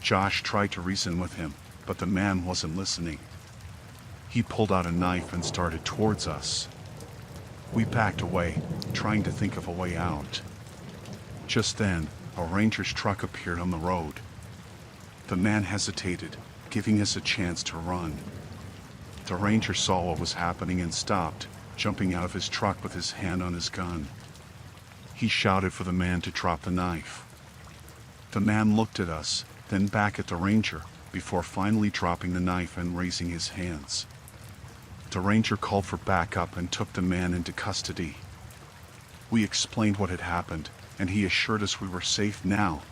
Josh tried to reason with him, but the man wasn't listening. He pulled out a knife and started towards us. We backed away, trying to think of a way out. Just then, a ranger's truck appeared on the road. The man hesitated, giving us a chance to run. The ranger saw what was happening and stopped, jumping out of his truck with his hand on his gun. He shouted for the man to drop the knife. The man looked at us, then back at the ranger, before finally dropping the knife and raising his hands. The ranger called for backup and took the man into custody. We explained what had happened, and he assured us we were safe now.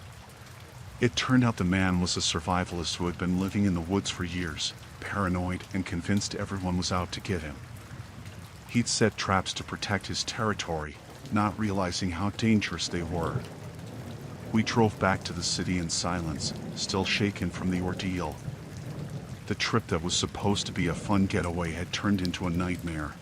It turned out the man was a survivalist who had been living in the woods for years, paranoid and convinced everyone was out to get him. He'd set traps to protect his territory, not realizing how dangerous they were. We drove back to the city in silence, still shaken from the ordeal. The trip that was supposed to be a fun getaway had turned into a nightmare.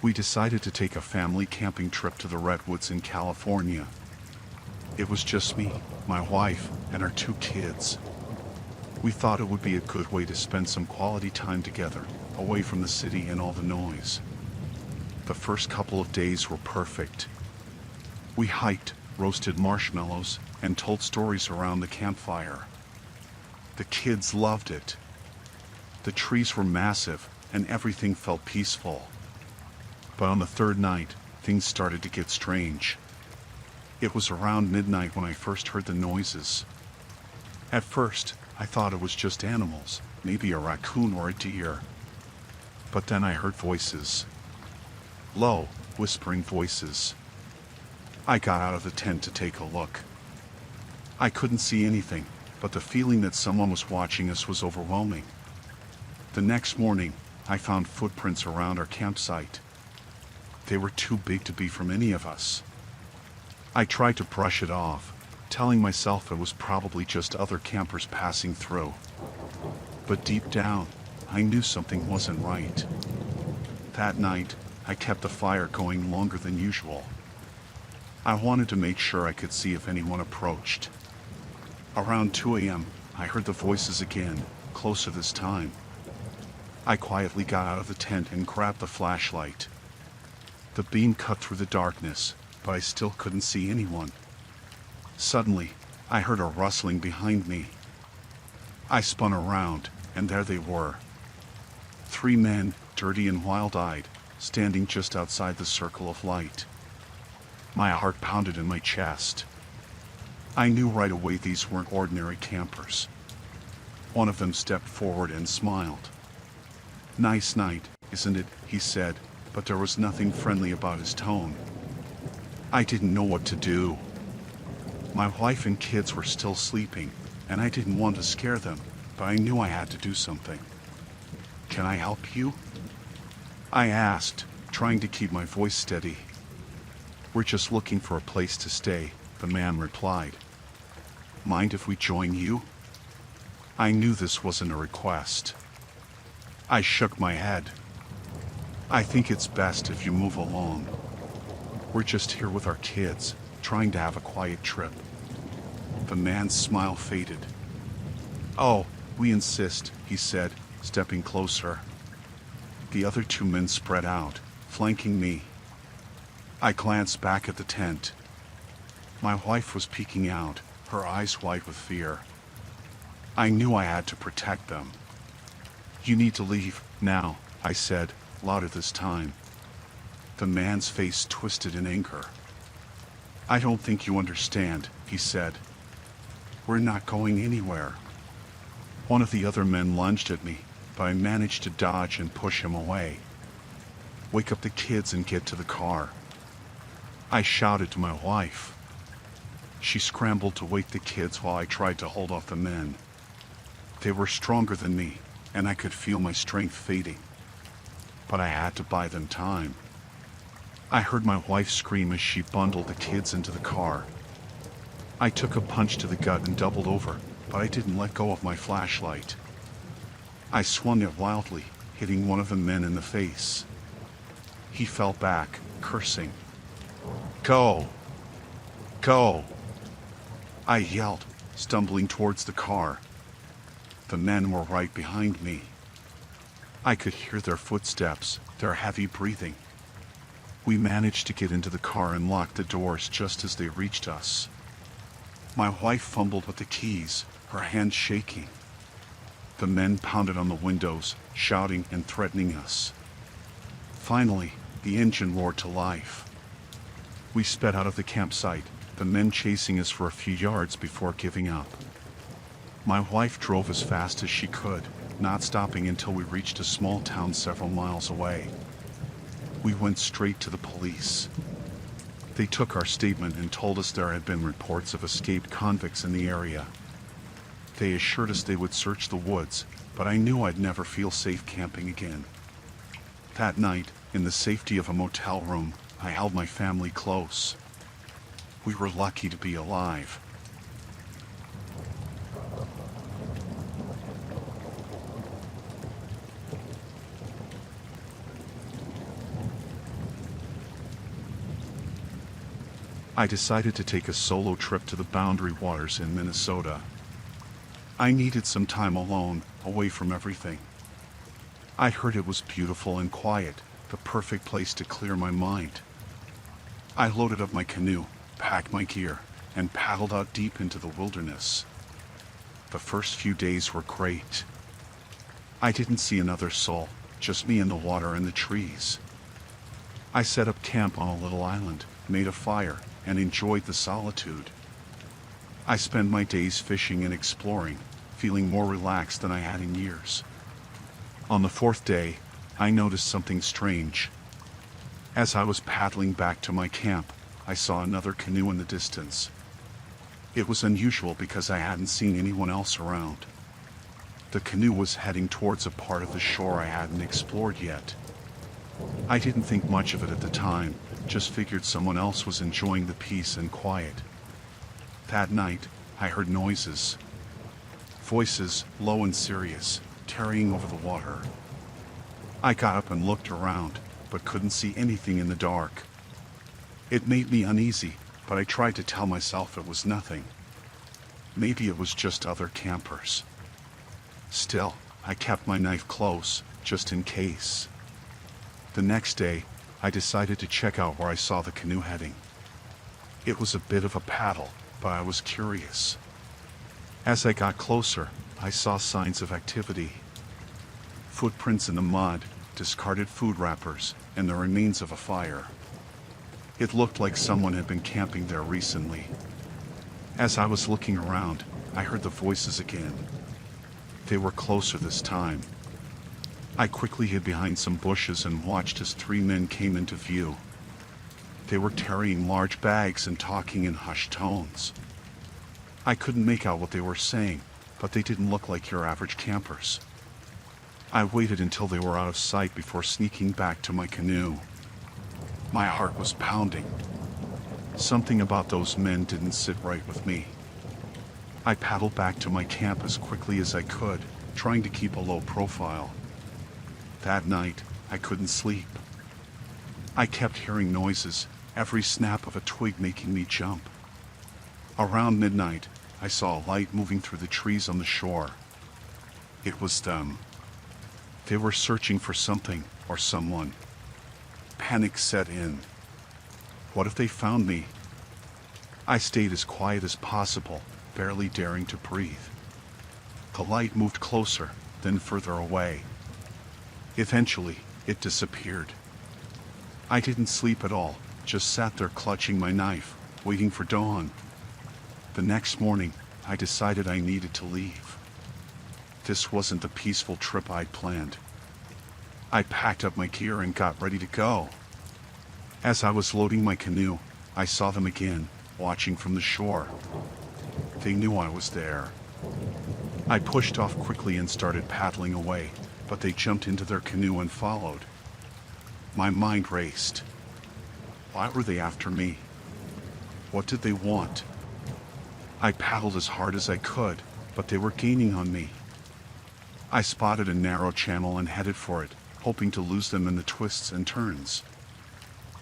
We decided to take a family camping trip to the Redwoods in California. It was just me, my wife, and our 2 kids. We thought it would be a good way to spend some quality time together, away from the city and all the noise. The first couple of days were perfect. We hiked, roasted marshmallows, and told stories around the campfire. The kids loved it. The trees were massive, and everything felt peaceful. But on the 3rd night, things started to get strange. It was around midnight when I first heard the noises. At first, I thought it was just animals, maybe a raccoon or a deer. But then I heard voices. Low, whispering voices. I got out of the tent to take a look. I couldn't see anything, but the feeling that someone was watching us was overwhelming. The next morning, I found footprints around our campsite. They were too big to be from any of us. I tried to brush it off, telling myself it was probably just other campers passing through. But deep down, I knew something wasn't right. That night, I kept the fire going longer than usual. I wanted to make sure I could see if anyone approached. Around 2 a.m., I heard the voices again, closer this time. I quietly got out of the tent and grabbed the flashlight. The beam cut through the darkness, but I still couldn't see anyone. Suddenly, I heard a rustling behind me. I spun around, and there they were. 3 men, dirty and wild-eyed, standing just outside the circle of light. My heart pounded in my chest. I knew right away these weren't ordinary campers. One of them stepped forward and smiled. "Nice night, isn't it?" he said, but there was nothing friendly about his tone. I didn't know what to do. My wife and kids were still sleeping, and I didn't want to scare them, but I knew I had to do something. "Can I help you?" I asked, trying to keep my voice steady. "We're just looking for a place to stay," the man replied. "Mind if we join you?" I knew this wasn't a request. I shook my head. "I think it's best if you move along. We're just here with our kids, trying to have a quiet trip." The man's smile faded. "Oh, we insist," he said, stepping closer. The other 2 men spread out, flanking me. I glanced back at the tent. My wife was peeking out, her eyes wide with fear. I knew I had to protect them. "You need to leave, now," I said, louder this time. The man's face twisted in anger. "I don't think you understand," he said. "We're not going anywhere." One of the other men lunged at me, but I managed to dodge and push him away. "Wake up the kids and get to the car," I shouted to my wife. She scrambled to wake the kids while I tried to hold off the men. They were stronger than me, and I could feel my strength fading. But I had to buy them time. I heard my wife scream as she bundled the kids into the car. I took a punch to the gut and doubled over, but I didn't let go of my flashlight. I swung it wildly, hitting one of the men in the face. He fell back, cursing. "Go! Go!" I yelled, stumbling towards the car. The men were right behind me. I could hear their footsteps, their heavy breathing. We managed to get into the car and lock the doors just as they reached us. My wife fumbled with the keys, her hands shaking. The men pounded on the windows, shouting and threatening us. Finally, the engine roared to life. We sped out of the campsite, the men chasing us for a few yards before giving up. My wife drove as fast as she could, not stopping until we reached a small town several miles away. We went straight to the police. They took our statement and told us there had been reports of escaped convicts in the area. They assured us they would search the woods, but I knew I'd never feel safe camping again. That night, in the safety of a motel room, I held my family close. We were lucky to be alive. I decided to take a solo trip to the Boundary Waters in Minnesota. I needed some time alone, away from everything. I heard it was beautiful and quiet, the perfect place to clear my mind. I loaded up my canoe, packed my gear, and paddled out deep into the wilderness. The first few days were great. I didn't see another soul, just me and the water and the trees. I set up camp on a little island, made a fire, and enjoyed the solitude. I spent my days fishing and exploring, feeling more relaxed than I had in years. On the fourth day, I noticed something strange. As I was paddling back to my camp, I saw another canoe in the distance. It was unusual because I hadn't seen anyone else around. The canoe was heading towards a part of the shore I hadn't explored yet. I didn't think much of it at the time, just figured someone else was enjoying the peace and quiet. That night, I heard noises. Voices, low and serious, tarrying over the water. I got up and looked around, but couldn't see anything in the dark. It made me uneasy, but I tried to tell myself it was nothing. Maybe it was just other campers. Still, I kept my knife close, just in case. The next day, I decided to check out where I saw the canoe heading. It was a bit of a paddle, but I was curious. As I got closer, I saw signs of activity. Footprints in the mud, discarded food wrappers, and the remains of a fire. It looked like someone had been camping there recently. As I was looking around, I heard the voices again. They were closer this time. I quickly hid behind some bushes and watched as 3 men came into view. They were carrying large bags and talking in hushed tones. I couldn't make out what they were saying, but they didn't look like your average campers. I waited until they were out of sight before sneaking back to my canoe. My heart was pounding. Something about those men didn't sit right with me. I paddled back to my camp as quickly as I could, trying to keep a low profile. That night, I couldn't sleep. I kept hearing noises, every snap of a twig making me jump. Around midnight, I saw a light moving through the trees on the shore. It was them. They were searching for something or someone. Panic set in. What if they found me? I stayed as quiet as possible, barely daring to breathe. The light moved closer, then further away. Eventually, it disappeared. I didn't sleep at all, just sat there clutching my knife, waiting for dawn. The next morning, I decided I needed to leave. This wasn't the peaceful trip I'd planned. I packed up my gear and got ready to go. As I was loading my canoe, I saw them again, watching from the shore. They knew I was there. I pushed off quickly and started paddling away, but they jumped into their canoe and followed. My mind raced. Why were they after me? What did they want? I paddled as hard as I could, but they were gaining on me. I spotted a narrow channel and headed for it, hoping to lose them in the twists and turns.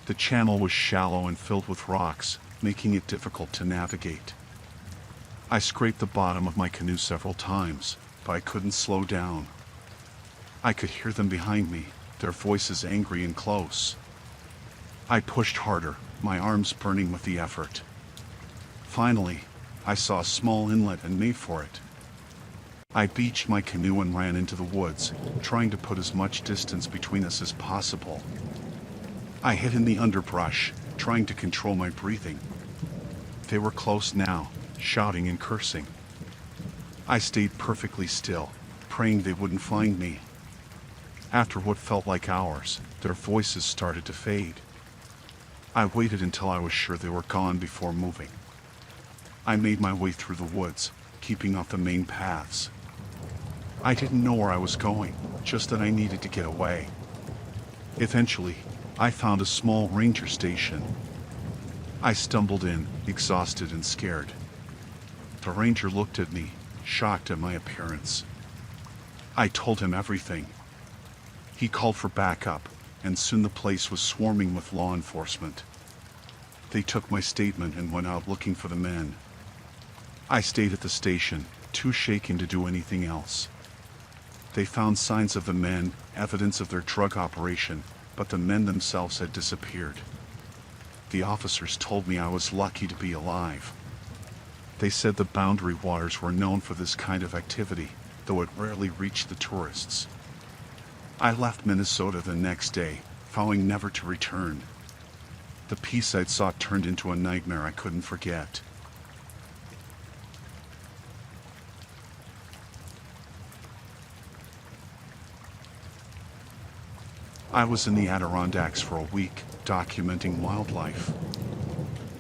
The channel was shallow and filled with rocks, making it difficult to navigate. I scraped the bottom of my canoe several times, but I couldn't slow down. I could hear them behind me, their voices angry and close. I pushed harder, my arms burning with the effort. Finally, I saw a small inlet and made for it. I beached my canoe and ran into the woods, trying to put as much distance between us as possible. I hid in the underbrush, trying to control my breathing. They were close now, shouting and cursing. I stayed perfectly still, praying they wouldn't find me. After what felt like hours, their voices started to fade. I waited until I was sure they were gone before moving. I made my way through the woods, keeping off the main paths. I didn't know where I was going, just that I needed to get away. Eventually, I found a small ranger station. I stumbled in, exhausted and scared. The ranger looked at me, shocked at my appearance. I told him everything. He called for backup, and soon the place was swarming with law enforcement. They took my statement and went out looking for the men. I stayed at the station, too shaken to do anything else. They found signs of the men, evidence of their drug operation, but the men themselves had disappeared. The officers told me I was lucky to be alive. They said the Boundary Waters were known for this kind of activity, though it rarely reached the tourists. I left Minnesota the next day, vowing never to return. The peace I'd sought turned into a nightmare I couldn't forget. I was in the Adirondacks for a week, documenting wildlife.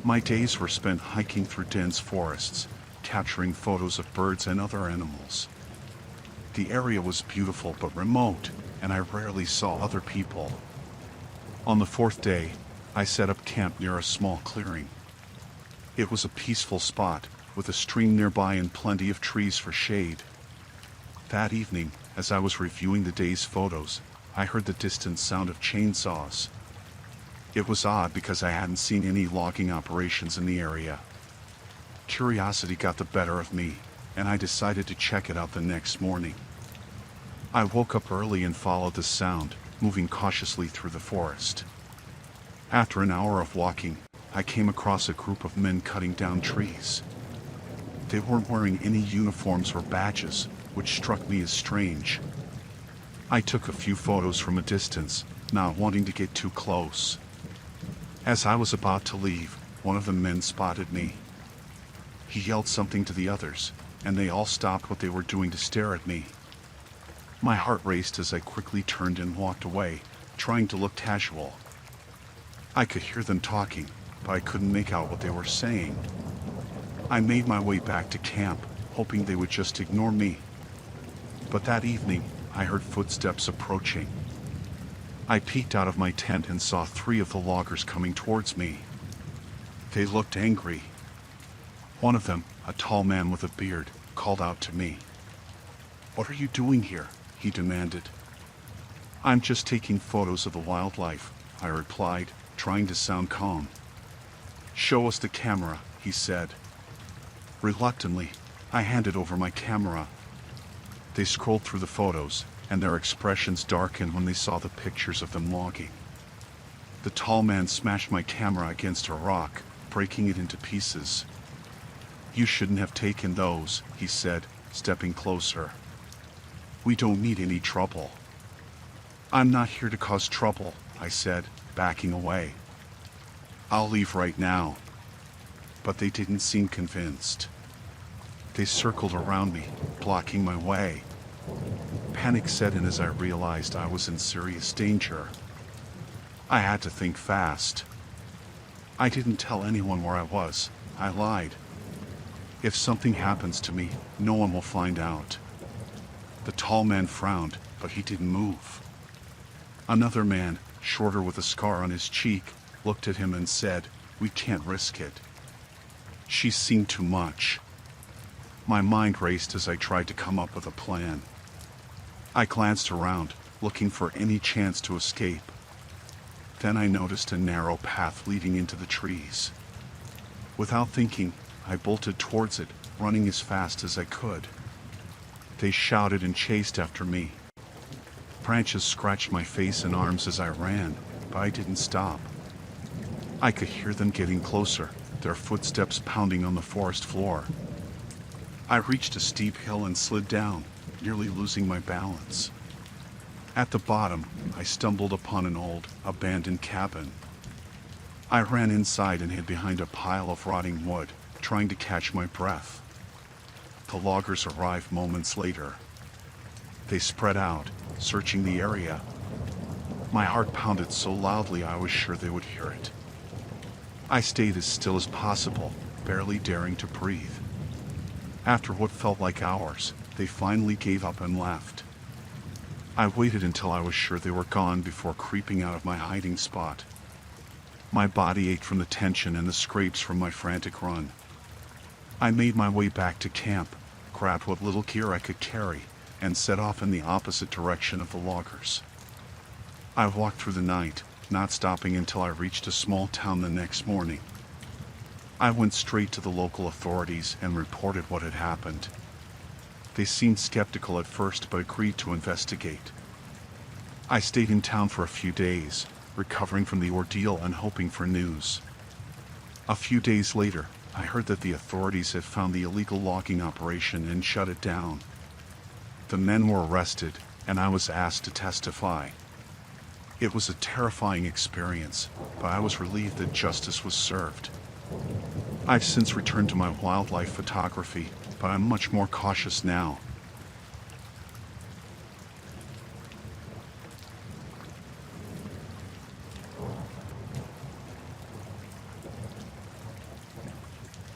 My days were spent hiking through dense forests, capturing photos of birds and other animals. The area was beautiful but remote, and I rarely saw other people. On the fourth day, I set up camp near a small clearing. It was a peaceful spot, with a stream nearby and plenty of trees for shade. That evening, as I was reviewing the day's photos, I heard the distant sound of chainsaws. It was odd because I hadn't seen any logging operations in the area. Curiosity got the better of me, and I decided to check it out the next morning. I woke up early and followed the sound, moving cautiously through the forest. After an hour of walking, I came across a group of men cutting down trees. They weren't wearing any uniforms or badges, which struck me as strange. I took a few photos from a distance, not wanting to get too close. As I was about to leave, one of the men spotted me. He yelled something to the others, and they all stopped what they were doing to stare at me. My heart raced as I quickly turned and walked away, trying to look casual. I could hear them talking, but I couldn't make out what they were saying. I made my way back to camp, hoping they would just ignore me. But that evening, I heard footsteps approaching. I peeked out of my tent and saw 3 of the loggers coming towards me. They looked angry. One of them, a tall man with a beard, called out to me. "What are you doing here?" he demanded. "I'm just taking photos of the wildlife," I replied, trying to sound calm. "Show us the camera," he said. Reluctantly, I handed over my camera. They scrolled through the photos, and their expressions darkened when they saw the pictures of them logging. The tall man smashed my camera against a rock, breaking it into pieces. "You shouldn't have taken those," he said, stepping closer. "We don't need any trouble." "I'm not here to cause trouble," I said, backing away. "I'll leave right now." But they didn't seem convinced. They circled around me, blocking my way. Panic set in as I realized I was in serious danger. I had to think fast. I didn't tell anyone where I was. I lied. If something happens to me, no one will find out. The tall man frowned, but he didn't move. Another man, shorter with a scar on his cheek, looked at him and said, "We can't risk it. She's seen too much." My mind raced as I tried to come up with a plan. I glanced around, looking for any chance to escape. Then I noticed a narrow path leading into the trees. Without thinking, I bolted towards it, running as fast as I could. They shouted and chased after me. Branches scratched my face and arms as I ran, but I didn't stop. I could hear them getting closer, their footsteps pounding on the forest floor. I reached a steep hill and slid down, nearly losing my balance. At the bottom, I stumbled upon an old, abandoned cabin. I ran inside and hid behind a pile of rotting wood, trying to catch my breath. The loggers arrived moments later. They spread out, searching the area. My heart pounded so loudly I was sure they would hear it. I stayed as still as possible, barely daring to breathe. After what felt like hours, they finally gave up and left. I waited until I was sure they were gone before creeping out of my hiding spot. My body ached from the tension and the scrapes from my frantic run. I made my way back to camp, grabbed what little gear I could carry, and set off in the opposite direction of the loggers. I walked through the night, not stopping until I reached a small town the next morning. I went straight to the local authorities and reported what had happened. They seemed skeptical at first but agreed to investigate. I stayed in town for a few days, recovering from the ordeal and hoping for news. A few days later, I heard that the authorities had found the illegal logging operation and shut it down. The men were arrested, and I was asked to testify. It was a terrifying experience, but I was relieved that justice was served. I've since returned to my wildlife photography, but I'm much more cautious now,